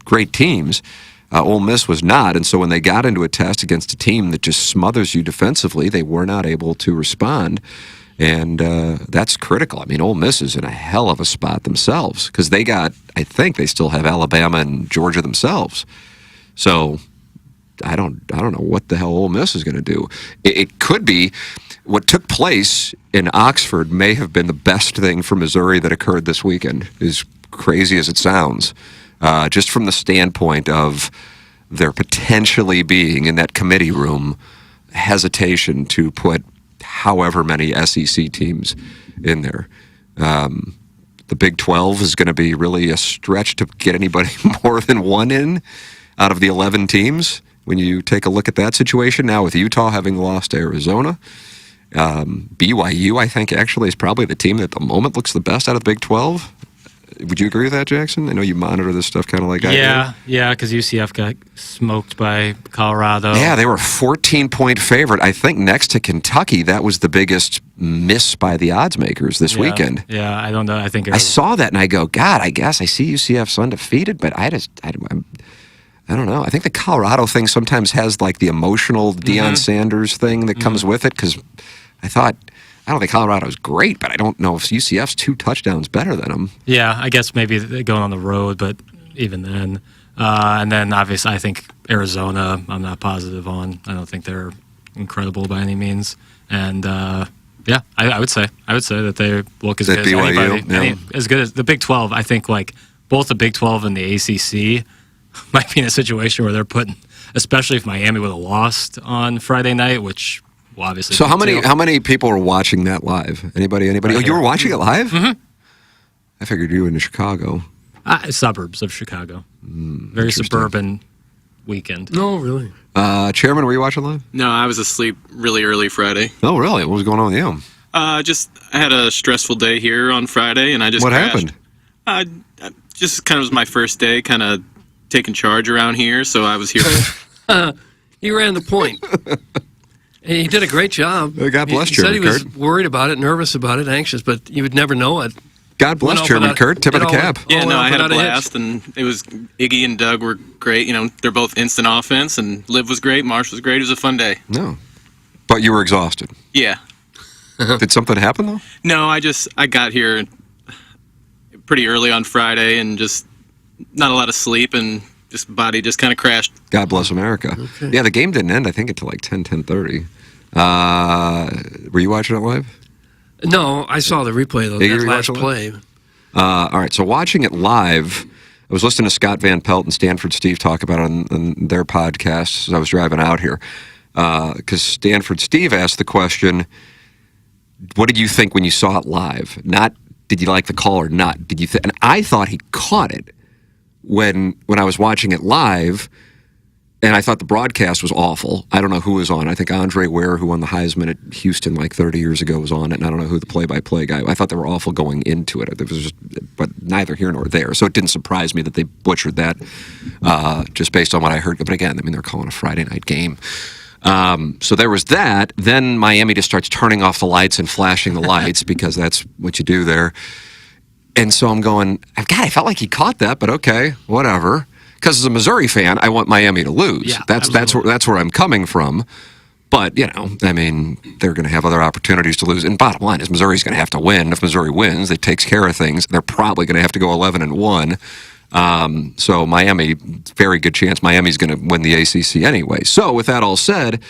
great teams. Ole Miss was not, and so when they got into a test against a team that just smothers you defensively, they were not able to respond, and that's critical. I mean, Ole Miss is in a hell of a spot themselves because I think they still have Alabama and Georgia themselves. So I don't know what the hell Ole Miss is going to do. It could be what took place in Oxford may have been the best thing for Missouri that occurred this weekend, as crazy as it sounds, just from the standpoint of there potentially being in that committee room hesitation to put however many SEC teams in there. The Big 12 is going to be really a stretch to get anybody more than one in out of the 11 teams when you take a look at that situation now with Utah having lost to Arizona. BYU, I think, actually is probably the team that at the moment looks the best out of the Big 12. Would you agree with that, Jackson? I know you monitor this stuff kind of like I do. Yeah, because UCF got smoked by Colorado. Yeah, they were a 14-point favorite. I think next to Kentucky, that was the biggest miss by the odds makers this weekend. Yeah, I don't know. I think I saw that and I go, God, I guess I see UCF's undefeated, but I don't know. I think the Colorado thing sometimes has like the emotional Deion Sanders thing that comes with it because I don't think Colorado's great, but I don't know if UCF's 2 touchdowns better than them. Yeah, I guess maybe they're going on the road, but even then. And then obviously I think Arizona I'm not positive on. I don't think they're incredible by any means. And Yeah, I would say that they look as That good as BYU, anybody. As good as the Big 12. I think like both the Big 12 and the ACC might be in a situation where they're putting, especially if Miami would have lost on Friday night, which will obviously. So how many people were watching that live? Anybody? Right Oh, you were watching it live? Mm-hmm. I figured you were in Chicago. Suburbs of Chicago. Very suburban weekend. No, really. Chairman, were you watching live? No, I was asleep really early Friday. Oh, really? What was going on with you? I had a stressful day here on Friday, and I just What crashed. happened? Just kind of was my first day, kind of taking charge around here, so I was here. He ran the point. And he did a great job. God bless He said he Chairman was worried about it, nervous about it, anxious, but you would never know it. God bless Chairman Kurt. Tip of the cap. Yeah, no, I had a without a hitch. blast, and it was Iggy and Doug were great. You know, they're both instant offense, and Liv was great, Marsh was great. It was a fun day. No. But you were exhausted. Yeah. Did something happen, though? No, I got here pretty early on Friday and just not a lot of sleep, and just body just kind of crashed. God bless America. Okay. Yeah, the game didn't end, I think, until like 10:30. Were you watching it live? No, I saw the replay, though, Yeah, you that were last watching play. All right, so watching it live, I was listening to Scott Van Pelt and Stanford Steve talk about it on their podcast as I was driving out here. Because Stanford Steve asked the question, what did you think when you saw it live? Not, did you like the call or not? Did you and I thought he caught it when I was watching it live, and I thought the broadcast was awful. I don't know who was on. I think Andre Ware, who won the Heisman at Houston like 30 years ago, was on it, and I don't know who the play-by-play guy. I thought they were awful going into it. It was just, but neither here nor there. So it didn't surprise me that they butchered that, just based on what I heard. But again, I mean, they're calling a Friday night game. So there was that. Then Miami just starts turning off the lights and flashing the lights because that's what you do there. And so I'm going, God, I felt like he caught that, but okay, whatever. Because as a Missouri fan, I want Miami to lose. Yeah, that's where I'm coming from. But, you know, I mean, they're going to have other opportunities to lose. And bottom line is Missouri's going to have to win. If Missouri wins, it takes care of things. They're probably going to have to go 11-1. So Miami, very good chance Miami's going to win the ACC anyway. So with that all said,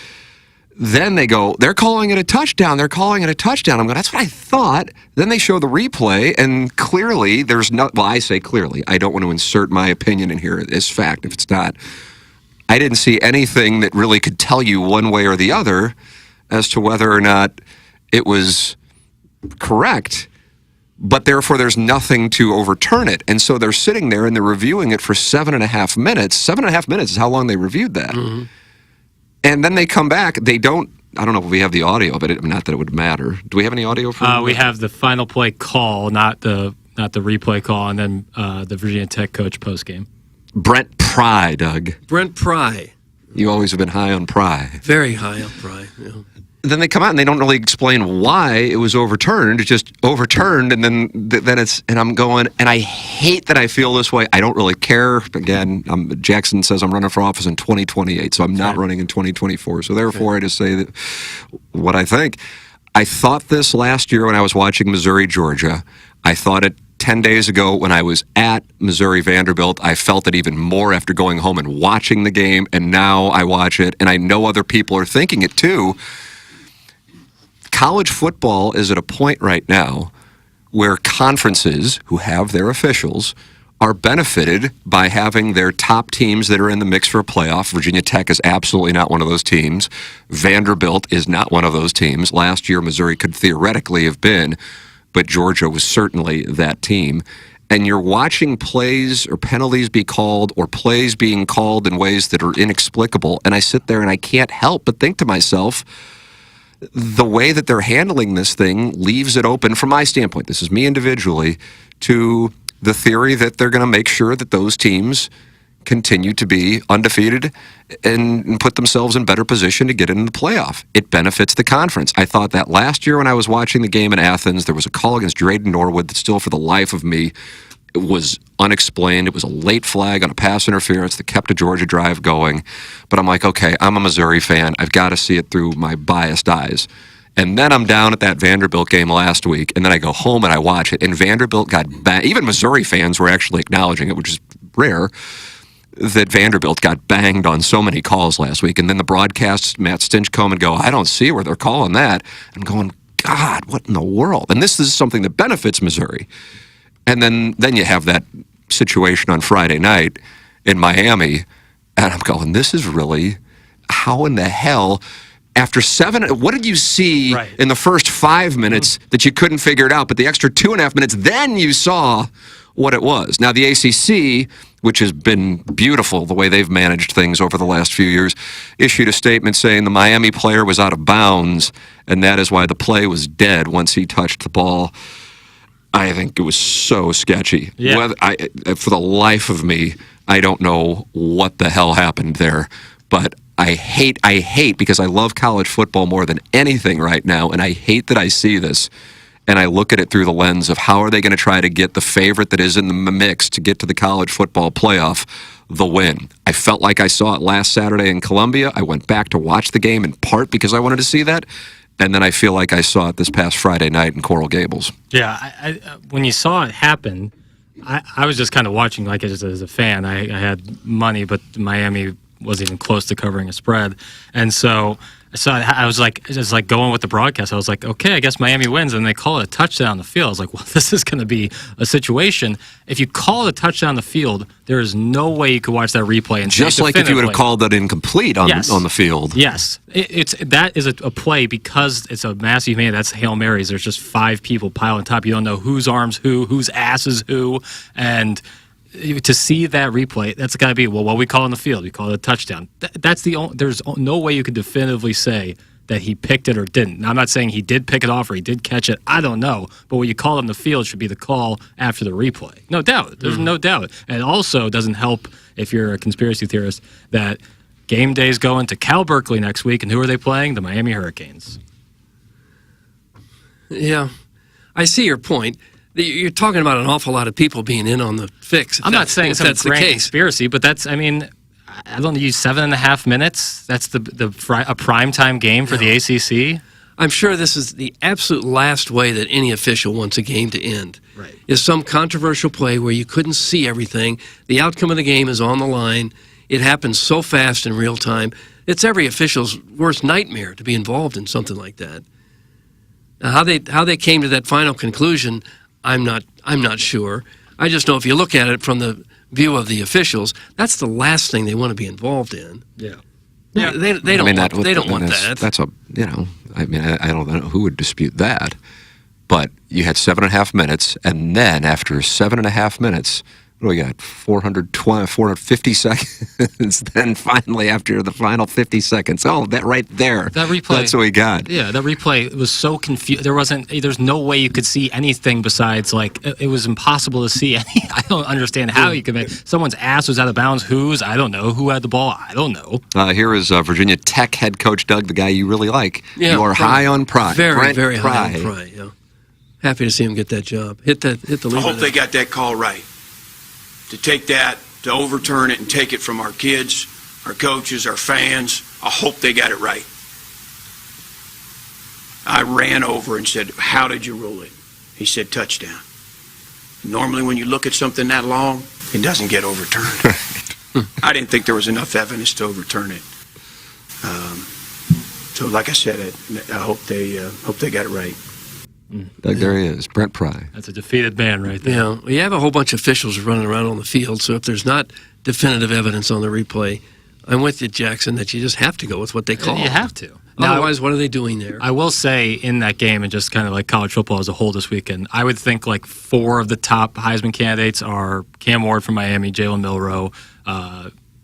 then they go, they're calling it a touchdown. They're calling it a touchdown. I'm going, that's what I thought. Then they show the replay, and clearly there's no, well, I say clearly. I don't want to insert my opinion in here as fact if it's not. I didn't see anything that really could tell you one way or the other as to whether or not it was correct. But therefore, there's nothing to overturn it. And so they're sitting there and they're reviewing it for 7.5 minutes. 7.5 minutes is how long they reviewed that. Mm-hmm. And then they come back. They don't, I don't know if we have the audio, but not that it would matter. Do we have any audio from We have the final play call, not the replay call, and then the Virginia Tech coach postgame. Brent Pry, Doug. Brent Pry. You always have been high on Pry. Very high on Pry, yeah. Then they come out and they don't really explain why it was overturned. It's just overturned, and then it's, and I'm going, and I hate that I feel this way. I don't really care. Again, Jackson says I'm running for office in 2028, so I'm not running in 2024. So therefore, I just say that what I think. I thought this last year when I was watching Missouri, Georgia. I thought it 10 days ago when I was at Missouri Vanderbilt. I felt it even more after going home and watching the game, and now I watch it, and I know other people are thinking it too. College football is at a point right now where conferences who have their officials are benefited by having their top teams that are in the mix for a playoff. Virginia Tech is absolutely not one of those teams. Vanderbilt is not one of those teams. Last year, Missouri could theoretically have been, but Georgia was certainly that team. And you're watching plays or penalties be called or plays being called in ways that are inexplicable. And I sit there and I can't help but think to myself, the way that they're handling this thing leaves it open, from my standpoint, this is me individually, to the theory that they're going to make sure that those teams continue to be undefeated and put themselves in better position to get into the playoff. It benefits the conference. I thought that last year when I was watching the game in Athens, there was a call against Drayden Norwood that still, for the life of me, it was unexplained. It was a late flag on a pass interference that kept a Georgia drive going. But I'm like, okay, I'm a Missouri fan. I've got to see it through my biased eyes. And then I'm down at that Vanderbilt game last week, and then I go home and I watch it, and Vanderbilt got banged. Even Missouri fans were actually acknowledging it, which is rare, that Vanderbilt got banged on so many calls last week. And then the broadcasts, Matt Stinchcomb, and go, I don't see where they're calling that. I'm going, God, what in the world? And this is something that benefits Missouri. And then you have that situation on Friday night in Miami, and I'm going, this is really, how in the hell, after what did you see in the first 5 minutes that you couldn't figure it out, but the extra 2.5 minutes, then you saw what it was. Now, the ACC, which has been beautiful, the way they've managed things over the last few years, issued a statement saying the Miami player was out of bounds, and that is why the play was dead once he touched the ball. I think it was so sketchy. Yeah. For the life of me, I don't know what the hell happened there, but I hate because I love college football more than anything right now, and I hate that I see this, and I look at it through the lens of how are they going to try to get the favorite that is in the mix to get to the college football playoff the win. I felt like I saw it last Saturday in Columbia. I went back to watch the game in part because I wanted to see that. And then I feel like I saw it this past Friday night in Coral Gables. Yeah, I when you saw it happen, I was just kind of watching like as a fan. I had money, but Miami wasn't even close to covering a spread. And so I was like, just like going with the broadcast. I was like, okay, I guess Miami wins. And they call it a touchdown on the field. I was like, well, this is going to be a situation. If you call it a touchdown on the field, there is no way you could watch that replay and just like if you would have called that incomplete on the field. Yes, that is a play because it's a massive man. That's Hail Marys. There's just 5 people piled on top. You don't know whose arms whose ass is who, and to see that replay, that's got to be, well, what we call on the field, we call it a touchdown. That's the only, there's no way you could definitively say that he picked it or didn't. Now, I'm not saying he did pick it off or he did catch it. I don't know. But what you call on the field should be the call after the replay. No doubt. There's no doubt. And it also doesn't help if you're a conspiracy theorist that game day's going to Cal Berkeley next week, and who are they playing? The Miami Hurricanes. Yeah, I see your point. You're talking about an awful lot of people being in on the fix. I'm not saying it's a grand conspiracy, but that's, I mean, I don't use 7.5 minutes. That's a primetime game for the ACC. I'm sure this is the absolute last way that any official wants a game to end. Right. Is some controversial play where you couldn't see everything. The outcome of the game is on the line. It happens so fast in real time. It's every official's worst nightmare to be involved in something like that. Now, how they came to that final conclusion, I'm not sure. I just know if you look at it from the view of the officials, that's the last thing they want to be involved in. Yeah. Yeah. They don't want that. That's a, I mean, I don't know who would dispute that. But you had 7.5 minutes, and then after 7.5 minutes, what do we got? 450 seconds. Then finally, after the final 50 seconds, that right there. That replay. That's what we got. Yeah, that replay was so confused. There's no way you could see anything besides, like, it was impossible to see any. I don't understand how you could make someone's ass was out of bounds. I don't know. Who had the ball? I don't know. Here is Virginia Tech head coach Doug, the guy you really like. Yeah, you are high on pride. Very high on pride. Yeah. Happy to see him get that job. Hit the lead. I hope they got that call right. To take that, to overturn it and take it from our kids, our coaches, our fans, I hope they got it right. I ran over and said, how did you rule it? He said, touchdown. Normally when you look at something that long, it doesn't get overturned. I didn't think there was enough evidence to overturn it. So like I said, I hope they got it right. Doug, there he is, Brent Pry. That's a defeated man right there. Yeah, you have a whole bunch of officials running around on the field, so if there's not definitive evidence on the replay, I'm with you, Jackson, that you just have to go with what they call. You have to. Otherwise, what are they doing there? I will say in that game, and just kind of like college football as a whole this weekend, I would think like 4 of the top Heisman candidates are Cam Ward from Miami, Jalen Milroe,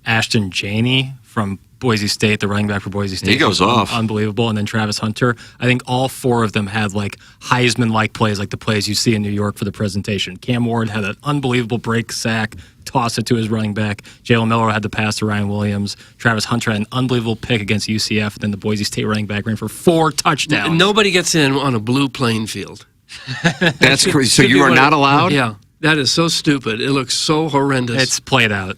Ashton Janey from Boise State, the running back for Boise State. He goes off. Unbelievable. And then Travis Hunter. I think all 4 of them had like Heisman-like plays, like the plays you see in New York for the presentation. Cam Ward had an unbelievable break sack, toss it to his running back. Jalen Milroe had the pass to Ryan Williams. Travis Hunter had an unbelievable pick against UCF. Then the Boise State running back ran for 4 touchdowns. Nobody gets in on a blue playing field. That's crazy. So you are not allowed? Yeah. That is so stupid. It looks so horrendous. It's played out.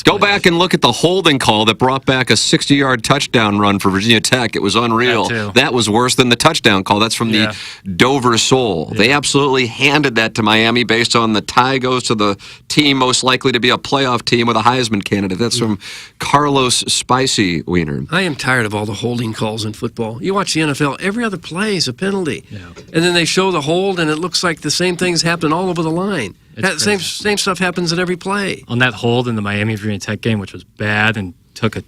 Go back and look at the holding call that brought back a 60-yard touchdown run for Virginia Tech. It was unreal. That was worse than the touchdown call. That's from the Dover Soul. They absolutely handed that to Miami based on the tie goes to the team most likely to be a playoff team with a Heisman candidate. That's from Carlos Spicy Wiener. I am tired of all the holding calls in football. You watch the NFL, every other play is a penalty. And then they show the hold, and it looks like the same things happen all over the line. That same stuff happens at every play. On that hold in the Miami Virginia Tech game, which was bad and took a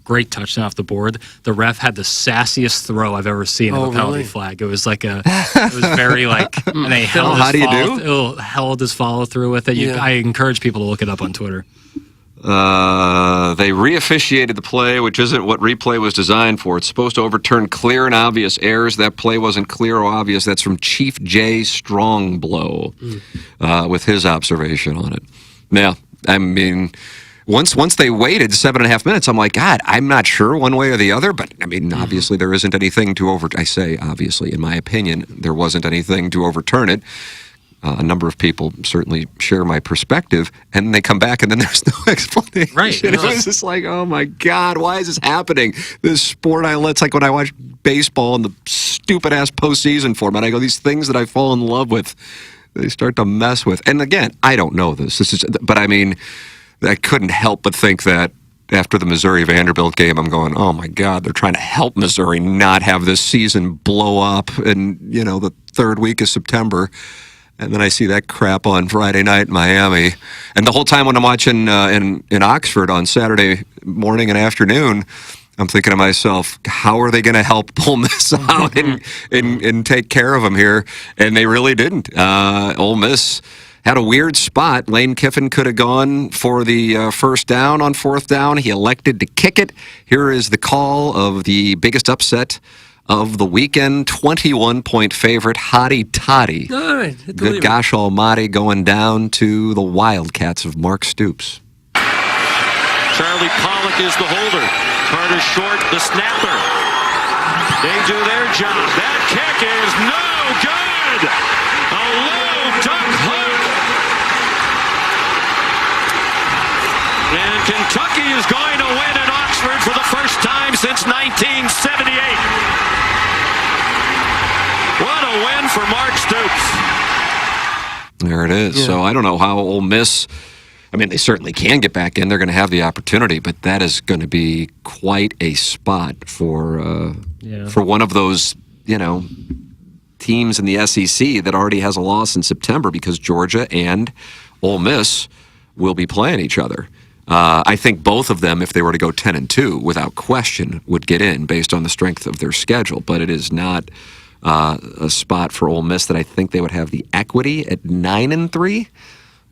great touchdown off the board, the ref had the sassiest throw I've ever seen of a penalty flag. It was like it was very like, and they held his follow through with it. I encourage people to look it up on Twitter. They re-officiated the play, which isn't what replay was designed for. It's supposed to overturn clear and obvious errors. That play wasn't clear or obvious. That's from Chief J. Strongblow with his observation on it. Now, I mean, once they waited 7.5 minutes, I'm like, God, I'm not sure one way or the other. But, I mean, obviously there isn't anything to I say, obviously, in my opinion, there wasn't anything to overturn it. A number of people certainly share my perspective, and they come back, and then there's no explanation. Right. It was just like, oh my God, why is this happening? This sport, it's like when I watch baseball in the stupid-ass postseason format, I go, these things that I fall in love with, they start to mess with. And again, I don't know this. But I mean, I couldn't help but think that after the Missouri-Vanderbilt game, I'm going, oh my God, they're trying to help Missouri not have this season blow up in, the third week of September. And then I see that crap on Friday night in Miami. And the whole time when I'm watching in Oxford on Saturday morning and afternoon, I'm thinking to myself, how are they going to help Ole Miss out and take care of them here? And they really didn't. Ole Miss had a weird spot. Lane Kiffin could have gone for the first down on fourth down. He elected to kick it. Here is the call of the biggest upset of the weekend, 21-point favorite, Hottie Toddy. All right. Good gosh almighty, going down to the Wildcats of Mark Stoops. Charlie Pollock is the holder. Carter Short, the snapper. They do their job. That kick is no good. A low duck hook. And Kentucky is going to win at Oxford for the first time since 1978. What a win for Mark Stoops. There it is. Yeah. So I don't know how Ole Miss, I mean, they certainly can get back in. They're going to have the opportunity, but that is going to be quite a spot for one of those, teams in the SEC that already has a loss in September because Georgia and Ole Miss will be playing each other. I think both of them, if they were to go 10-2, without question, would get in based on the strength of their schedule. But it is not a spot for Ole Miss that I think they would have the equity at 9-3.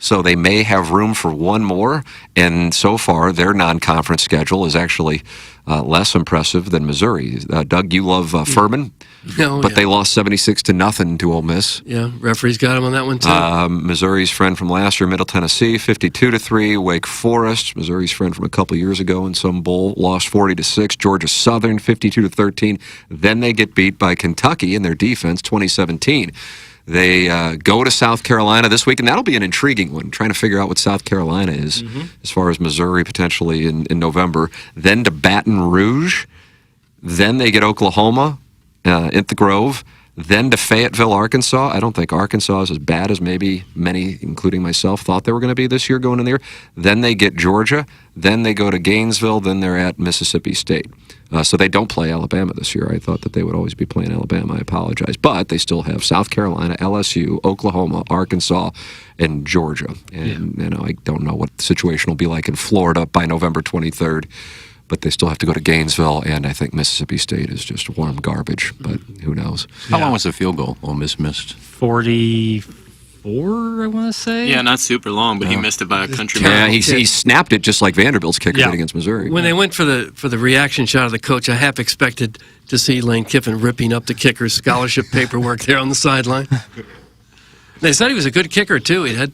So they may have room for one more. And so far, their non-conference schedule is actually less impressive than Missouri. Doug, you love Furman, but they lost 76-0 to Ole Miss. Yeah, referees got him on that one too. Missouri's friend from last year, Middle Tennessee, 52-3. Wake Forest, Missouri's friend from a couple years ago in some bowl, lost 40-6. Georgia Southern, 52-13. Then they get beat by Kentucky in their defense, 2017. They go to South Carolina this week, and that'll be an intriguing one, trying to figure out what South Carolina is as far as Missouri potentially in November. Then to Baton Rouge. Then they get Oklahoma at the Grove. Then to Fayetteville, Arkansas. I don't think Arkansas is as bad as maybe many, including myself, thought they were going to be this year going in there. Then they get Georgia. Then they go to Gainesville. Then they're at Mississippi State. So they don't play Alabama this year. I thought that they would always be playing Alabama. I apologize. But they still have South Carolina, LSU, Oklahoma, Arkansas, and Georgia. And I don't know what the situation will be like in Florida by November 23rd. But they still have to go to Gainesville, and I think Mississippi State is just warm garbage. But who knows? How long was the field goal Ole Miss missed? 44, I want to say. Yeah, not super long, but he missed it by a country Yeah, mile. he snapped it just like Vanderbilt's kicker did against Missouri. When they went for the reaction shot of the coach, I half expected to see Lane Kiffin ripping up the kicker's scholarship paperwork there on the sideline. They said he was a good kicker too. He had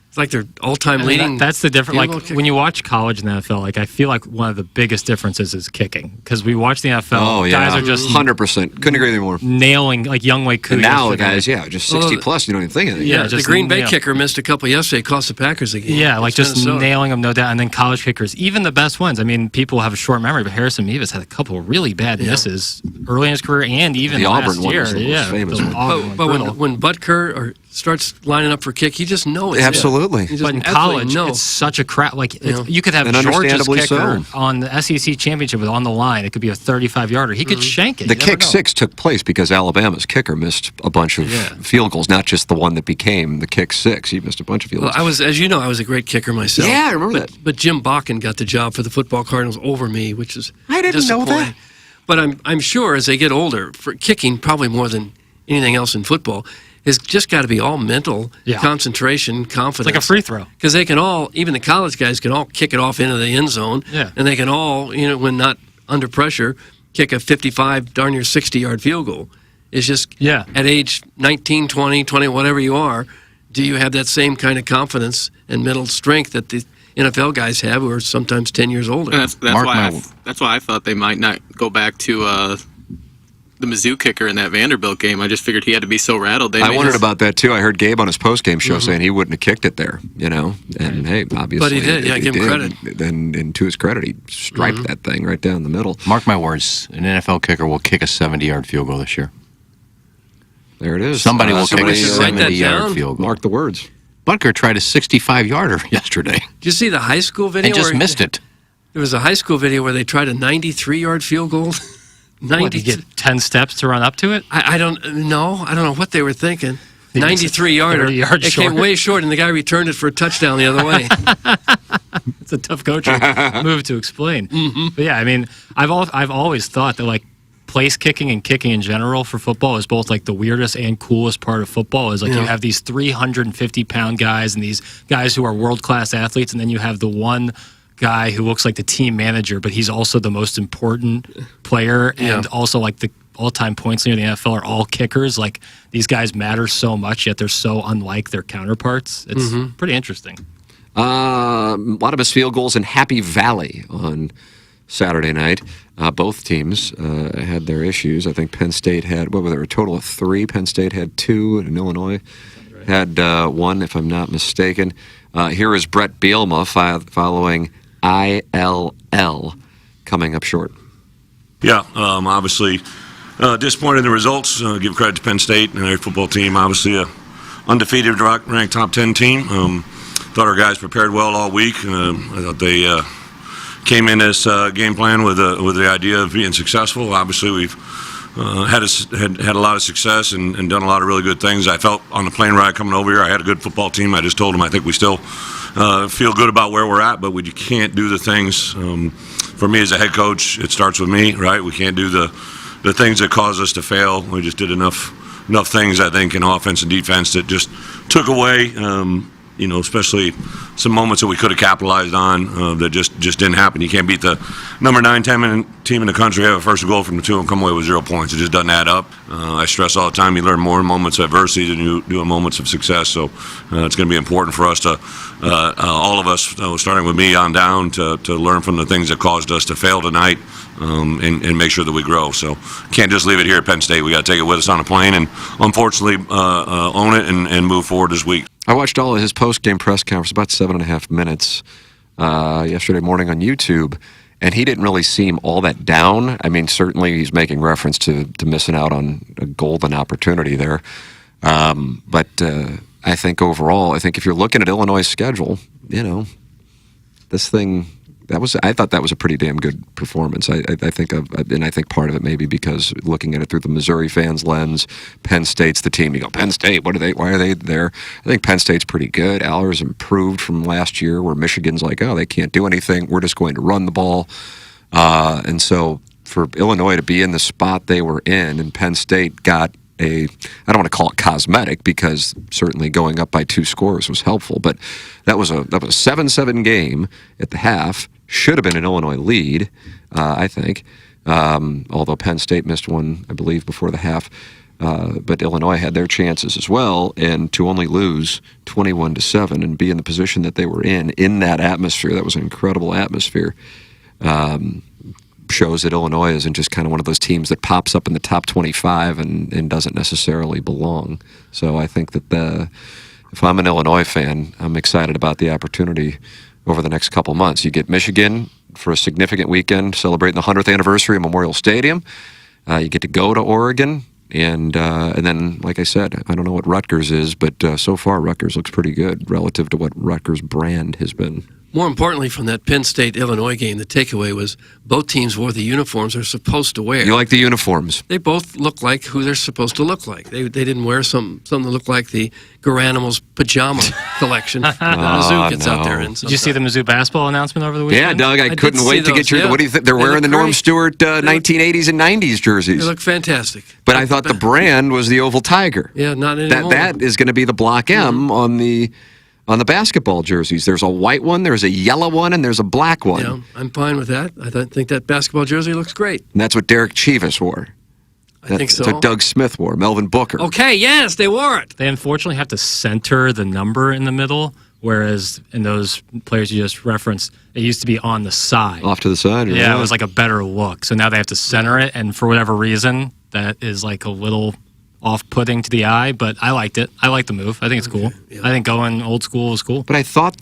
It's like their all-time leading. That's the difference. field goal Like kicker. when you watch college and the NFL, like I feel like one of the biggest differences is kicking because we watch the NFL. Guys are just 100%. Couldn't agree with you more. nailing like Younghoe Koo. And now, yesterday. guys, just 60 plus. You don't even think of it. Yeah, the just, Green Bay you know. kicker missed a couple yesterday. Cost the Packers the game. Yeah, like It's just Minnesota. nailing them, no doubt. And then college kickers, even the best ones. I mean, people have a short memory, but Harrison Mevis had a couple of really bad misses early in his career and even The last Auburn one year. was the most famous the one. Auburn But brutal. when Butker starts lining up for kick, you just know it's Absolutely. it. You just But in absolutely college, know. it's such a crap. Like you could have And Georgia's understandably kicker so. on the SEC championship with on the line. It could be a 35-yarder. He could shank it. The You never kick know. six took place because Alabama's kicker missed a bunch of field goals, not just the one that became the kick six. He missed a bunch of field Well, goals. as you know, I was a great kicker myself. Yeah, I remember but, that. But Jim Bakken got the job for the football Cardinals over me, which is I didn't know that. disappointing. But I'm sure as they get older, for kicking probably more than anything else in football, has just got to be all mental concentration, confidence. It's like a free throw. Because they can all, even the college guys, can all kick it off into the end zone. Yeah. And they can all, when not under pressure, kick a 55, darn near 60-yard field goal. It's just at age 19, 20, whatever you are, do you have that same kind of confidence and mental strength that the NFL guys have, who are sometimes 10 years older? And that's why I thought they might not go back to the Mizzou kicker in that Vanderbilt game. I just figured he had to be so rattled. I wondered about that too. I heard Gabe on his post-game show saying he wouldn't have kicked it there, And hey, obviously, But he did. Yeah, give him credit. Then, and to his credit, he striped that thing right down the middle. Mark my words, an NFL kicker will kick a 70-yard field goal this year. There it is. Somebody will kick a write that 70-yard down. field goal. Mark the words. Butker tried a 65-yarder yesterday Did you see the high school video? and just where missed it. There was a high school video where they tried a 93-yard field goal. What, did you get 10 steps to run up to it? I don't know. I don't know what they were thinking. 93-yarder. 30 yards It came short. way short, and the guy returned it for a touchdown the other way. It's a tough coaching move to explain. But yeah, I mean, I've always thought that like place kicking and kicking in general for football is both like the weirdest and coolest part of football. Is like you have these 350-pound guys and these guys who are world-class athletes, and then you have the one guy who looks like the team manager, but he's also the most important player and also like the all-time points leader in the NFL are all kickers. Like these guys matter so much, yet they're so unlike their counterparts. It's pretty interesting. A lot of his field goals in Happy Valley on Saturday night. Both teams had their issues. I think Penn State had, what were there, a total of 3? Penn State had 2, and Illinois had 1, if I'm not mistaken. Here is Brett Bielema following ILL coming up short. Yeah, obviously disappointed in the results. Give credit to Penn State and their football team. Obviously, a undefeated ranked top 10 team. Thought our guys prepared well all week. I thought they came in this game plan with the idea of being successful. Obviously, we've had a lot of success and done a lot of really good things. I felt on the plane ride coming over here, I had a good football team. I just told them I think we still feel good about where we're at, but we can't do the things. For me as a head coach, it starts with me, right? We can't do the things that cause us to fail. We just did enough things, I think, in offense and defense that just took away, especially some moments that we could have capitalized on that just didn't happen. You can't beat the number 9, 10 team in the country, have a first goal from the 2 and come away with 0 points. It just doesn't add up. I stress all the time you learn more in moments of adversity than you do in moments of success. So it's going to be important for us to, all of us, starting with me on down, to learn from the things that caused us to fail tonight and make sure that we grow. So can't just leave it here at Penn State. We got to take it with us on a plane and unfortunately own it and move forward this week. I watched all of his post-game press conference, about 7.5 minutes, yesterday morning on YouTube, and he didn't really seem all that down. I mean, certainly he's making reference to missing out on a golden opportunity there. But I think overall, if you're looking at Illinois' schedule, this thing, I thought that was a pretty damn good performance. I think part of it maybe because looking at it through the Missouri fans' lens, Penn State's the team. You go, Penn State, why are they there? I think Penn State's pretty good. Aller's improved from last year where Michigan's like, oh, they can't do anything. We're just going to run the ball. And so for Illinois to be in the spot they were in, and Penn State got I don't want to call it cosmetic because certainly going up by 2 scores was helpful, but that was a 7-7 game at the half. Should have been an Illinois lead, I think. although Penn State missed one, I believe, before the half. But Illinois had their chances as well, and to only lose 21-7 and be in the position that they were in that atmosphere, that was an incredible atmosphere, shows that Illinois isn't just kind of one of those teams that pops up in the top 25 and doesn't necessarily belong. So I think that if I'm an Illinois fan, I'm excited about the opportunity over the next couple months. You get Michigan for a significant weekend celebrating the 100th anniversary of Memorial Stadium. You get to go to Oregon. And then, like I said, I don't know what Rutgers is, but so far Rutgers looks pretty good relative to what Rutgers' brand has been. More importantly, from that Penn State-Illinois game, the takeaway was both teams wore the uniforms they're supposed to wear. You like the uniforms? They both look like who they're supposed to look like. They didn't wear something that looked like the Garanimals pajama collection that Mizzou gets out there in. Did you see the Mizzou basketball announcement over the weekend? Yeah, Doug, I couldn't wait to get your... Yeah. What do you think? They're wearing the Norm Stewart 1980s and 90s jerseys. They look fantastic. But I thought the brand was the Oval Tiger. Yeah, not anymore. That is going to be the Block M on the basketball jerseys. There's a white one, there's a yellow one, and there's a black one. Yeah, I'm fine with that. I think that basketball jersey looks great. And that's what Derek Chivas wore. I think so. That's what Doug Smith wore, Melvin Booker. Okay, yes, they wore it. They unfortunately have to center the number in the middle, whereas in those players you just referenced, it used to be on the side. Off to the side? Yeah, it was like a better look. So now they have to center it, and for whatever reason, that is like a little off-putting to the eye, but I liked it. I like the move. I think it's cool. Yeah. I think going old school is cool. But I thought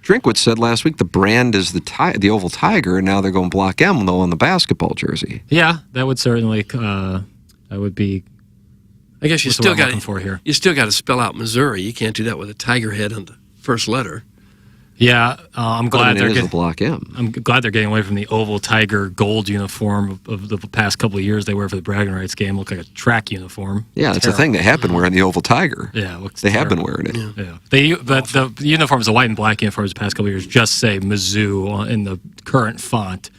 Drinkwitz said last week the brand is the Oval Tiger, and now they're going Block M, though, on the basketball jersey. Yeah, that would certainly, that would be. I guess you still got here. You still got to spell out Missouri. You can't do that with a tiger head on the first letter. Yeah, I'm glad they're getting Block M. I'm glad they're getting away from the Oval Tiger gold uniform of the past couple of years they wear for the bragging rights game. Look like a track uniform. Yeah, it's a thing. They have been wearing the Oval Tiger. Yeah, it looks they have been wearing it. Yeah. But the uniforms, the white and black uniforms the past couple of years, just say Mizzou in the current font,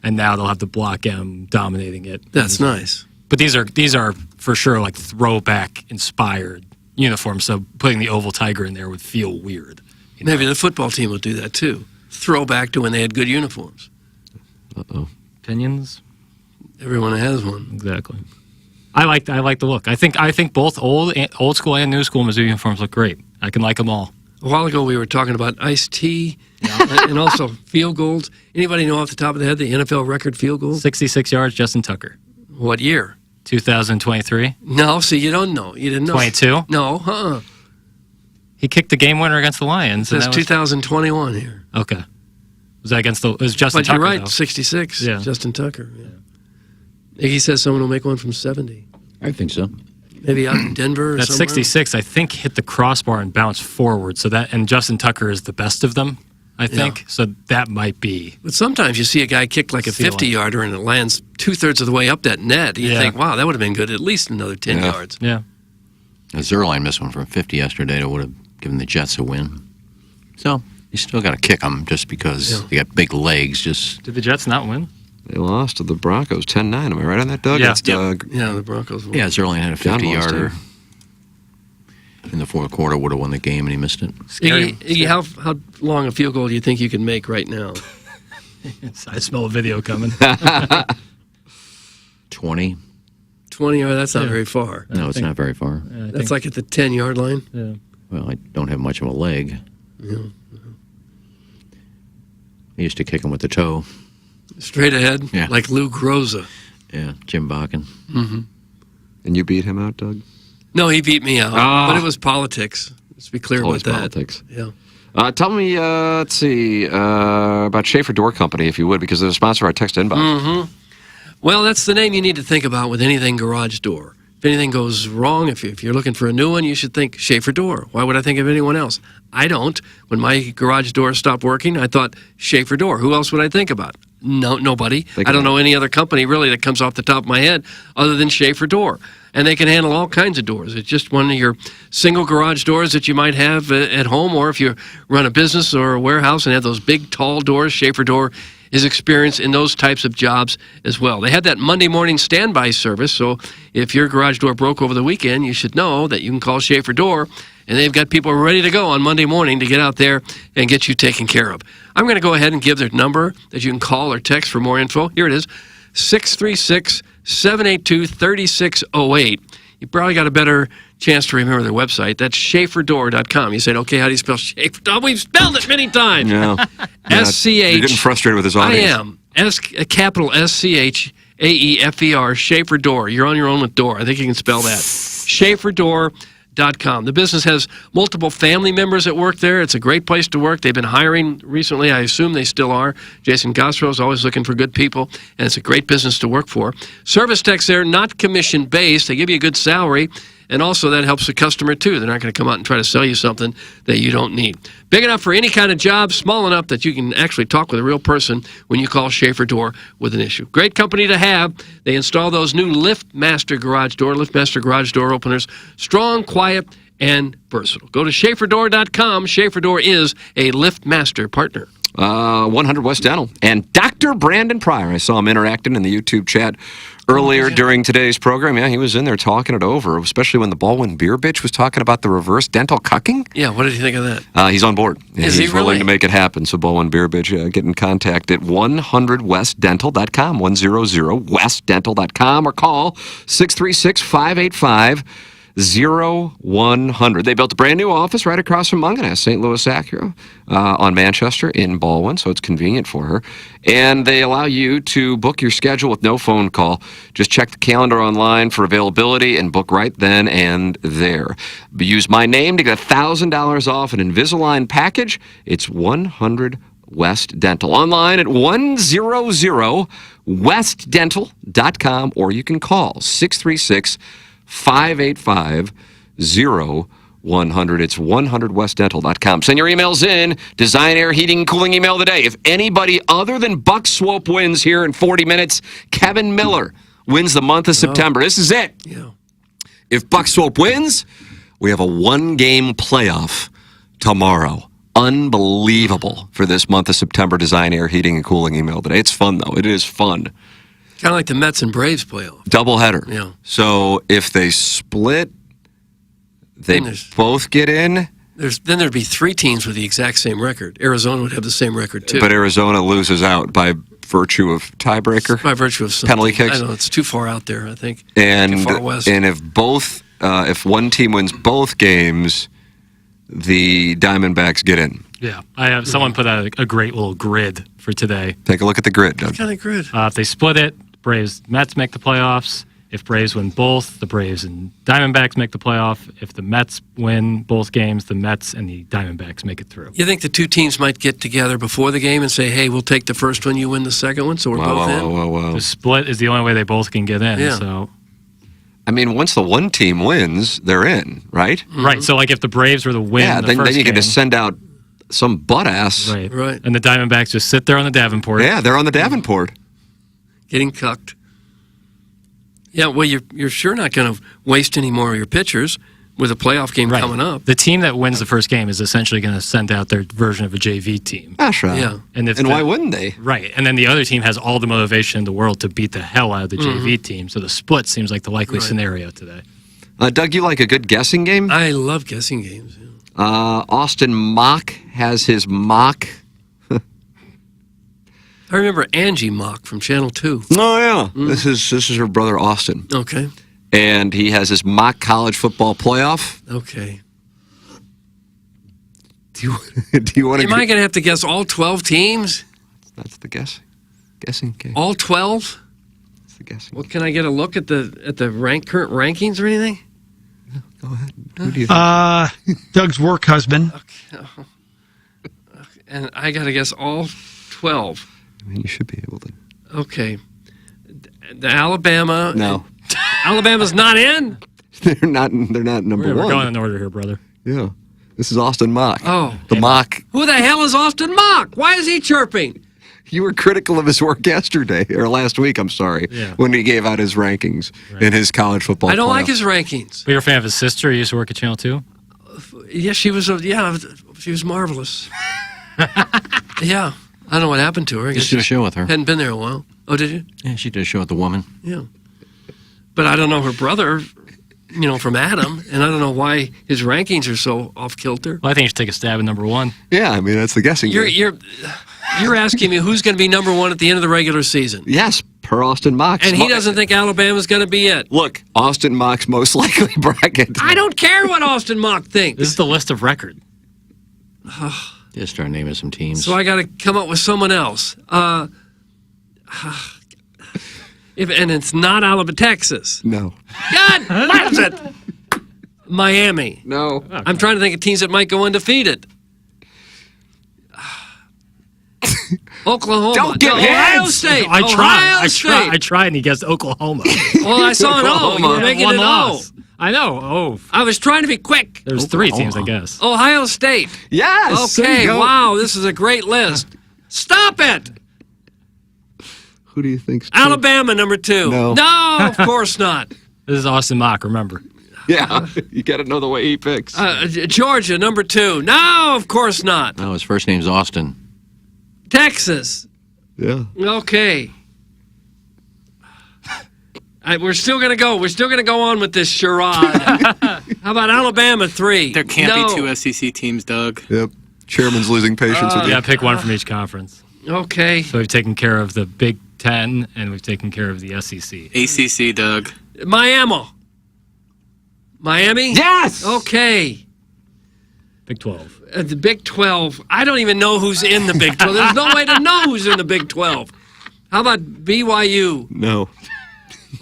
and now they'll have the Block M dominating it. That's nice. But these are for sure like throwback inspired uniforms. So putting the Oval Tiger in there would feel weird. Maybe the football team will do that too. Throwback to when they had good uniforms. Uh-oh. Opinions? Everyone has one. Exactly. I like the look. I think both old school and new school Mizzou uniforms look great. I can like them all. A while ago we were talking about iced tea and also field goals. Anybody know off the top of the head the NFL record field goal? 66 yards, Justin Tucker. What year? 2023. No, see, you don't know. You didn't know. 22? No, He kicked the game winner against the Lions. That's 2021 here. Okay. Was that against it was Justin But Tucker, you're right, though. 66. Yeah. Justin Tucker. Yeah. Iggy says someone will make one from 70. I think so. Maybe out in Denver or That somewhere. 66, I think, hit the crossbar and bounced forward. So that, and Justin Tucker is the best of them, I think. So that might be. But sometimes you see a guy kick like a 50-yarder and it lands two-thirds of the way up that net. You think, wow, that would have been good. At least another 10 yards. Yeah. Zerline missed one from 50 yesterday that would have given the Jets a win. So you still got to kick them just because they got big legs. Did the Jets not win? They lost to the Broncos 10-9. Am I right on that, Doug? Yeah. That's Doug. Yeah, the Broncos won. Yeah, Zerline had a John lost 50-yarder in the fourth quarter, would have won the game, and he missed it. Iggy, how long a field goal do you think you can make right now? I smell a video coming. 20. 20, that's not very far. No, it's not very far. That's like at the 10-yard line? Yeah. Well, I don't have much of a leg. Yeah. I used to kick him with the toe. Straight ahead? Yeah. Like Lou Groza. Yeah, Jim Bakken. Mm-hmm. And you beat him out, Doug? No, he beat me out. Oh. But it was politics. Let's be clear about that. Politics. Yeah. Tell me, let's see, about Schaefer Door Company, if you would, because they're a sponsor of our text inbox. Mm-hmm. Well, that's the name you need to think about with anything garage door. If anything goes wrong, if you're looking for a new one, you should think Schaefer Door. Why would I think of anyone else? I don't. When my garage door stopped working, I thought Schaefer Door. Who else would I think about? No, nobody. I don't know any other company really that comes off the top of my head other than Schaefer Door. And they can handle all kinds of doors. It's just one of your single garage doors that you might have at home, or if you run a business or a warehouse and have those big, tall doors, Schaefer Door is experienced in those types of jobs as well. They have that Monday morning standby service, so if your garage door broke over the weekend, you should know that you can call Schaefer Door, and they've got people ready to go on Monday morning to get out there and get you taken care of. I'm going to go ahead and give their number that you can call or text for more info. Here it is, 636-782-3608. You probably got a better chance to remember their website. That's SchaeferDoor.com. You said, okay, how do you spell Schaefer? Oh, we've spelled it many times. No. S-C-H. You're getting frustrated with his audience. I am. Capital S-C-H-A-E-F-E-R, Schaefer Door. You're on your own with door. I think you can spell that. SchaeferDoor.com. The business has multiple family members that work there. It's a great place to work. They've been hiring recently. I assume they still are. Jason Gostrow is always looking for good people, and it's a great business to work for. Service techs there, not commission-based. They give you a good salary, and also that helps the customer, too. They're not going to come out and try to sell you something that you don't need. Big enough for any kind of job, small enough that you can actually talk with a real person when you call Schaefer Door with an issue. Great company to have. They install those new LiftMaster garage door openers. Strong, quiet, and versatile. Go to SchaeferDoor.com. Schaefer Door is a LiftMaster partner. 100 West Dental. And Dr. Brandon Pryor, I saw him interacting in the YouTube chat earlier during today's program. Yeah, he was in there talking it over, especially when the Baldwin Beer Bitch was talking about the reverse dental cucking. Yeah, what did you think of that? He's on board. Is He's he really? willing to make it happen. So Baldwin Beer Bitch, get in contact at 100westdental.com, 100westdental.com, or call 636-585 0100. They built a brand new office right across from Munganess, St. Louis Acura, on Manchester in Baldwin, so it's convenient for her. And they allow you to book your schedule with no phone call. Just check the calendar online for availability and book right then and there. Use my name to get $1,000 off an Invisalign package. It's 100 West Dental. Online at 100westdental.com, or you can call 636-585-0100. It's 100westdental.com. Send your emails in. Design, air, heating, cooling email today. If anybody other than Buck Swope wins here in 40 minutes, Kevin Miller wins the month of September. This is it. Yeah. If Buck Swope wins, we have a one-game playoff tomorrow. Unbelievable for this month of September. Design, air, heating, and cooling email today. It's fun, though. It is fun. Kind of like the Mets and Braves playoff. Doubleheader. Yeah. So if they split, they both get in. Then there'd be three teams with the exact same record. Arizona would have the same record, too. But Arizona loses out by virtue of tiebreaker. By virtue of something. Penalty kicks. I know, it's too far out there, I think. And, too far west. And if if one team wins both games, the Diamondbacks get in. Yeah, I have someone put out a great little grid for today. Take a look at the grid, Doug. What kind of grid? If they split it, Braves, Mets make the playoffs. If Braves win both, the Braves and Diamondbacks make the playoff. If the Mets win both games, the Mets and the Diamondbacks make it through. You think the two teams might get together before the game and say, hey, we'll take the first one, you win the second one, so we're both in? The split is the only way they both can get in. Yeah. So. I mean, once the one team wins, they're in, right? Right. So, like, if the Braves were to win then you get to send out some butt-ass. Right. And the Diamondbacks just sit there on the Davenport. Yeah, they're on the Davenport. Getting cucked. Yeah, well, you're sure not going to waste any more of your pitchers with a playoff game coming up. The team that wins the first game is essentially going to send out their version of a JV team. That's right. Yeah. And why wouldn't they? Right. And then the other team has all the motivation in the world to beat the hell out of the JV team. So the split seems like the likely scenario today. Doug, you like a good guessing game? I love guessing games. Yeah. Austin Mock has his mock. I remember Angie Mock from Channel 2. Oh, yeah. This is her brother, Austin. Okay. And he has his mock college football playoff. Okay. Do you want to? Am I going to have to guess all 12 teams? That's the guessing game. All 12? That's the guessing. Well, can I get a look at the current rankings or anything? Yeah, go ahead. Who do you think? Doug's work husband. Okay. And I got to guess all 12. I mean, you should be able to. Okay. The Alabama. No. Alabama's not in? They're not number We're one. going in order here, brother. Yeah. This is Austin Mock. Oh. The Mock. Who the hell is Austin Mock? Why is he chirping? You were critical of his work yesterday, or last week, I'm sorry, when he gave out his rankings in his college football I don't playoff. like his rankings. But you're a fan of his sister? He used to work at Channel 2? Yeah, she was marvelous. Yeah. I don't know what happened to her. I guess Just did a show with her. Hadn't been there a while. Oh, did you? Yeah, she did a show with The Woman. Yeah. But I don't know her brother, from Adam, and I don't know why his rankings are so off kilter. Well, I think you should take a stab at number one. Yeah, I mean, that's the guessing game. You're asking me who's going to be number one at the end of the regular season. Yes, Per Austin Mock's. And he doesn't think Alabama's going to be it. Look, Austin Mock's most likely bracket. I don't care what Austin Mock thinks. This is the list of record. Just start naming some teams. So I got to come up with someone else. And it's not Alabama, Texas. No. God bless it. Miami. No. I'm trying to think of teams that might go undefeated. Oklahoma. Don't give Ohio hints. State. I State. tried, and he guessed Oklahoma. Well, I saw an O. You were making One an O. loss. I know. Oh, I was trying to be quick. there's three teams, I guess. Ohio State. Yes. there Okay, you go. wow, this is a great list. Stop it. Who do you think's Alabama, number 2. No. No, of course not. This is Austin Mock, remember. Yeah, you got to know the way he picks. Georgia, number 2. No, of course not. No, his first name's Austin. Texas. Yeah. Okay. We're still going to go. We're still going to go on with this charade. How about Alabama, 3? There can't be 2 SEC teams, Doug. Yep. Chairman's losing patience with you. Yeah, pick one from each conference. Okay. So we've taken care of the Big Ten, and we've taken care of the SEC. ACC, Doug. Miami. Miami? Yes! Okay. Big 12. The Big 12. I don't even know who's in the Big 12. There's no way to know who's in the Big 12. How about BYU? No.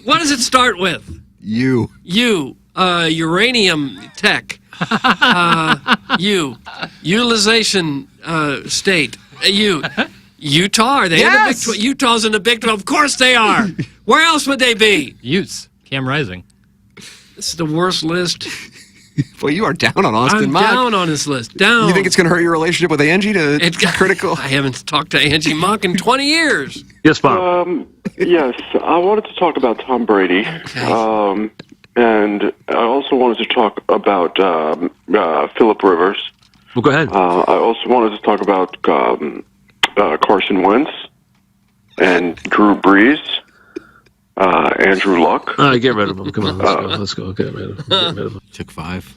What does it start with? You. Uranium Tech. Utilization State. Utah. Are they in the Big 12? Utah's in the Big 12. Of course they are. Where else would they be? Utes. Cam Rising. This is the worst list. Well, you are down on Austin I'm Mock. down on this list. Down. You think it's going to hurt your relationship with Angie to critical? I haven't talked to Angie Mock in 20 years. Yes, Bob. Yes, I wanted to talk about Tom Brady. Okay. And I also wanted to talk about Phillip Rivers. Well, go ahead. I also wanted to talk about Carson Wentz and Drew Brees, Andrew Luck. Get rid of him. Come on, let's go. Get rid of him. Took 5.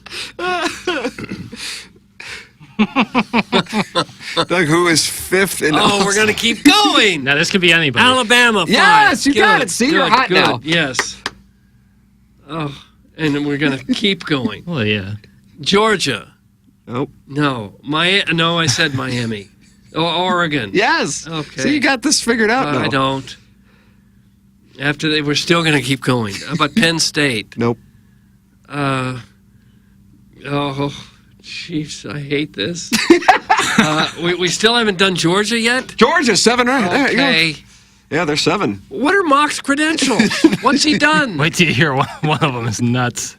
Doug, who is 5th in we're going to keep going. Now, this could be anybody. Alabama, 5. Yes, you got Good, it. See, good, you're hot good. now. Yes. Oh, and then we're going to keep going. Well, yeah. Georgia. Nope. No. No, I said Miami. Oregon. Yes. Okay. So you got this figured out now. I don't. We're still going to keep going. How about Penn State? Nope. Jeez, I hate this. We still haven't done Georgia yet? Georgia, 7 right. There you go. Okay. Yeah, they're 7. What are Mock's credentials? What's he done? Wait till you hear one of them is nuts.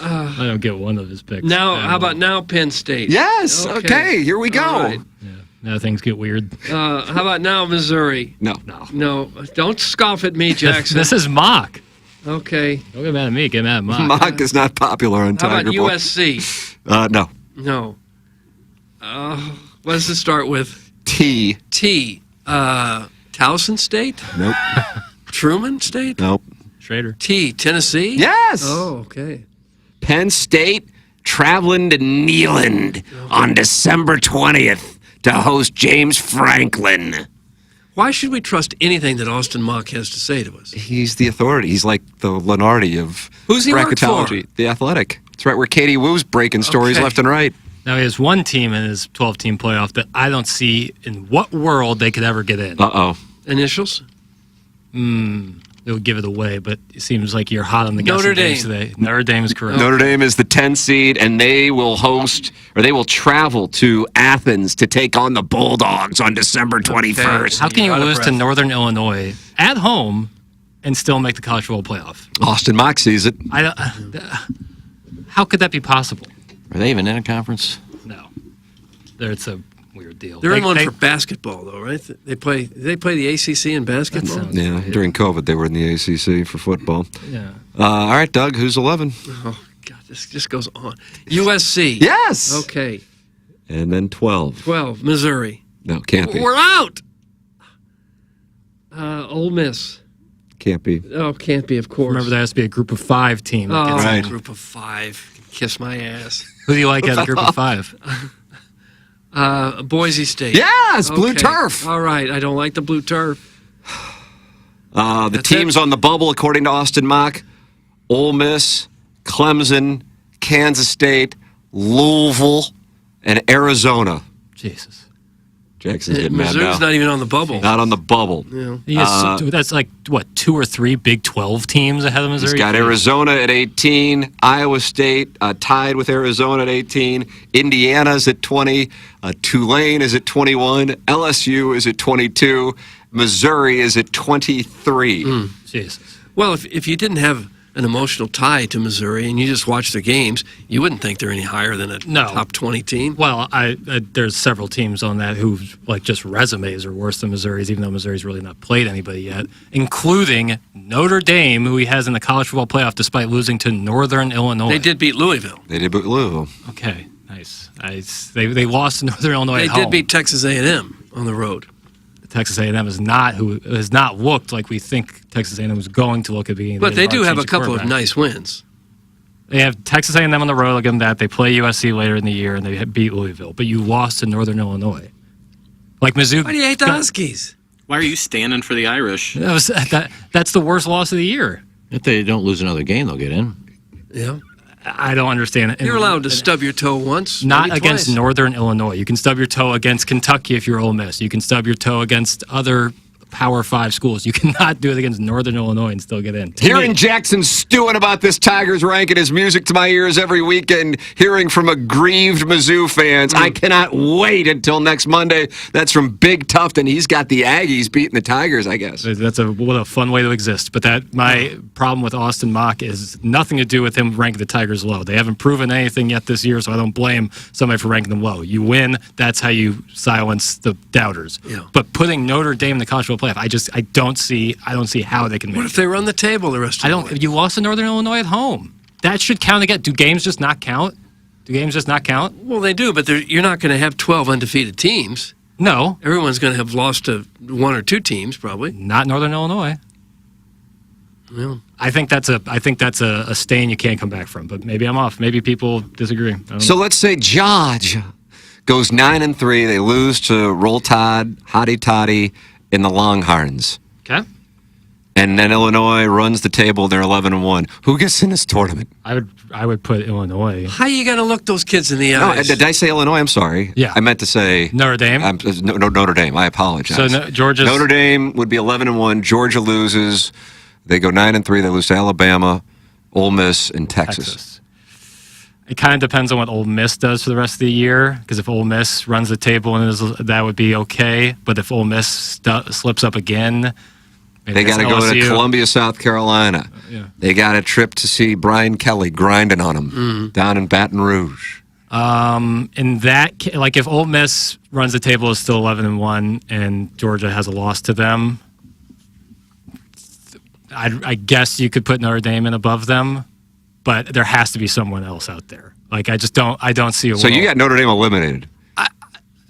I don't get one of his picks. Now, how about now Penn State? Yes. Okay, here we go. All right. Now things get weird. How about now Missouri? No. No. Don't scoff at me, Jackson. This is Mock. Okay. Don't get mad at me. Get mad at Mock. Mock is not popular on How Tiger about Boy. USC? No. No. What does it start with? T. Towson State? Nope. Truman State? Nope. Schrader. T. Tennessee? Yes. Oh, okay. Penn State traveling to Neyland on December 20th to host James Franklin. Why should we trust anything that Austin Mock has to say to us? He's the authority. He's like the Lenardi of Who's he work bracketology. The Athletic. It's right where Katie Woo's breaking stories Okay. left and right. Now he has one team in his 12-team playoff that I don't see in what world they could ever get in. Uh-oh. Initials? It would give it away, but it seems like you're hot on the Notre guessing games Dame. today. Notre Dame is correct. Notre Dame is the 10 seed, and they will host, or they will travel to Athens to take on the Bulldogs on December 21st. How can you lose to Northern Illinois at home and still make the college football playoff? Austin Mock sees it. How could that be possible? Are they even in a conference? No. It's a weird deal. They're in one for basketball, though, right? They play the ACC in basketball? Yeah, during COVID, they were in the ACC for football. Yeah. All right, Doug, who's 11? Oh, God, this just goes on. USC. Yes. Okay. And then 12. 12, Missouri. No, can't be. We're out. Ole Miss. Can't be. Oh, can't be, of course. Remember, there has to be a group of 5 team. that Oh, gets in. group of 5. Kiss my ass. Who do you like out of group of 5? Boise State. Yes, blue Okay. turf. All right, I don't like the blue turf. The teams on the bubble, according to Austin Mock: Ole Miss, Clemson, Kansas State, Louisville, and Arizona. Jesus. Jackson's getting mad Missouri's now. not even on the bubble. Not on the bubble. Yeah. That's like, what, 2 or 3 Big 12 teams ahead of Missouri? He's got Arizona at 18, Iowa State tied with Arizona at 18, Indiana's at 20, Tulane is at 21, LSU is at 22, Missouri is at 23. Jesus. Well, if you didn't have an emotional tie to Missouri and you just watch the games, you wouldn't think they're any higher than a top 20 team. Well, there's several teams on that who, like, just resumes are worse than Missouri's, even though Missouri's really not played anybody yet, including Notre Dame, who he has in the college football playoff despite losing to Northern Illinois. They did beat Louisville. Okay, nice. They lost to Northern Illinois They at home. did beat Texas A&M on the road. Texas A&M is not who has not looked like we think Texas A&M was going to look at the beginning. But they do have a couple of nice wins. They have Texas A&M on the road. I'll give them that. They play USC later in the year, and they beat Louisville. But you lost to Northern Illinois. Like Mizzou. Why do you hate the Huskies? Why are you standing for the Irish? That's the worst loss of the year. If they don't lose another game, they'll get in. Yeah. I don't understand it. You're allowed to stub your toe once. Not maybe against twice. Northern Illinois. You can stub your toe against Kentucky if you're Ole Miss. You can stub your toe against other Power 5 schools. You cannot do it against Northern Illinois and still get in. Hearing Jackson stewing about this Tigers ranking is music to my ears every weekend. Hearing from aggrieved Mizzou fans. I cannot wait until next Monday. That's from Big Tufton. He's got the Aggies beating the Tigers, I guess. What a fun way to exist. But my problem with Austin Mock is nothing to do with him ranking the Tigers low. They haven't proven anything yet this year, so I don't blame somebody for ranking them low. You win, that's how you silence the doubters. Yeah. But putting Notre Dame in the college football playoff, I don't see how they can make it. What if they run the table the rest of the way? You lost to Northern Illinois at home. That should count again. Do games just not count? Well, they do, but you're not going to have 12 undefeated teams. No. Everyone's going to have lost to 1 or 2 teams, probably. Not Northern Illinois. Well, I think that's a stain you can't come back from. But maybe I'm off. Maybe people disagree. I don't So know. let's say Georgia goes 9-3. They lose to Roll Tide, Hotty Toddy, and the Longhorns. Okay. And then Illinois runs the table. They're 11-1. Who gets in this tournament? I would put Illinois. how you going to look those kids in the No, eyes? did I say Illinois? I'm sorry. Yeah. I meant to say Notre Dame. Notre Dame. I apologize. So Georgia's Notre Dame would be 11-1. Georgia loses. They go 9-3. They lose to Alabama, Ole Miss, and Texas. It kind of depends on what Ole Miss does for the rest of the year. Because if Ole Miss runs the table, that would be okay. But if Ole Miss slips up again, They got to go to LSU. Columbia, South Carolina. Yeah. They got a trip to see Brian Kelly grinding on them down in Baton Rouge. In that, like if Ole Miss runs the table is still 11-1, and Georgia has a loss to them, I guess you could put Notre Dame in above them, but there has to be someone else out there. Like I don't see a. So you got Notre Dame eliminated.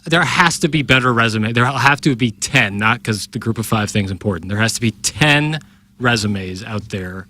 There has to be better resume. There have to be 10, not because the group of 5 thing is important. There has to be 10 resumes out there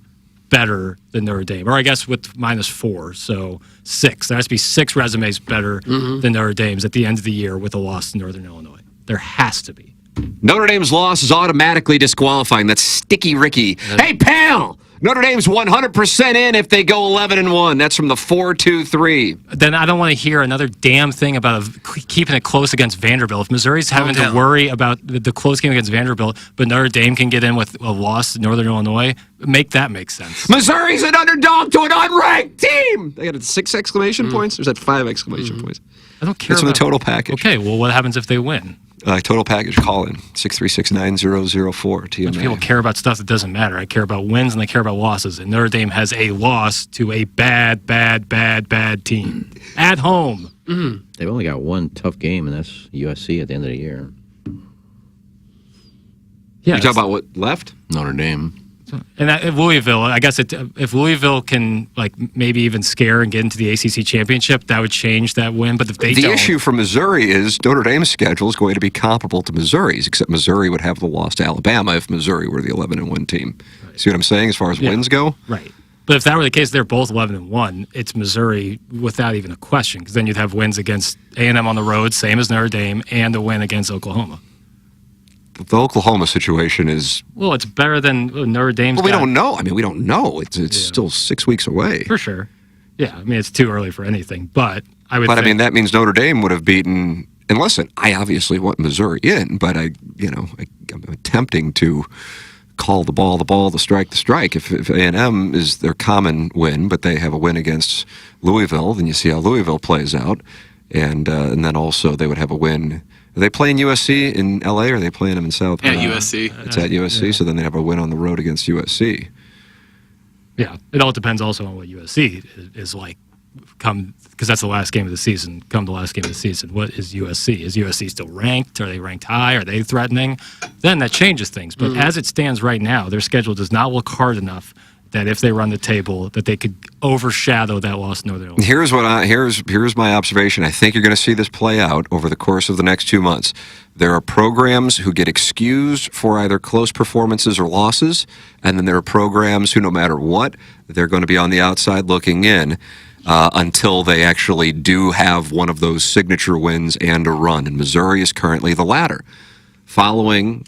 better than Notre Dame, or I guess with -4, so 6. There has to be 6 resumes better than Notre Dame's at the end of the year with a loss to Northern Illinois. There has to be. Notre Dame's loss is automatically disqualifying. That's Sticky Ricky. Hey, pal! Notre Dame's 100% in if they go 11-1. That's from the 4-2-3. Then I don't want to hear another damn thing about keeping it close against Vanderbilt. If Missouri's having to worry about the close game against Vanderbilt, but Notre Dame can get in with a loss to Northern Illinois, make sense. Missouri's an underdog to an unranked team! They got 6 exclamation points? Or is that 5 exclamation points? I don't care. That's from the total package. Okay, well, what happens if they win? Total package, call in 636-9004 TMA. People care about stuff that doesn't matter. I care about wins and they care about losses. And Notre Dame has a loss to a bad team at home. They've only got one tough game, and that's USC at the end of the year. Yeah, you talking about what left? Notre Dame. And Louisville, I guess if Louisville can maybe even scare and get into the ACC championship, that would change that win. But if they The don't, issue for Missouri is Notre Dame's schedule is going to be comparable to Missouri's, except Missouri would have the loss to Alabama if Missouri were the 11-1 team. Right. See what I'm saying as far as wins go? Right. But if that were the case, they're both 11-1. It's Missouri without even a question, because then you'd have wins against A&M on the road, same as Notre Dame, and a win against Oklahoma. the Oklahoma situation is. Well, it's better than Notre Dame's. Well, we don't know. I mean, we don't know. It's still 6 weeks away. For sure. Yeah, I mean, it's too early for anything, but I would. But I mean, that means Notre Dame would have beaten. And listen, I obviously want Missouri in, but I'm attempting to call the ball, the strike, the strike. If A&M is their common win, but they have a win against Louisville, then you see how Louisville plays out, and then also they would have a win. Are they playing USC in LA, or are they playing them in South? At USC. It's at USC, so then they have a win on the road against USC. Yeah, it all depends also on what USC is like. Because that's the last game of the season. Come the last game of the season, what is USC? Is USC still ranked? Are they ranked high? Are they threatening? Then that changes things. But as it stands right now, their schedule does not look hard enough that if they run the table, that they could overshadow that loss in Northern Illinois. Here's my observation. I think you're going to see this play out over the course of the next 2 months. There are programs who get excused for either close performances or losses, and then there are programs who, no matter what, they're going to be on the outside looking in. Until they actually do have one of those signature wins and a run. And Missouri is currently the latter. Following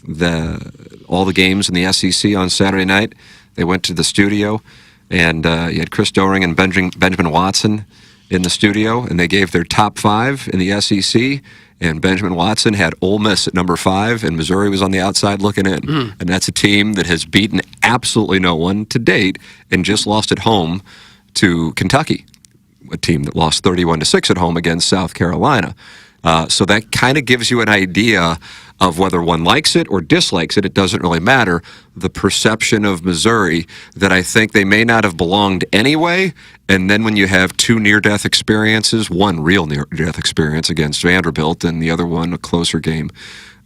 all the games in the SEC on Saturday night, they went to the studio, and you had Chris Doering and Benjamin Watson in the studio, and they gave their top 5 in the SEC, and Benjamin Watson had Ole Miss at number 5, and Missouri was on the outside looking in. And that's a team that has beaten absolutely no one to date and just lost at home to Kentucky, a team that lost 31-6 at home against South Carolina. So that kind of gives you an idea of whether one likes it or dislikes it. It doesn't really matter. The perception of Missouri that I think they may not have belonged anyway, and then when you have 2 near-death experiences, one real near-death experience against Vanderbilt and the other one a closer game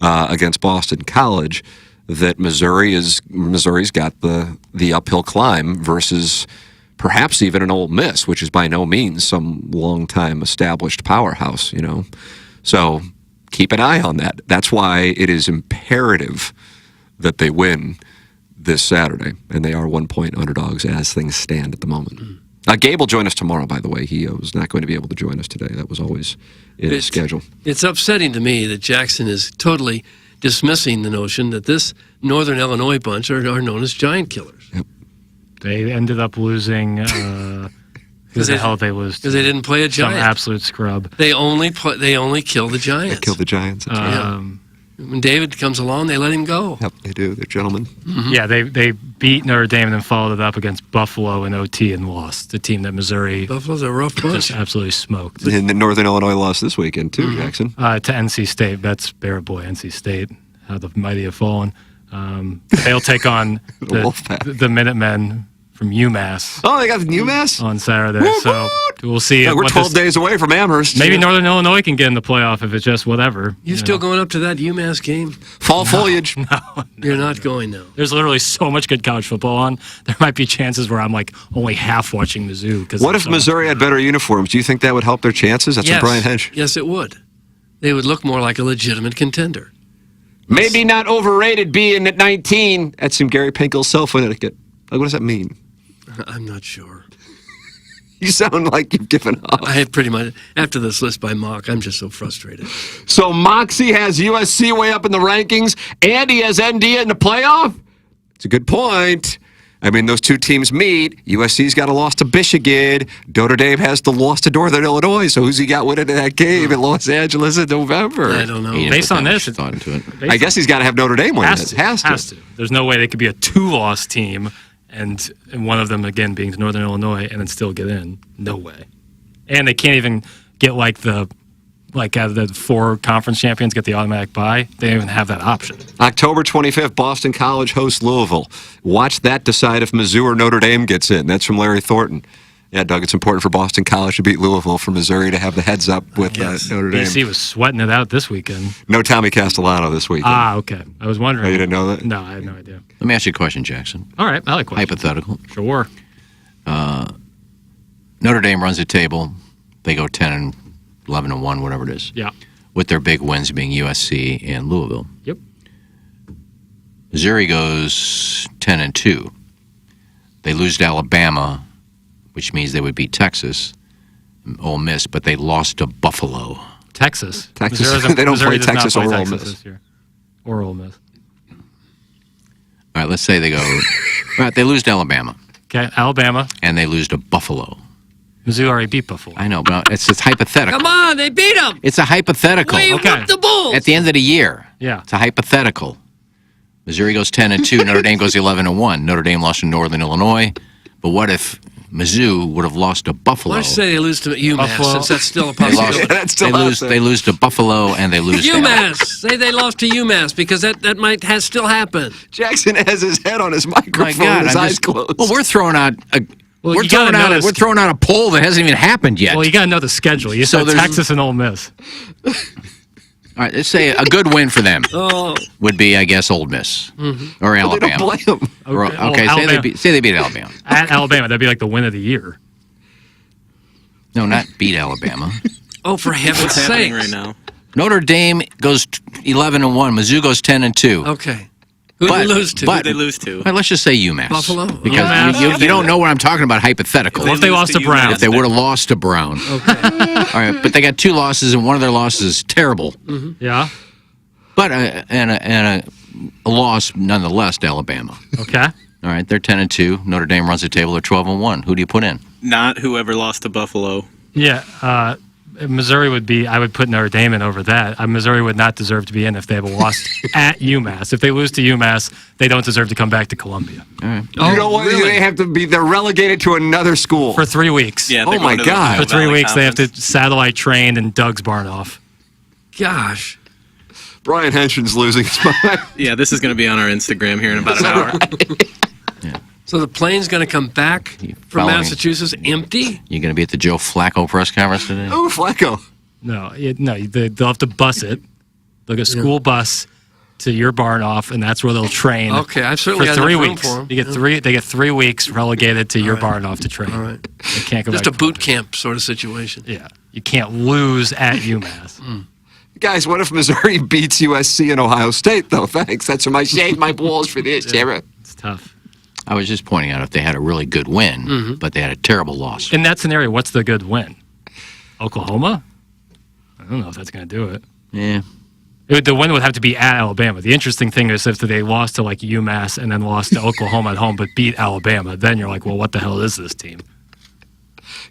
against Boston College, that Missouri's got the uphill climb versus perhaps even an Ole Miss, which is by no means some long-time established powerhouse, So keep an eye on that. That's why it is imperative that they win this Saturday, and they are 1-point underdogs as things stand at the moment. Gabe will join us tomorrow, by the way. He was not going to be able to join us today. That was always in his schedule. It's upsetting to me that Jackson is totally dismissing the notion that this Northern Illinois bunch are known as giant killers. Yep. They ended up losing. Who the hell they lose? Because they didn't play a giant. Some absolute scrub. They only kill the Giants. They kill the Giants. When David comes along, they let him go. Yep, they do. They're gentlemen. Yeah, they beat Notre Dame and then followed it up against Buffalo in OT and lost. The team that Missouri. Buffalo's a rough bunch. Just absolutely smoked. And the Northern Illinois lost this weekend too, Jackson. To NC State. That's Bear Boy, NC State. How the mighty have fallen. They'll take on the Minutemen from UMass. Oh, they got the UMass? On Saturday. So we'll see. Yeah, we're 12 days away from Amherst. Maybe Northern Illinois can get in the playoff if it's just whatever. You still going up to that UMass game? Fall foliage. No, you're not going now. There's literally so much good college football on. There might be chances where I'm like only half watching Mizzou. What if Missouri had better uniforms? Do you think that would help their chances? That's yes. from Brian Hedge. Yes, it would. They would look more like a legitimate contender. Maybe not overrated being at 19. That's in Gary Pinkel's self-etiquette. What does that mean? I'm not sure. You sound like you've given up. I have pretty much. After this list by Mock, I'm just so frustrated. So Moxie has USC way up in the rankings, and he has ND in the playoff? It's a good point. I mean, those two teams meet. USC's got a loss to Michigan. Notre Dame has the loss to Northern Illinois. So who's he got winning that game in Los Angeles in November? I don't know. Based on this, I guess he's got to have Notre Dame winning it. Has to. There's no way they could be a 2-loss team and one of them, again, being Northern Illinois and then still get in. No way. And they can't even get out of the 4 conference champions get the automatic bye. They don't even have that option. October 25th, Boston College hosts Louisville. Watch that decide if Mizzou or Notre Dame gets in. That's from Larry Thornton. Yeah, Doug, it's important for Boston College to beat Louisville, for Missouri to have the heads up with Notre Dame. BC was sweating it out this weekend. No Tommy Castellano this weekend. Ah, okay. I was wondering. Oh, you didn't know that? No, I had no idea. Let me ask you a question, Jackson. All right, I like questions. Hypothetical. Sure. Notre Dame runs the table. They go 10-11-1, whatever it is. Yeah. With their big wins being USC and Louisville. Yep. Missouri goes 10-2. They lose to Alabama, which means they would beat Texas, Ole Miss, but they lost to Buffalo. Texas. They don't play Texas or Ole Miss. This year. Or Ole Miss. right, let's say they go. Right, they lose to Alabama. Okay, Alabama. And they lose to Buffalo. Mizzou already beat Buffalo. I know, but it's hypothetical. Come on, they beat them. It's a hypothetical. We whooped the Bulls. At the end of the year. Yeah. It's a hypothetical. Missouri goes 10-2. Notre Dame goes 11-1. Notre Dame lost to Northern Illinois. But what if Mizzou would have lost to Buffalo? Why don't you say they lose to UMass, Buffalo. since that's still a They possibility. they lose to Buffalo and they lose to UMass. Say they lost to UMass because that might has still happened. Jackson has his head on his microphone, My God, and his I'm eyes just- closed. Well, we're throwing out Well, we're you gotta throwing out know we're throwing out a poll that hasn't even happened yet. Well, you got to know the schedule. You So said there's- Texas and Ole Miss. All right, let's say a good win for them Oh. would be, I guess, Ole Miss or Well, they Alabama. don't play them. Or- Okay. okay, Alabama. say they beat Alabama. At Alabama, that'd be like the win of the year. No, not beat Alabama. Oh, for heaven's What's happening sake. right now? Notre Dame goes 11-1. Mizzou goes 10-2. Okay. Who did they lose to? But, Who'd they lose to? Well, let's just say UMass. Buffalo? Because UMass? you don't know what I'm talking about hypothetical. Well, if they lose lost to to Brown. If they would have lost to Brown. Okay. All right, but they got 2 losses, and one of their losses is terrible. Yeah. But a loss nonetheless to Alabama. Okay. All right, they're 10-2. Notre Dame runs the table. They're 12-1. Who do you put in? Not whoever lost to Buffalo. Yeah. Missouri would be, I would put Notre Dame in over that. Missouri would not deserve to be in if they have a loss at UMass. If they lose to UMass, they don't deserve to come back to Columbia. All right. You know what? really? They have to be. They're relegated to another school. For 3 weeks. Yeah. Oh they're my going to the God. For 3 Valley weeks, they have to Conference. satellite train in Doug's barn off. Gosh. Brian Henson's losing his mind. Yeah, this is going to be on our Instagram here in about an hour. So the plane's going to come back from following- Massachusetts empty? You going to be at the Joe Flacco press conference today? Oh, Flacco. No, they'll have to bus it. They'll get a school bus to your barn off, and that's where they'll train. Okay, I've certainly for got 3 enough room weeks. for 'em. You get three. They get 3 weeks relegated to your barn off to train. All right. They can't go Just back a to boot camp sort of situation. Yeah, you can't lose at UMass. Guys, what if Missouri beats USC and Ohio State, though? Thanks. That's why I shaved my balls for this, Sarah. It's tough. I was just pointing out if they had a really good win, but they had a terrible loss. In that scenario, what's the good win? Oklahoma? I don't know if that's going to do it. Yeah. The win would have to be at Alabama. The interesting thing is if they lost to like UMass and then lost to Oklahoma at home but beat Alabama, then you're like, well, what the hell is this team?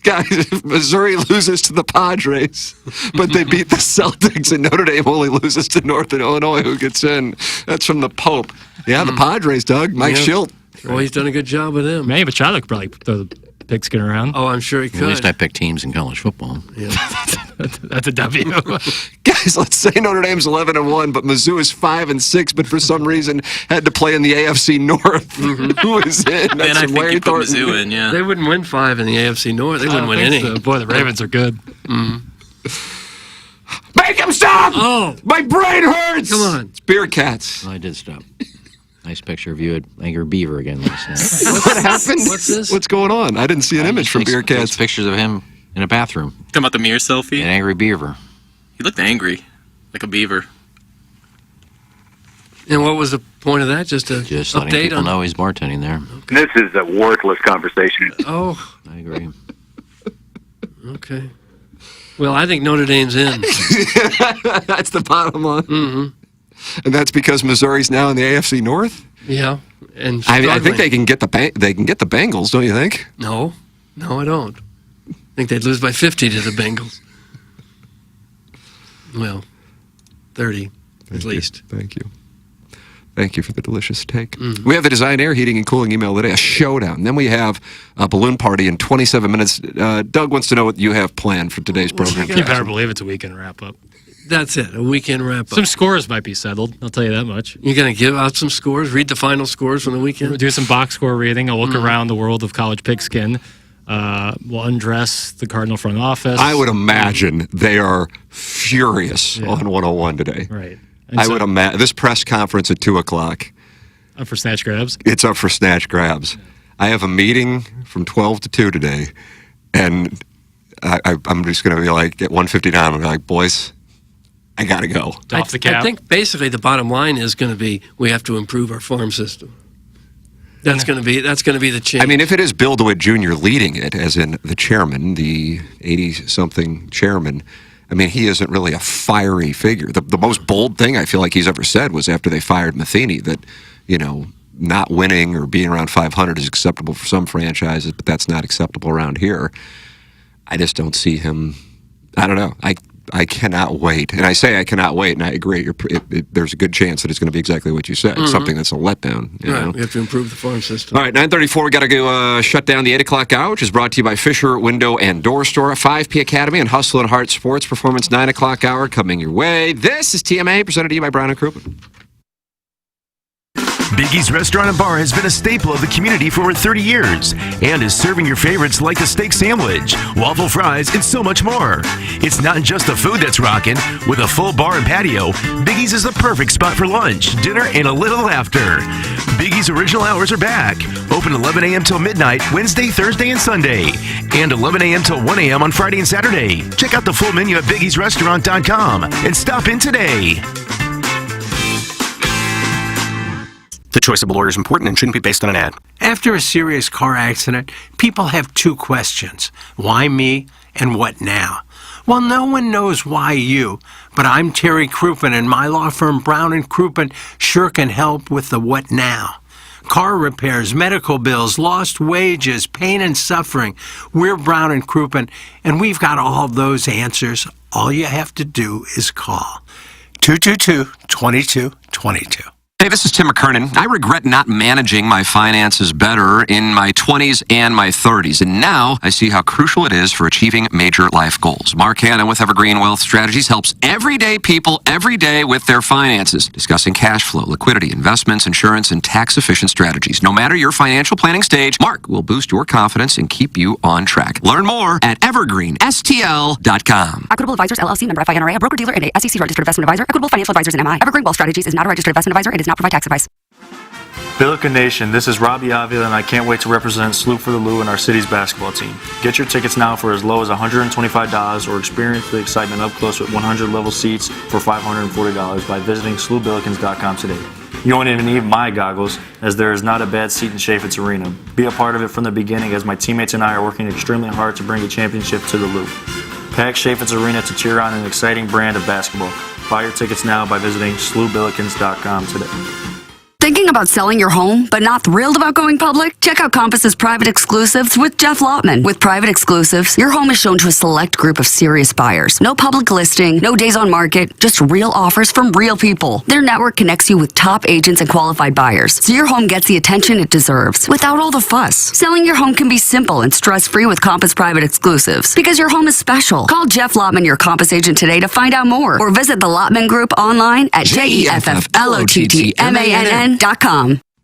Guys, if Missouri loses to the Padres, but they beat the Celtics, and Notre Dame only loses to Northern Illinois, who gets in? That's from the Pope. Yeah, the Padres, Doug. Mike Yeah. Schilt. Well, he's done a good job with them. Manny Machado could probably throw the pigskin around. Oh, I'm sure he At least could. I picked teams in college football. That's a W. Guys, let's say Notre Dame's 11-1, but Mizzou is 5-6, but for some reason had to play in the AFC North. Who is in? Man, That's I think Larry you put Thornton. Mizzou in, yeah. They wouldn't win 5 in the AFC North. They wouldn't win I any. think so. Boy, the Ravens are good. Make him stop! Oh, My brain hurts! come on. It's Beer Cats. I did stop. Nice picture of you at Angry Beaver again last night. What happened? What's this? What's going on? I didn't see an image from Beer Cats. Pictures of him in a bathroom Talking about the mirror selfie? at Angry Beaver. He looked angry, like a beaver. And what was the point of that? Just a Just letting update people on. know he's bartending there. This is a worthless conversation. Oh, I agree. okay. Well, I think Notre Dame's in. That's the bottom line. And that's because Missouri's now in the AFC North? Yeah, and I think struggling. they can get the Bengals, don't you think? No, I don't. I think they'd lose by 50 to the Bengals. Well, 30 at least. Thank you. Thank you for the delicious take. We have the Design Air Heating and Cooling email today, a showdown. Then we have a balloon party in 27 minutes. Doug wants to know what you have planned for today's program. You better believe it's a weekend wrap-up. That's it, a weekend wrap-up. Some scores might be settled. I'll tell you that much. You're going to give out some scores, read the final scores from the weekend? We'll do some box score reading. I'll look around the world of college pigskin. We'll undress the Cardinal front office. I would imagine they are furious on 101 today. Right. And I so- would imagine this press conference at 2 o'clock. Up for snatch grabs. It's up for snatch grabs. I have a meeting from 12 to 2 today, and I'm just going to be like, at 1:59, I'm going to be like, boys, I got to go. Off the cap. I think basically the bottom line is going to be we have to improve our farm system. That's going to be the change. I mean, if it is Bill DeWitt Jr. leading it, as in the chairman, the 80-something chairman, I mean, he isn't really a fiery figure. The most bold thing I feel like he's ever said was after they fired Matheny that, not winning or being around 500 is acceptable for some franchises, but that's not acceptable around here. I just don't see him. I don't know. I cannot wait. And I say I cannot wait, and I agree. There's a good chance that it's going to be exactly what you said. Mhm. Something that's a letdown. You know? You have to improve the farm system. All right, 9:34, we got to go shut down the 8 o'clock hour, which is brought to you by Fisher Window and Door Store, 5P Academy, and Hustle and Heart Sports Performance 9 o'clock hour coming your way. This is TMA, presented to you by Brown and Crouppen. Biggie's Restaurant and Bar has been a staple of the community for over 30 years and is serving your favorites like the steak sandwich, waffle fries, and so much more. It's not just the food that's rocking. With a full bar and patio, Biggie's is the perfect spot for lunch, dinner, and a little laughter. Biggie's original hours are back. Open 11 a.m. till midnight, Wednesday, Thursday, and Sunday. And 11 a.m. till 1 a.m. on Friday and Saturday. Check out the full menu at biggiesrestaurant.com and stop in today. The choice of a lawyer is important and shouldn't be based on an ad. After a serious car accident, people have two questions. Why me and what now? Well, no one knows why you, but I'm Terry Crouppen, and my law firm Brown & Crouppen sure can help with the what now. Car repairs, medical bills, lost wages, pain and suffering. We're Brown & Crouppen, and we've got all those answers. All you have to do is call 222-2222. Hey, this is Tim McKernan. I regret not managing my finances better in my 20s and my 30s, and now I see how crucial it is for achieving major life goals. Mark Hanna with Evergreen Wealth Strategies helps everyday people every day with their finances, discussing cash flow, liquidity, investments, insurance, and tax-efficient strategies. No matter your financial planning stage, Mark will boost your confidence and keep you on track. Learn more at evergreenstl.com. Equitable Advisors, LLC, member FINRA, a broker-dealer and a SEC registered investment advisor. Equitable Financial Advisors and MI. Evergreen Wealth Strategies is not a registered investment advisor and does not provide tax advice. Billiken Nation, this is Robbie Avila, and I can't wait to represent Sloop for the Lou and our city's basketball team. Get your tickets now for as low as $125 or experience the excitement up close with 100 level seats for $540 by visiting SloopBillikens.com today. You won't even need my goggles, as there is not a bad seat in Chaffetz Arena. Be a part of it from the beginning, as my teammates and I are working extremely hard to bring a championship to the Lou. Pack Chaffetz Arena to cheer on an exciting brand of basketball. Buy your tickets now by visiting SloopBillikens.com today. Thinking about selling your home, but not thrilled about going public? Check out Compass's private exclusives with Jeff Lotman. With private exclusives, your home is shown to a select group of serious buyers. No public listing, no days on market, just real offers from real people. Their network connects you with top agents and qualified buyers, so your home gets the attention it deserves without all the fuss. Selling your home can be simple and stress-free with Compass private exclusives, because your home is special. Call Jeff Lotman, your Compass agent, today to find out more, or visit the Lotman Group online at JEFFLOTTMANN.com.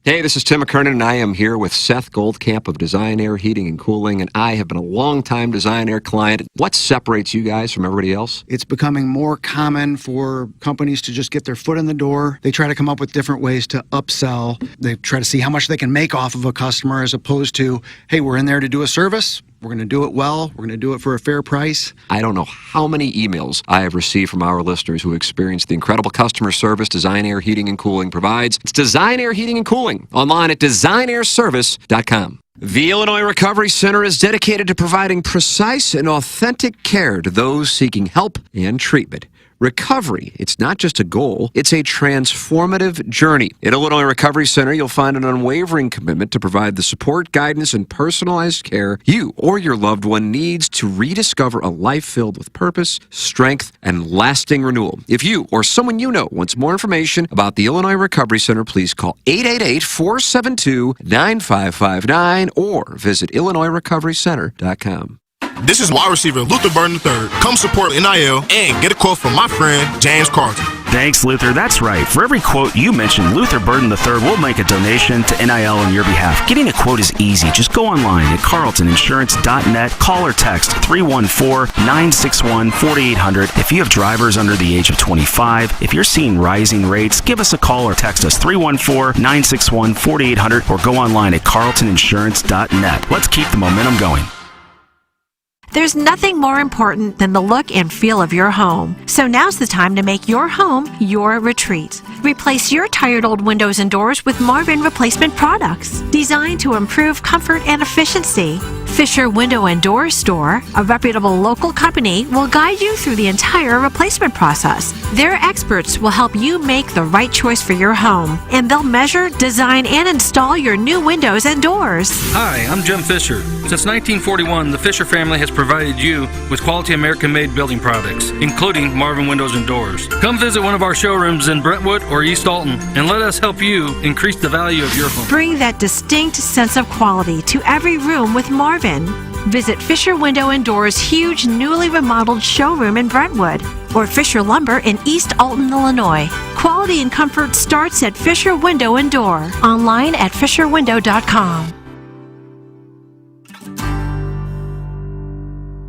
Hey, this is Tim McKernan, and I am here with Seth Goldcamp of Design Air Heating and Cooling, and I have been a long-time Design Air client. What separates you guys from everybody else? It's becoming more common for companies to just get their foot in the door. They try to come up with different ways to upsell. They try to see how much they can make off of a customer, as opposed to, hey, we're in there to do a service. We're going to do it well. We're going to do it for a fair price. I don't know how many emails I have received from our listeners who experienced the incredible customer service Design Air Heating and Cooling provides. It's Design Air Heating and Cooling, online at designairservice.com. The Illinois Recovery Center is dedicated to providing precise and authentic care to those seeking help and treatment. Recovery, it's not just a goal, it's a transformative journey. At Illinois Recovery Center, you'll find an unwavering commitment to provide the support, guidance, and personalized care you or your loved one needs to rediscover a life filled with purpose, strength, and lasting renewal. If you or someone you know wants more information about the Illinois Recovery Center, please call 888-472-9559 or visit IllinoisRecoveryCenter.com. This is wide receiver Luther Burden III. Come support NIL and get a quote from my friend James Carlton. Thanks, Luther. That's right. For every quote you mention, Luther Burden III will make a donation to NIL on your behalf. Getting a quote is easy. Just go online at carltoninsurance.net. Call or text 314-961-4800. If you have drivers under the age of 25, if you're seeing rising rates, give us a call or text us 314-961-4800 or go online at carltoninsurance.net. Let's keep the momentum going. There's nothing more important than the look and feel of your home. So now's the time to make your home your retreat. Replace your tired old windows and doors with Marvin replacement products, designed to improve comfort and efficiency. Fisher Window and Door Store, a reputable local company, will guide you through the entire replacement process. Their experts will help you make the right choice for your home, and they'll measure, design, and install your new windows and doors. Hi, I'm Jim Fisher. Since 1941, the Fisher family has provided you with quality American-made building products, including Marvin Windows and Doors. Come visit one of our showrooms in Brentwood or East Alton, and let us help you increase the value of your home. Bring that distinct sense of quality to every room with Marvin. Visit Fisher Window and Doors' huge newly remodeled showroom in Brentwood or Fisher Lumber in East Alton, Illinois. Quality and comfort starts at Fisher Window and Door. Online at fisherwindow.com.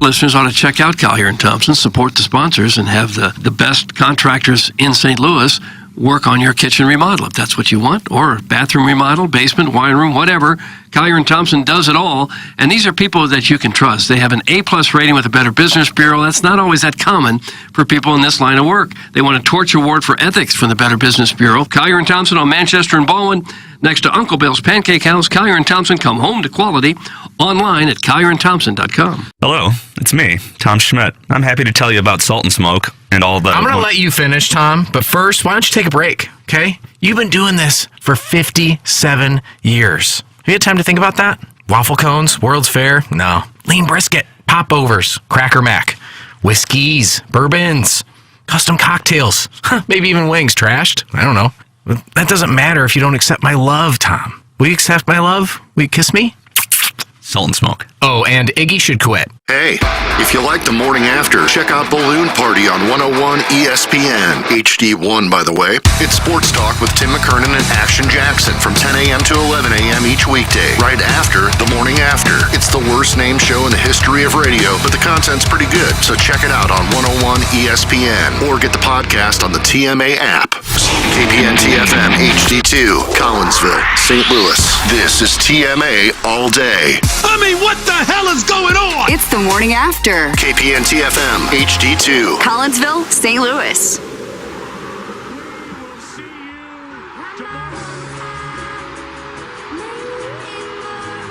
Listeners ought to check out Collier & Thompson, support the sponsors, and have the best contractors in St. Louis work on your kitchen remodel, if that's what you want, or bathroom remodel, basement, wine room, whatever. Collier & Thompson does it all, and these are people that you can trust. They have an A-plus rating with the Better Business Bureau. That's not always that common for people in this line of work. They won a Torch Award for Ethics from the Better Business Bureau. Collier & Thompson on Manchester and Baldwin, next to Uncle Bill's Pancake House. Collier & Thompson, come home to quality. Online at collierandthompson.com. Hello, it's me, Tom Schmidt. I'm happy to tell you about Salt and Smoke and all the... I'm going to let you finish, Tom, but first, why don't you take a break, okay? You've been doing this for 57 years. Have you had time to think about that? Waffle cones, World's Fair? No. Lean brisket, popovers, Cracker Mac, whiskeys, bourbons, custom cocktails, maybe even wings trashed. I don't know. But that doesn't matter if you don't accept my love, Tom. Will you accept my love? Will you kiss me? Salt and Smoke. Oh, and Iggy should quit. Hey, if you like the morning after, check out Balloon Party on 101 ESPN. HD1, by the way. It's sports talk with Tim McKernan and Action Jackson from 10 a.m. to 11 a.m. each weekday, right after the morning after. It's the worst named show in the history of radio, but the content's pretty good, so check it out on 101 ESPN or get the podcast on the TMA app. KPN-TFM HD2, Collinsville, St. Louis. This is TMA all day. I mean, what the hell is going on? It's the morning after. KPN-TFM HD2, Collinsville, St. Louis.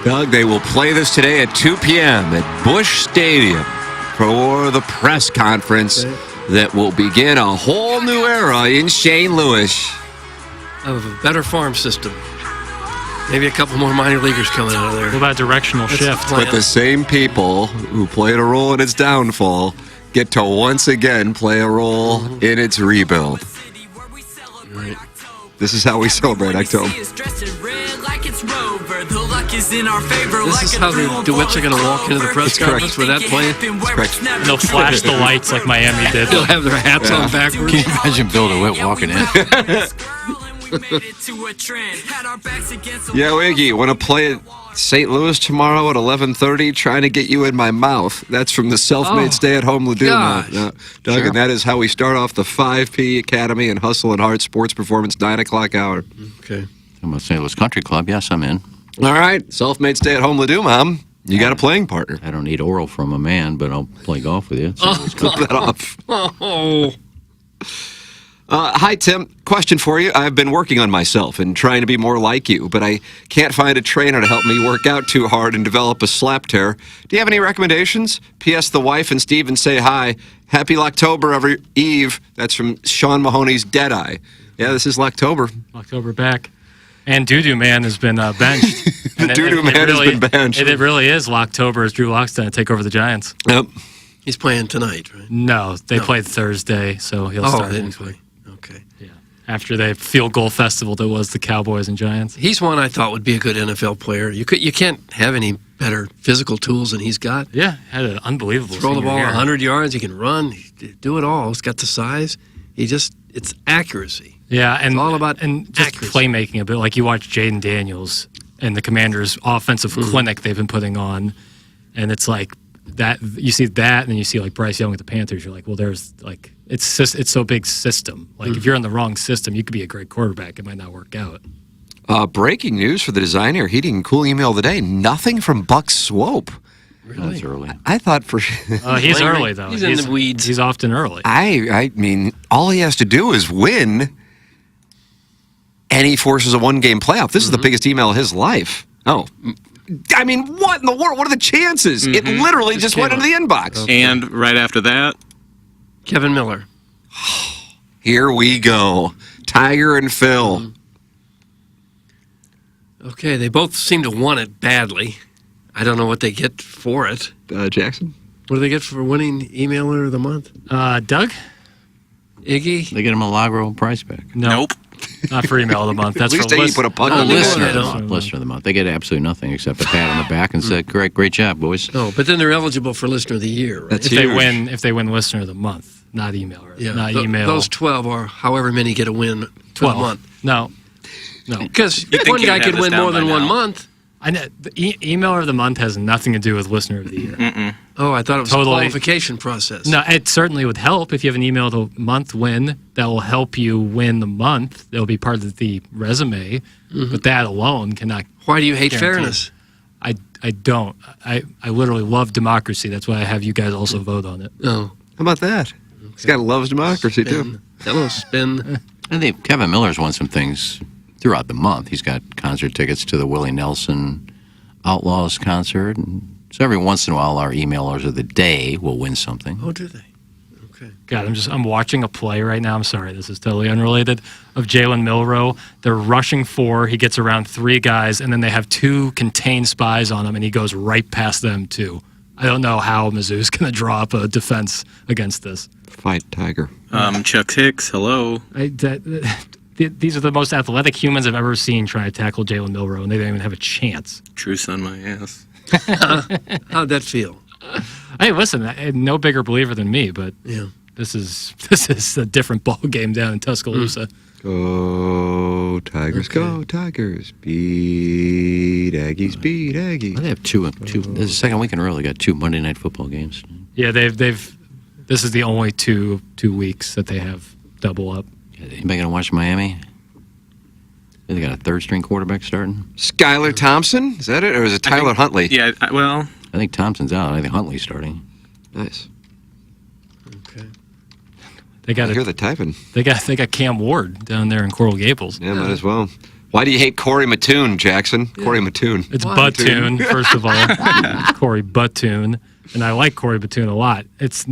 Doug, they will play this today at 2 p.m. at Busch Stadium for the press conference that will begin a whole new era in St. Louis. Of a better farm system. Maybe a couple more minor leaguers coming out of there. What about directional shift? But the same people who played a role in its downfall get to once again play a role in its rebuild. Right. This is how we celebrate October. This is how the DeWitts are going to walk into the press conference with that playing? That's correct. And they'll flash the lights like Miami did. They'll have their hats on backwards. Can you imagine Bill DeWitt walking in? Yo, Iggy, want to play at St. Louis tomorrow at 11:30? Trying to get you in my mouth. That's from the self-made stay-at-home Laduma. Doug, Sure. and that is how we start off the 5P Academy and Hustle and Heart Sports Performance 9 o'clock hour. Okay. I'm at St. Louis Country Club. Yes, I'm in. All right, self-made stay-at-home Laduma. You got a playing partner. I don't need oral from a man, but I'll play golf with you. Cut that off. Oh. Hi, Tim. Question for you. I've been working on myself and trying to be more like you, but I can't find a trainer to help me work out too hard and develop a slap tear. Do you have any recommendations? P.S. The wife and Steven say hi. Happy Locktober, every Eve. That's from Sean Mahoney's Deadeye. Yeah, this is Locktober. October back. And Doo-Doo Man has been benched. The Doo-Doo Man has been benched. It really is Locktober as Drew Lock's going to take over the Giants. Yep. He's playing tonight, right? No, they played Thursday, so he'll start they next didn't week. play. Okay. Yeah. After the field goal festival that was the Cowboys and Giants. He's one I thought would be a good NFL player. You can't have any better physical tools than he's got. Yeah, had an unbelievable Throw the senior ball year. 100 yards. He can run. He do it all. He's got the size. It's accuracy. Yeah, and it's all about and just accuracy. playmaking a bit. Like you watch Jaden Daniels and the Commanders' offensive clinic they've been putting on, and it's like that. You see that, and then you see like Bryce Young with the Panthers. You're like, well, there's like it's so big system. Like if you're in the wrong system, you could be a great quarterback. It might not work out. Breaking news for the Design Air Heating and Cooling email today. Nothing from Buck Swope. Really? That's early. I thought for He's early though. He's in the weeds. He's often early. I mean, all he has to do is win, and he forces a one-game playoff. This is the biggest email of his life. Oh, I mean, what in the world? What are the chances? It literally just went into the inbox. Okay. And right after that, Kevin Miller. Here we go. Tiger and Phil. Okay, they both seem to want it badly. I don't know what they get for it. Jackson? What do they get for winning Emailer of the Month? Doug? Iggy? They get him a Lagro prize back. Nope. Not for email of the month. That's At least for Iggy put a puck on listener, there. listener of the month. They get absolutely nothing except a pat on the back and said, "Great job, boys." Oh, but then they're eligible for Listener of the Year, right? If they win listener of the month, not emailer. Yeah, not email. Those 12 or however many get a win for the month. No. Because one guy could win more than 1 month. I know the emailer of the month has nothing to do with listener of the year. Oh, I thought it was a qualification process. No, it certainly would help if you have an email of the month win. That will help you win the month. It'll be part of the resume, but that alone cannot. Why do you hate guarantee fairness? I don't. I literally love democracy. That's why I have you guys also vote on it. Oh, How about that? This guy loves democracy, too. Hello, Spin. I think Kevin Miller's won some things throughout the month. He's got concert tickets to the Willie Nelson Outlaws concert. And so every once in a while, our emailers of the day will win something. Oh, do they? Okay. God, I'm watching a play right now. I'm sorry, this is totally unrelated. Of Jalen Milroe, they're rushing 4. He gets around 3 guys, and then they have 2 contained spies on him, and he goes right past them too. I don't know how Mizzou's going to draw up a defense against this. Fight Tiger. Chuck Hicks, hello. These are the most athletic humans I've ever seen trying to tackle Jalen Milroe, and they don't even have a chance. Truce on my ass. How'd that feel? Hey, listen, I'm no bigger believer than me, but Yeah. this is a different ball game down in Tuscaloosa. Go Tigers, go Tigers. Beat Aggies, beat Aggies. They have two. This is the second week in a row they got 2 Monday night football games. Yeah, they've. This is the only two weeks that they have double up. Anybody gonna watch Miami? They got a 3rd-string quarterback starting. Skylar Thompson? Is that it? Or is it Tyler Huntley? Yeah, well. I think Thompson's out. I think Huntley's starting. Nice. They got I hear the typing. They got Cam Ward down there in Coral Gables. Yeah, might as well. Why do you hate Corey Mattoon, Jackson? Corey Mattoon. It's Buttoon, first of all. Corey Buttoon. And I like Corey Buttoon a lot. It's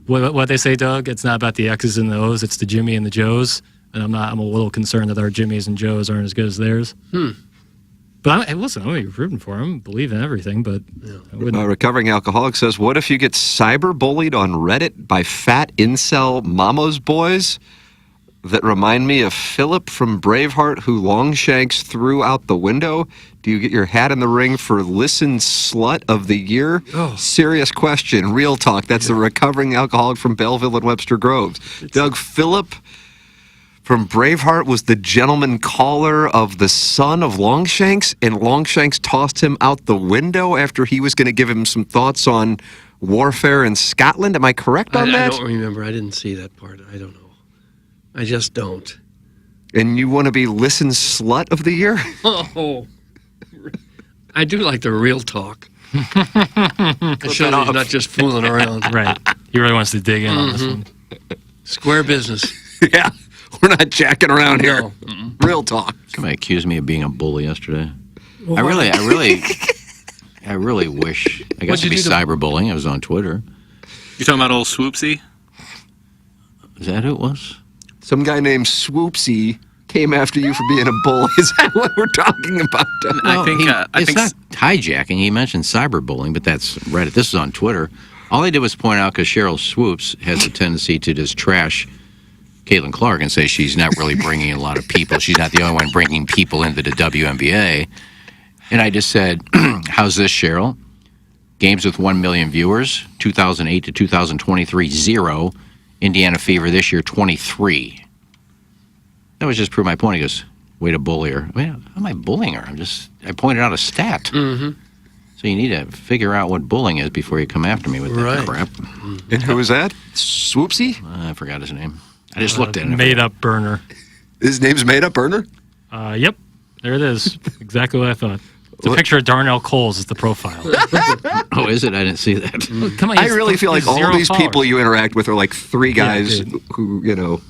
what they say, Doug. It's not about the X's and the O's. It's the Jimmy and the Joes. And I'm a little concerned that our Jimmys and Joes aren't as good as theirs. But listen, I'm going to be rooting for him. Believe in everything, but I wouldn't. Recovering alcoholic says, what if you get cyberbullied on Reddit by fat incel mama's boys that remind me of Philip from Braveheart who Longshanks threw out the window? Do you get your hat in the ring for Listen Slut of the Year? Oh. Serious question. Real talk. That's the recovering alcoholic from Belleville and Webster Groves. Doug, Philip from Braveheart was the gentleman caller of the son of Longshanks, and Longshanks tossed him out the window after he was going to give him some thoughts on warfare in Scotland. Am I correct on that? I don't remember. I didn't see that part. I don't know. I just don't. And you want to be Listen Slut of the Year? Oh, I do like the real talk. It shows he's not just fooling around. Right. He really wants to dig in on this one. Square business. Yeah. We're not jacking around here. No. Real talk. Somebody accused me of being a bully yesterday. Well, I really wish I got What'd to you be do to- cyberbullying. I was on Twitter. You talking about old Swoopsy? Is that who it was? Some guy named Swoopsy came after you for being a bully. Is that what we're talking about? It's not hijacking. He mentioned cyberbullying, but that's Reddit. This is on Twitter. All I did was point out because Cheryl Swoops has a tendency to just trash Caitlin Clark and say she's not really bringing a lot of people. She's not the only one bringing people into the WNBA. And I just said, how's this, Cheryl? Games with 1 million viewers, 2008 to 2023, 0. Indiana Fever this year, 23. That was just prove my point. He goes, way to bully her. Well, how am I bullying her? I pointed out a stat. Mm-hmm. So you need to figure out what bullying is before you come after me with that crap. And who was that? Swoopsy? I forgot his name. I just looked at him. Made up burner. His name's Made Up Burner? Yep. There it is. Exactly what I thought. It's a picture of Darnell Coles as the profile. Oh, is it? I didn't see that. Come on, I really feel like all these people you interact with are like 3 guys dude. who,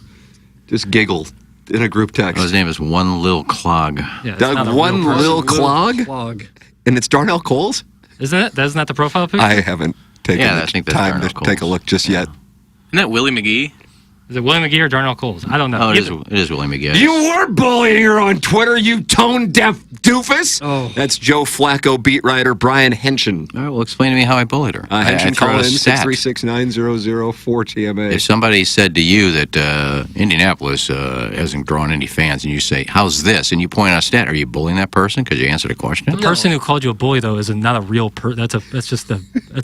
just giggle in a group text. Oh, his name is One Lil Clog. Yeah, it's not Doug, a One real person. Lil Clog? Clog. And it's Darnell Coles? Isn't that the profile picture? I haven't taken I think that's time Darnell to take a look just yet. Isn't that Willie McGee? Is it Willie McGee or Darnell Coles? I don't know. Oh, it is Willie McGee. You were bullying her on Twitter, you tone-deaf doofus. Oh. That's Joe Flacco beat writer Brian Henshin. All right, well, explain to me how I bullied her. Henshin, throw call out in a stat. 636-9004-TMA. If somebody said to you that Indianapolis hasn't drawn any fans, and you say, "How's this?" and you point out a stat, are you bullying that person because you answered a question? The person who called you a bully, though, is not a real person. That's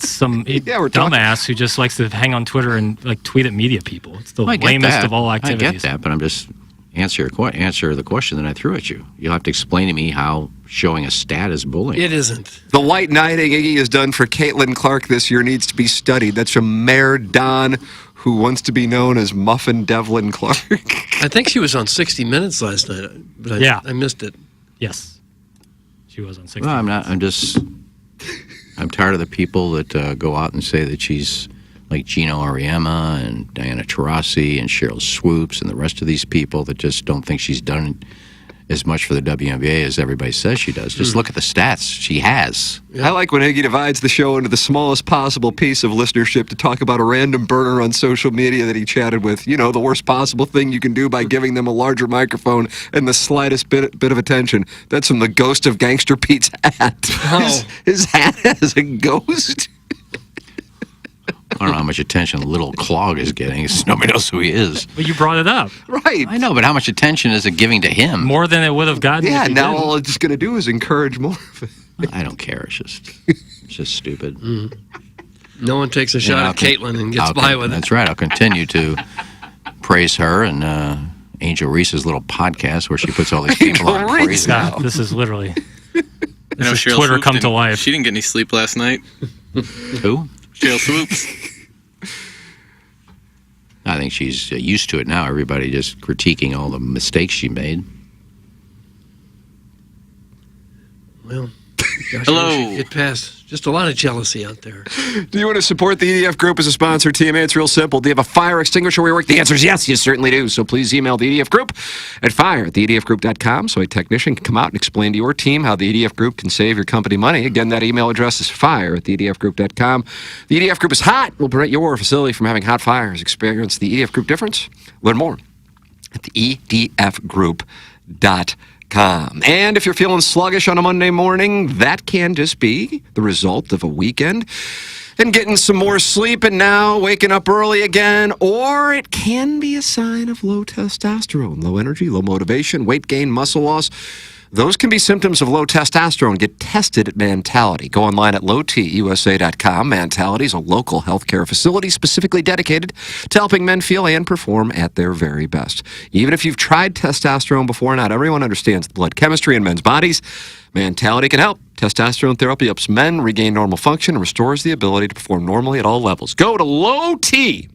some dumbass who just likes to hang on Twitter and like tweet at media people. It's the I get lamest that. of all activities. I get that, but I'm just answer the question that I threw at you. You'll have to explain to me how showing a stat is bullying. It isn't. The white knighting Iggy has done for Caitlin Clark this year needs to be studied. That's from Mayor Don, who wants to be known as Muffin Devlin Clark. I think she was on 60 Minutes last night, but I missed it. Yes. She was on 60 Well, Minutes. I'm tired of the people that go out and say that she's like Gino Auriemma and Diana Taurasi and Cheryl Swoops and the rest of these people that just don't think she's done as much for the WNBA as everybody says she does. Just look at the stats she has. I like when Iggy divides the show into the smallest possible piece of listenership to talk about a random burner on social media that he chatted with. You know, the worst possible thing you can do by giving them a larger microphone and the slightest bit of attention. That's from the ghost of Gangster Pete's hat. Oh. His hat has a ghost. I don't know how much attention Little Clog is getting. Nobody knows who he is. But you brought it up. Right. I know, but how much attention is it giving to him? More than it would have gotten. Yeah, if he now didn't. all it's going to do is encourage more of it. I don't care. It's just stupid. No one takes a shot at Caitlin and gets by with it. That's right. I'll continue to praise her and Angel Reese's little podcast where she puts all these people on and praises them. God, this is literally. I know This is Cheryl Twitter Swoops come to didn't- life. She didn't get any sleep last night. Who? Cheryl Swoops. I think she's used to it now. Everybody just critiquing all the mistakes she made. Well, gosh, Hello. I wish you'd get past. Just a lot of jealousy out there. Do you want to support the EDF Group as a sponsor, TMA? It's real simple. Do you have a fire extinguisher where you work? The answer is yes, you certainly do. So please email the EDF Group at fire@theedfgroup.com so a technician can come out and explain to your team how the EDF Group can save your company money. Again, that email address is fire@theedfgroup.com. The EDF Group is hot. Will prevent your facility from having hot fires. Experience the EDF Group difference. Learn more at the edfgroup.com. And if you're feeling sluggish on a Monday morning, that can just be the result of a weekend and getting some more sleep and now waking up early again, or it can be a sign of low testosterone, low energy, low motivation, weight gain, muscle loss. Those can be symptoms of low testosterone. Get tested at Mentality. Go online at lowtusa.com. Mentality is a local healthcare facility specifically dedicated to helping men feel and perform at their very best. Even if you've tried testosterone before, not everyone understands the blood chemistry in men's bodies. Mentality can help. Testosterone therapy helps men regain normal function and restores the ability to perform normally at all levels. Go to lowtusa.com.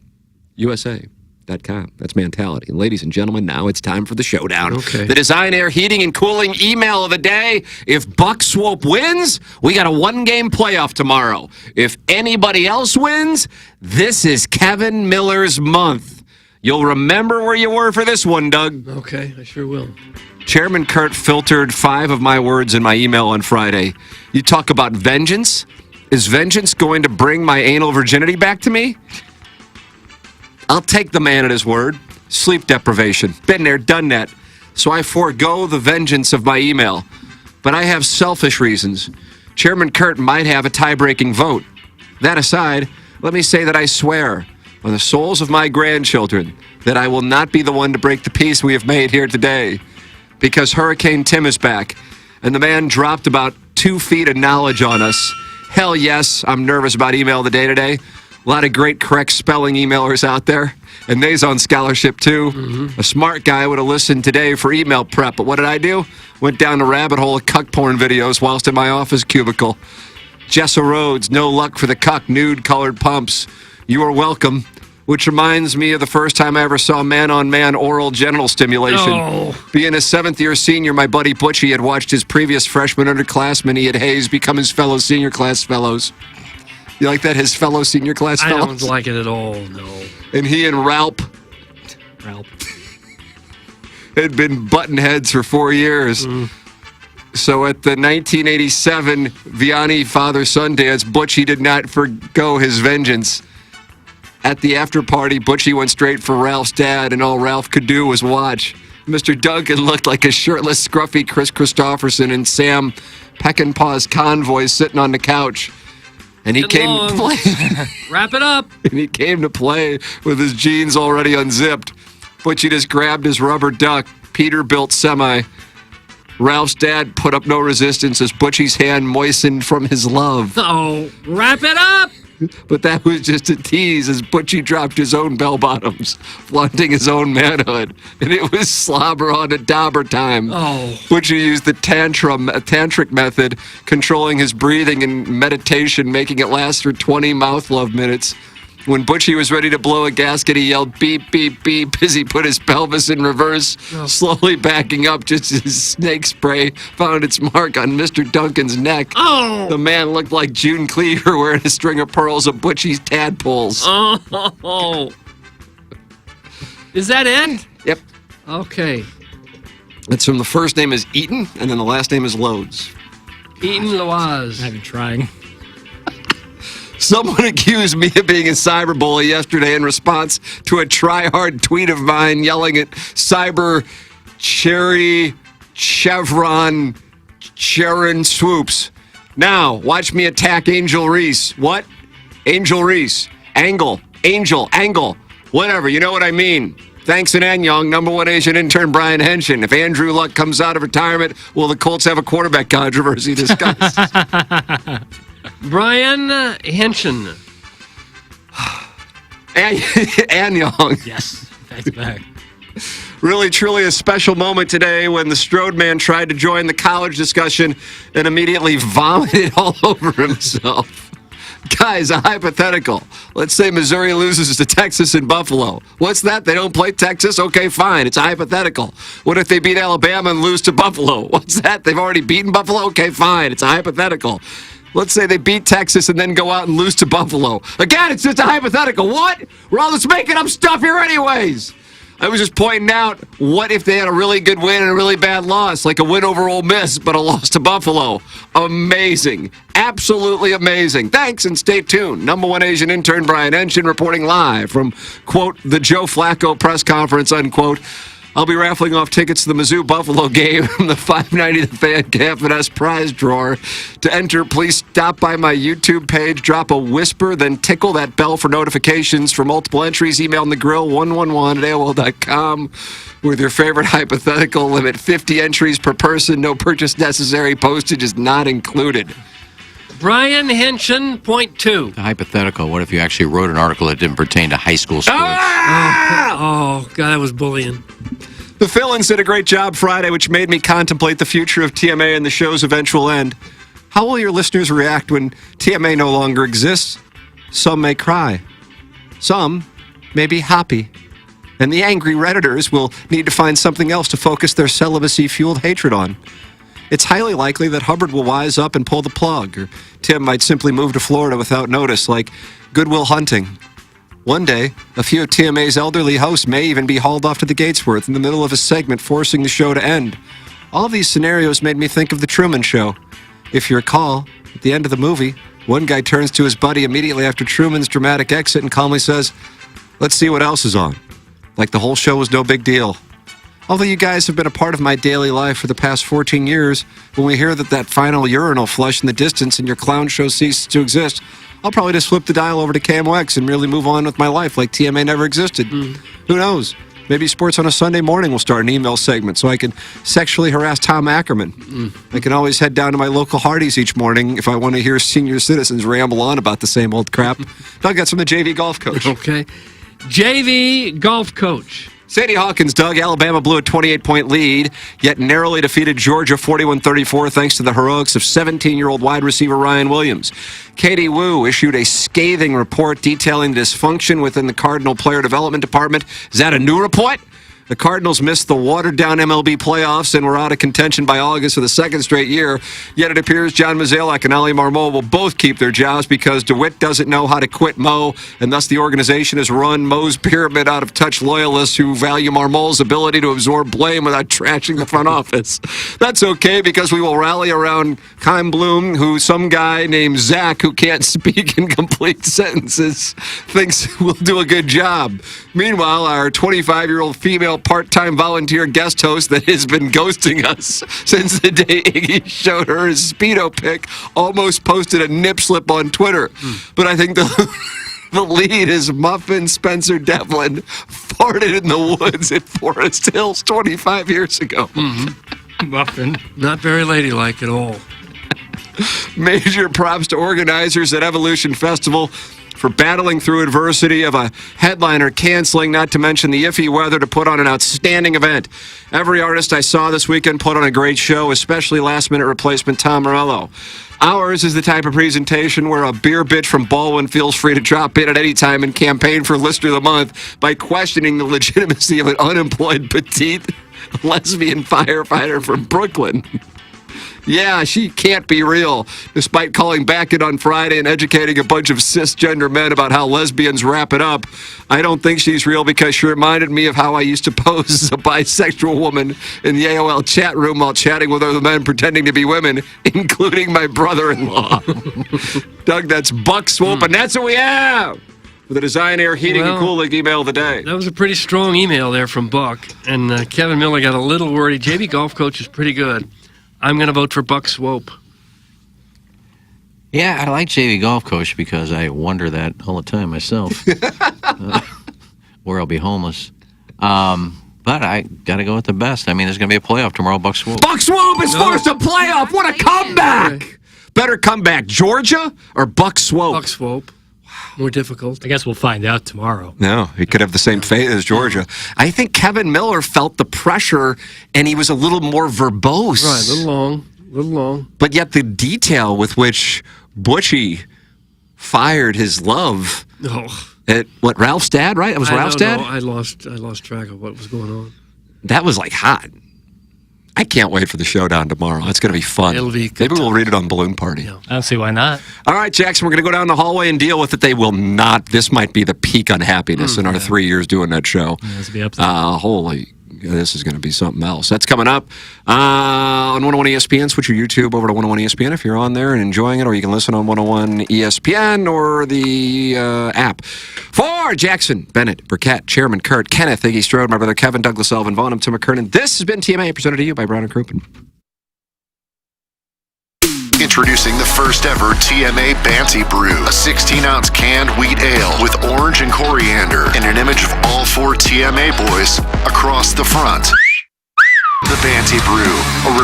That's Mentality. And ladies and gentlemen, now it's time for the showdown. Okay. The Design Air Heating and Cooling email of the day. If Buck Swope wins, we got a one-game playoff tomorrow. If anybody else wins, this is Kevin Miller's month. You'll remember where you were for this one, Doug. Okay, I sure will. Chairman Kurt filtered 5 of my words in my email on Friday. You talk about vengeance. Is vengeance going to bring my anal virginity back to me? I'll take the man at his word. Sleep deprivation. Been there, done that. So I forego the vengeance of my email. But I have selfish reasons. Chairman Kurt might have a tie-breaking vote. That aside, let me say that I swear on the souls of my grandchildren that I will not be the one to break the peace we have made here today. Because Hurricane Tim is back, and the man dropped about 2 feet of knowledge on us. Hell yes, I'm nervous about email of the day today. A lot of great correct spelling emailers out there. And they's on scholarship, too. Mm-hmm. A smart guy would have listened today for email prep. But what did I do? Went down the rabbit hole of cuck porn videos whilst in my office cubicle. Jessa Rhodes, no luck for the cuck, nude-colored pumps. You are welcome. Which reminds me of the first time I ever saw man-on-man oral genital stimulation. No. Being a 7th-year senior, my buddy Butchie had watched his previous freshman underclassmen, Ian Hayes, become his fellow senior class fellows. You like that? His fellow senior class I fellows? don't like it at all, no. And he and Ralph had been button heads for 4 years. So at the 1987 Vianney father-son dance, Butchie did not forgo his vengeance. At the after party, Butchie went straight for Ralph's dad, and all Ralph could do was watch. Mr. Duncan looked like a shirtless, scruffy Chris Christopherson and Sam Peckinpah's convoy sitting on the couch. And he came to play. Wrap it up. And he came to play with his jeans already unzipped. Butchie just grabbed his rubber duck, Peterbilt semi. Ralph's dad put up no resistance as Butchie's hand moistened from his love. Oh, wrap it up. But that was just a tease as Butchie dropped his own bell-bottoms, flaunting his own manhood. And it was slobber on a dauber time. Oh. Butchie used the tantric method, controlling his breathing and meditation, making it last for 20 mouth love minutes. When Butchie was ready to blow a gasket, he yelled beep, beep, beep as he put his pelvis in reverse, slowly backing up just as his snake spray found its mark on Mr. Duncan's neck. Oh! The man looked like June Cleaver wearing a string of pearls of Butchie's tadpoles. Oh. Is that it? Yep. Okay. It's from the first name is Eaton, and then the last name is Loads. Eaton Loaz. I'm trying. Someone accused me of being a cyberbully yesterday in response to a try-hard tweet of mine yelling at cyber cherry chevron Sharon swoops. Now, watch me attack Angel Reese. What? Angel Reese. Angle. Angel. Angle. Whatever. You know what I mean. Thanks in Anyong, number one Asian intern Brian Henshin. If Andrew Luck comes out of retirement, will the Colts have a quarterback controversy discussed? Brian Henshin. Anyong. Yes, back to back. Really, truly a special moment today when the Strode man tried to join the college discussion and immediately vomited all over himself. Guys, a hypothetical. Let's say Missouri loses to Texas and Buffalo. What's that? They don't play Texas? Okay, fine. It's a hypothetical. What if they beat Alabama and lose to Buffalo? What's that? They've already beaten Buffalo? Okay, fine. It's a hypothetical. Let's say they beat Texas and then go out and lose to Buffalo. Again, it's just a hypothetical. What? We're all just making up stuff here anyways. I was just pointing out, what if they had a really good win and a really bad loss, like a win over Ole Miss, but a loss to Buffalo? Amazing. Absolutely amazing. Thanks, and stay tuned. Number one Asian intern Brian Henshin reporting live from, quote, the Joe Flacco press conference, unquote. I'll be raffling off tickets to the Mizzou-Buffalo game from the 590 The Fan Cafe prize drawer. To enter, please stop by my YouTube page, drop a whisper, then tickle that bell for notifications. For multiple entries, email thegrill111@AOL.com with your favorite hypothetical. Limit 50 entries per person. No purchase necessary. Postage is not included. Brian Henshin, point 2. A hypothetical. What if you actually wrote an article that didn't pertain to high school sports? Oh, God, that was bullying. The fill-ins did a great job Friday, which made me contemplate the future of TMA and the show's eventual end. How will your listeners react when TMA no longer exists? Some may cry. Some may be happy. And the angry Redditors will need to find something else to focus their celibacy-fueled hatred on. It's highly likely that Hubbard will wise up and pull the plug, or Tim might simply move to Florida without notice, like Goodwill Hunting. One day, a few of TMA's elderly hosts may even be hauled off to the Gatesworth in the middle of a segment, forcing the show to end. All of these scenarios made me think of The Truman Show. If you recall, at the end of the movie, one guy turns to his buddy immediately after Truman's dramatic exit and calmly says, "Let's see what else is on." Like the whole show was no big deal. Although you guys have been a part of my daily life for the past 14 years, when we hear that final urinal flush in the distance and your clown show ceases to exist, I'll probably just flip the dial over to KMOX and merely move on with my life like TMA never existed. Who knows? Maybe Sports on a Sunday Morning will start an email segment so I can sexually harass Tom Ackerman. I can always head down to my local Hardee's each morning if I want to hear senior citizens ramble on about the same old crap. Doug, that's from the JV golf coach. Okay. JV golf coach. Sadie Hawkins, Doug, Alabama blew a 28-point lead, yet narrowly defeated Georgia 41-34 thanks to the heroics of 17-year-old wide receiver Ryan Williams. Katie Wu issued a scathing report detailing dysfunction within the Cardinal player development department. Is that a new report? The Cardinals missed the watered-down MLB playoffs and were out of contention by August for the second straight year. Yet it appears John Mozeliak and Ali Marmol will both keep their jobs because DeWitt doesn't know how to quit Mo, and thus the organization has run Mo's pyramid out of touch loyalists who value Marmol's ability to absorb blame without trashing the front office. That's okay because we will rally around Keim Bloom, who some guy named Zach, who can't speak in complete sentences, thinks will do a good job. Meanwhile, our 25-year-old female part-time volunteer guest host that has been ghosting us since the day Iggy showed her his Speedo pic almost posted a nip slip on Twitter. But I think the lead is Muffin Spencer Devlin farted in the woods at Forest Hills 25 years ago. Muffin. Not very ladylike at all. Major props to organizers at Evolution Festival for battling through adversity of a headliner canceling, not to mention the iffy weather, to put on an outstanding event. Every artist I saw this weekend put on a great show, especially last-minute replacement Tom Morello. Ours is the type of presentation where a beer bitch from Baldwin feels free to drop in at any time and campaign for Listener of the Month by questioning the legitimacy of an unemployed petite lesbian firefighter from Brooklyn. Yeah, she can't be real, despite calling back in on Friday and educating a bunch of cisgender men about how lesbians wrap it up. I don't think she's real because she reminded me of how I used to pose as a bisexual woman in the AOL chat room while chatting with other men pretending to be women, including my brother-in-law. Doug, that's Buck Swope, and that's what we have for the Design Air Heating and Cooling email of the day. That was a pretty strong email there from Buck, and Kevin Miller got a little worried. JV Golf Coach is pretty good. I'm going to vote for Buck Swope. Yeah, I like JV Golf Coach because I wonder that all the time myself. Where I'll be homeless. But I got to go with the best. I mean, there's going to be a playoff tomorrow, Buck Swope. Buck Swope is forced a playoff. What a comeback. Better comeback, Georgia or Buck Swope? Buck Swope. More difficult. I guess we'll find out tomorrow. No, he could have the same fate as Georgia. I think Kevin Miller felt the pressure, and he was a little more verbose. Right, a little long. But yet the detail with which Butchie fired his love at, what, Ralph's dad, right? It was Ralph's dad? I lost track of what was going on. That was like hot. I can't wait for the showdown tomorrow. It's going to be fun. It'll be Maybe we'll read it on Balloon Party. I don't see why not. All right, Jackson, we're going to go down the hallway and deal with it. They will not. This might be the peak unhappiness in our 3 years doing that show. Be up there. Holy, this is going to be something else. That's coming up on 101 ESPN. Switch your YouTube over to 101 ESPN if you're on there and enjoying it, or you can listen on 101 ESPN or the app. For Jackson, Bennett, Burkett, Chairman Kurt, Kenneth, Iggy Strode, my brother Kevin, Douglas Elvin, Vaughn, I'm Tim McKernan. This has been TMA, presented to you by Brown & Crouppen. Introducing the first ever TMA Banty Brew, a 16-ounce canned wheat ale with orange and coriander and an image of all 4 TMA boys across the front. The Banty Brew, a